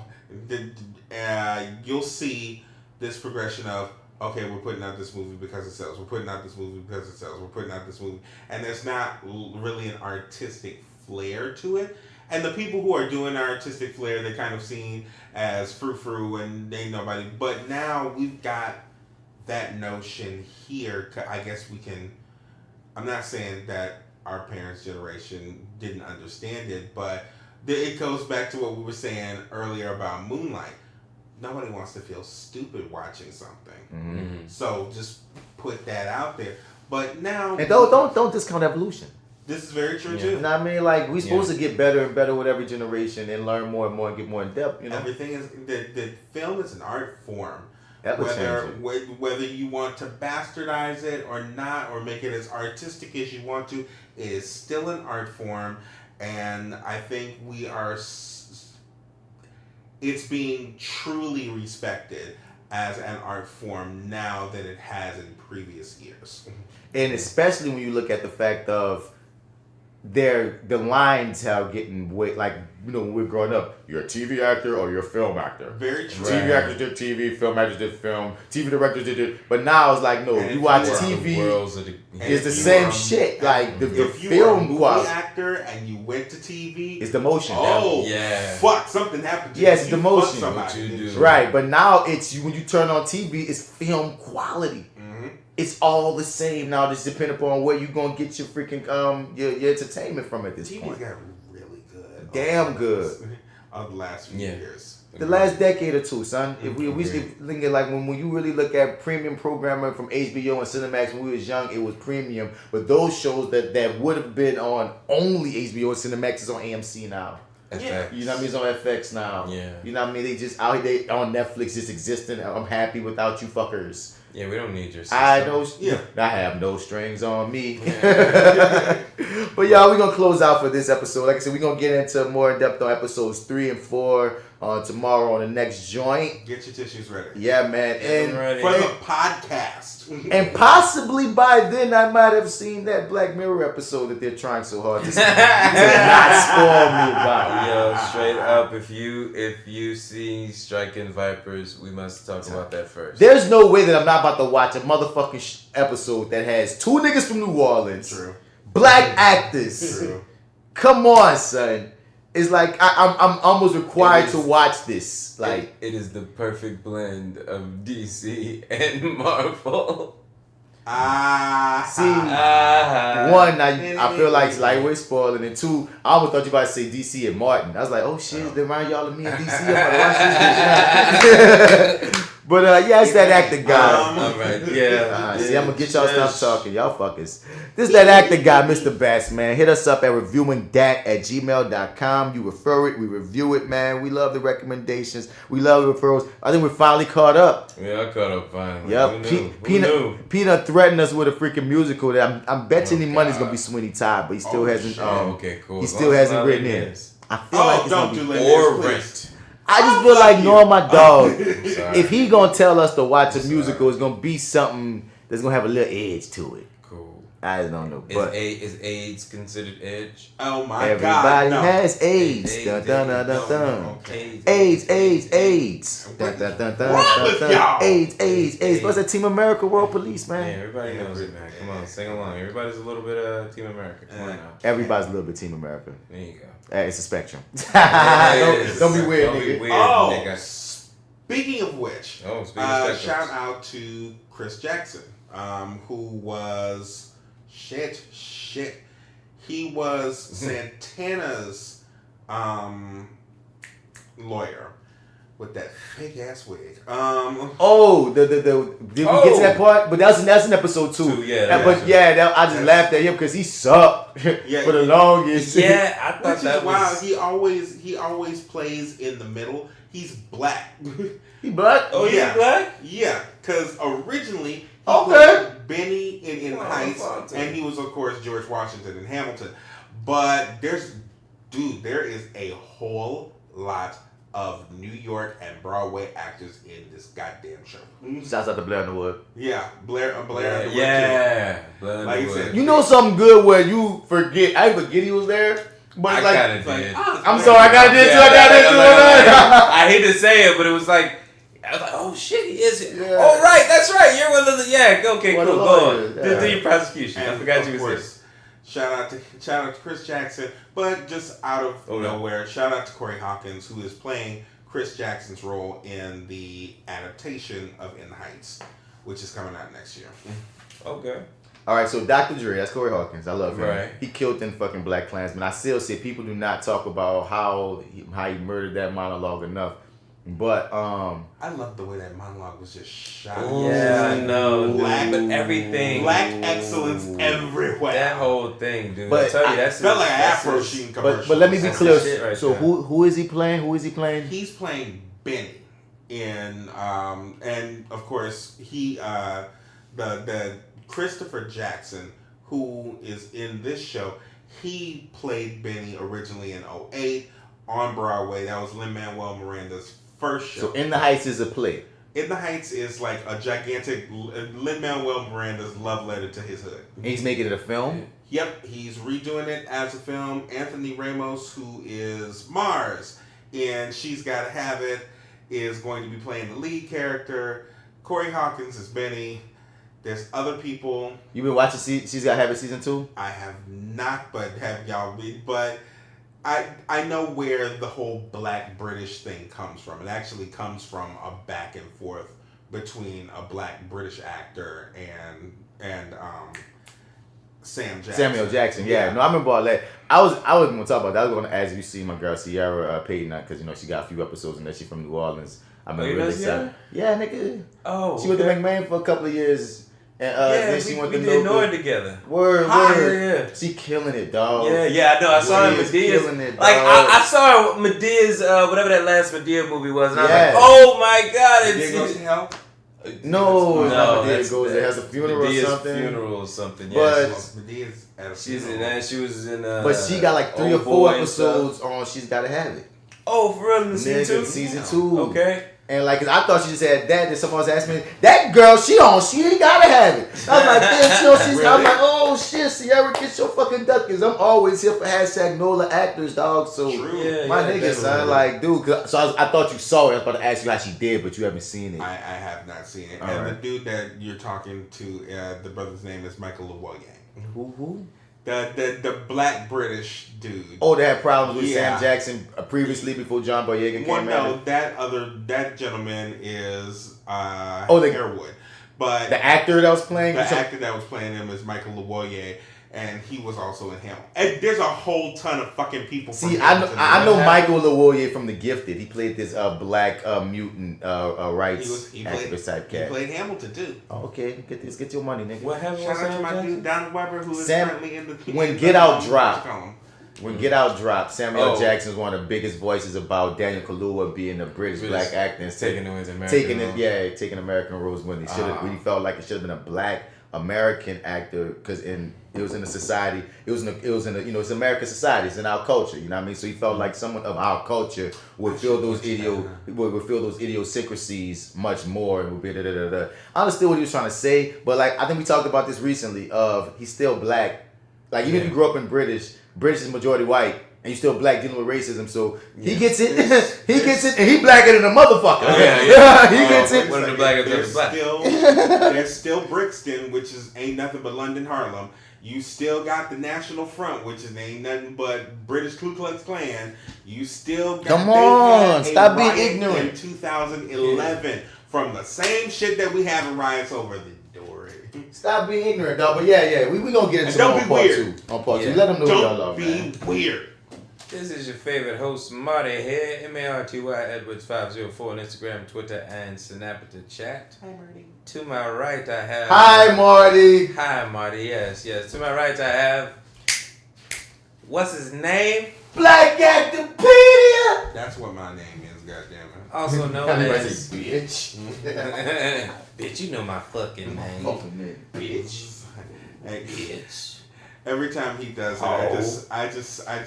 you'll see this progression of, okay, we're putting out this movie because it sells. We're putting out this movie because it sells. We're putting out this movie. And there's not really an artistic flair to it. And the people who are doing artistic flair, they're kind of seen as frou-frou and ain't nobody. But now we've got that notion here. I guess we can, I'm not saying that our parents' generation didn't understand it, but it goes back to what we were saying earlier about Moonlight. Nobody wants to feel stupid watching something. Mm-hmm. So just put that out there. But now... And don't discount evolution. This is very true, too. You know what I mean? Like, we're supposed to get better and better with every generation and learn more and more and get more in depth, you know? Everything is... The film is an art form. Ever-changing. Whether you want to bastardize it or not, or make it as artistic as you want to, it is still an art form. And I think we are... It's being truly respected as an art form now than it has in previous years. And especially when you look at the fact of the lines have getting way, like, you know, when we're growing up, you're a TV actor or you're a film actor. Very true. TV actors did TV, film actors did film, TV directors did it. But now it's like, no, you watch TV, it's the same shit. Like, the film if you were a movie quality. actor and you went to TV, It's the motion. oh, yeah. fuck, something happened to you. Yes, it's You the motion. fucked somebody, didn't you? Right, but now it's when you turn on TV, it's film quality. It's all the same now. Just depending upon where you're gonna get your freaking your entertainment from at this TV's point. got really good. Damn good. Of the last few years. The last decade or two, son. If we think like when you really look at premium programming from HBO and Cinemax when we was young, it was premium. But those shows that would have been on only HBO and Cinemax is on AMC now. FX. You know what I mean? It's on FX now. Yeah. You know what I mean? They just out they on Netflix just existing. I'm happy without you fuckers. Yeah, we don't need your system. I have no strings on me. But y'all, we're gonna close out for this episode. Like I said, we're gonna get into more in depth on episodes 3 and 4 tomorrow on the next joint. Get your tissues ready. Yeah, man. And for the podcast. And possibly by then I might have seen that Black Mirror episode that they're trying so hard to not spoil me about. Yo, straight up, if you see Striking Vipers, we must talk about that first. There's no way that I'm not about to watch a motherfucking episode that has 2 niggas from New Orleans. True. Black actors. True. Come on, son. It's like I'm almost required to watch this. Like it is the perfect blend of DC and Marvel. One, I feel like it's lightweight spoiling, and 2, I almost thought you about to say DC and Martin. I was like, oh shit, they remind y'all of me and DC. I'm about to watch this bitch now. But yeah, it's that actor guy. All right, yeah. See, I'm gonna get y'all stop talking, y'all fuckers. This is that actor guy, Mr. Bass, man. Hit us up at reviewingdat@gmail.com. You refer it, we review it, man. We love the recommendations. We love the referrals. I think we're finally caught up. Yeah, I caught up finally. Yep. Peanut threatened us with a freaking musical that I'm betting any money's gonna be Sweeney Todd, but he still hasn't. Okay, cool. He still hasn't written in. I feel like it's don't gonna do be or Rent. I just feel like knowing my dog, if he gonna tell us to watch a musical, it's gonna be something that's gonna have a little edge to it. Cool. I just don't know. But is AIDS considered edge? Oh my everybody God! has AIDS. Dun, dun, dun, dun, dun. AIDS. Dun, dun, dun, dun, AIDS. What's that Team America World Police, man? Yeah, everybody knows it, man. Come on, sing along. Everybody's a little bit Team America. Come on now. Everybody's a little bit Team America. There you go. It's a spectrum. Don't be weird, nigga. Nigga. Speaking of which, shout out to Chris Jackson, who was shit. He was Santana's lawyer with that fake ass wig. Did we get to that part? But that's in episode 2. I just laughed at him because he sucked for the longest. Yeah, I thought which that is was... wild. He always plays in the middle. He's black. He black? Oh, yeah. He's black? Yeah, because originally he played Benny in Heights, and he was of course George Washington in Hamilton. But there is a whole lot of New York and Broadway actors in this goddamn show. Shouts out to Blair Underwood. Yeah, Blair Underwood. Yeah, Blair like Underwood. you said, You know something good where you forget. I forget he was there. But I kind of did. I'm sorry, I got to do it too. I hate to say it, but it was like, I was like, oh shit, he is. Yeah. Oh right, that's right. You're one of the okay, One cool. of the Go on. lawyers, Do your prosecution. I forgot you was course, Shout out to Chris Jackson, but just out of nowhere, shout out to Corey Hawkins, who is playing Chris Jackson's role in the adaptation of In the Heights, which is coming out next year. Okay. All right, so Dr. Dre, that's Corey Hawkins. I love him. Right. He killed in fucking Black Klansman. I still say people do not talk about how he murdered that monologue enough. But I love the way that monologue was just shot. Yeah, I know. But everything. Black excellence everywhere. That whole thing, dude. But I tell you, that's felt like an Afro Sheen commercial. But let me be clear. Right so who is he playing? Who is he playing? He's playing Benny in and of course he the Christopher Jackson, who is in this show, he played Benny originally in 2008 on Broadway. That was Lin-Manuel Miranda's first show. So In the Heights is a play. In the Heights is like a gigantic Lin-Manuel Miranda's love letter to his hood. He's making it a film? Yep, he's redoing it as a film. Anthony Ramos, who is Mars in She's Gotta Have It, is going to be playing the lead character. Corey Hawkins is Benny. There's other people. You been watching She's Gotta Have It season 2? I have not, but have y'all read? But I know where the whole Black British thing comes from. It actually comes from a back and forth between a Black British actor and Samuel Jackson, yeah. No, I remember all that. I was going to talk about that. I was going to ask if you see my girl Sierra Payton, because she got a few episodes and that she's from New Orleans. I've been really excited. Yeah, nigga. Oh, she went to McMahon for a couple of years. And then she went to we did NoLa together. Word. Yeah. She killing it, dog. Yeah, I know. I saw her in Medea's. Like, I saw her Medea's, whatever that last Medea movie was, and I was like, oh my god. Medea Goes to Hell? No, Medea Goes. It has a funeral Medea's or something. Funeral or something, But Medea's at a she's funeral. in that. She was in. But she got like 3 or 4 episodes on She's Gotta Have It. Oh, for real? In season 2? Season 2. Okay. And like, 'cause I thought she just had that. Then someone was asking me, that girl, she ain't gotta have it. I was like, bitch, she's. Really? I'm like, oh shit, Sierra, get your fucking duckers. I'm always here for #NoLa actors, dog. So my nigga, son, like, dude. So I thought you saw it. I was about to ask you how she did, but you haven't seen it. I have not seen it. All and right. the dude that you're talking to, the brother's name is Michael LeWoye. Who? The Black British dude. Oh, they had problems with Sam Jackson previously before John Boyega came out. That gentleman is Harewood. But the actor that was playing him is Michael LeWoye, and he was also in Hamilton. And there's a whole ton of fucking people. See, I know Michael LeWoye from The Gifted. He played this black mutant rights activist type cat. He played Hamilton too. Oh, okay, get your money, nigga. What happened? Shout out to my dude Don Weber, who is currently in the. When Get Out dropped, Samuel Jackson is one of the biggest voices about Daniel Kaluuya being a British black actor and taking American roles when he should have. We felt like it should have been a black American actor because it was in a society. It was in it's American society. It's in our culture. You know what I mean? So he felt like someone of our culture would feel those idiosyncrasies much more and would be I understood what he was trying to say, but like I think we talked about this recently. He's still black. Like even if you grew up in British is majority white, and you still black dealing with racism. So he gets it. He gets it, and he blacker than a motherfucker. He gets it. One of the blackest black. There's still Brixton, which ain't nothing but London, Harlem. You still got the National Front, which ain't nothing but British Ku Klux Klan. You still got. Come on, stop being ignorant. In 2011, from the same shit that we having riots over the. Stop being ignorant, dog. But yeah, we gonna get into on part 2. On part 2, let them know who y'all love, man. Don't be weird. This is your favorite host, Marty here, MartyEdwards 504 on Instagram, Twitter, and Snapchat chat. Hi, Marty. To my right, I have. Hi, Marty. Hi, Marty. Yes. To my right, I have. What's his name? Black Actopedia. That's what my name is. Goddamn it. Also known as bitch. Bitch, you know my fucking name. Bitch. Hey, bitch. Every time he does it, I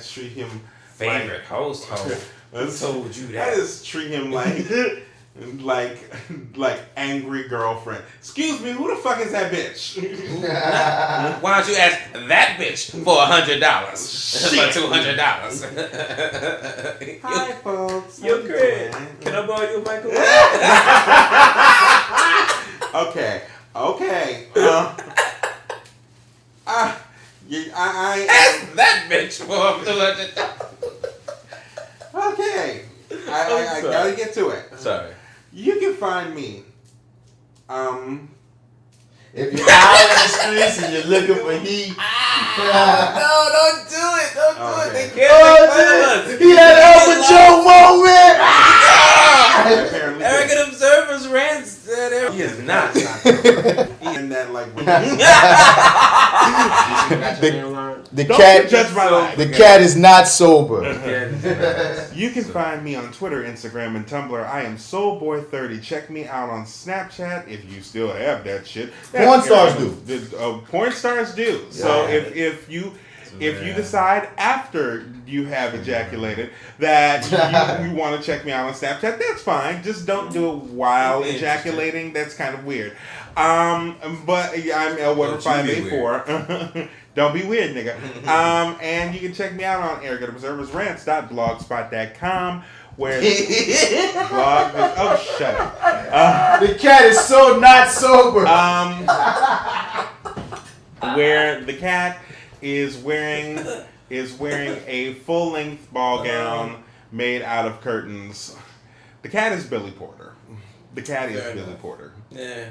treat him favorite host. Who told you that? I just treat him like angry girlfriend. Excuse me, who the fuck is that bitch? Why don't you ask that bitch for $100? For $200? Hi, folks. You're great. Can I borrow your microphone? Ask that bitch for $200. Okay. I gotta get to it. Sorry. You can find me. If you're out in the streets and you're looking for heat. No, don't do it. Don't do it. They can't make fun of us. He had Elmer Joe moment. Arrogant Observer's rants. He is not. And that like the cat is not sober. You can find me on Twitter, Instagram, and Tumblr. I am Soulboy30. Check me out on Snapchat if you still have that shit. Porn stars do. Porn stars do. So if you decide after you have ejaculated that you want to check me out on Snapchat, that's fine. Just don't do it while ejaculating. That's kind of weird. But I'm L1584. Don't be weird, nigga. And you can check me out on arrogantobserversrants.blogspot.com where blog. Oh, shut up. The cat is so not sober. Where the cat is wearing a full-length ball gown made out of curtains. The cat is Billy Porter. The cat is Billy Porter. Yeah.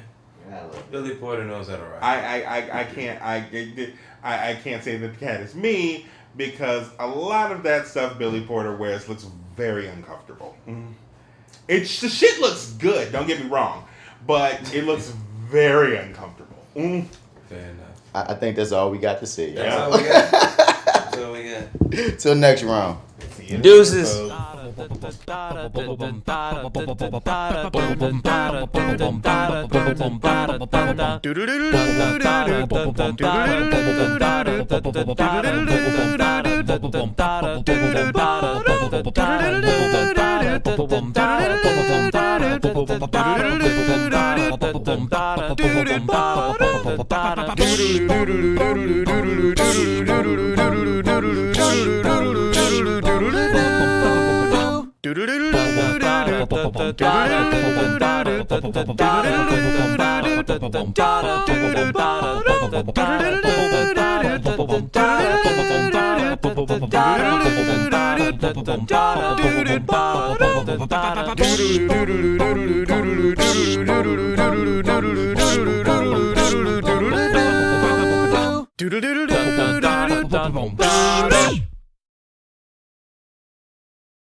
Billy Porter knows how to ride. I can't say that the cat is me because a lot of that stuff Billy Porter wears looks very uncomfortable. The shit looks good, don't get me wrong, but it looks very uncomfortable. Fair enough. I think that's all we got to say. That's all we got. That's all we got. Till next round. Deuces. Do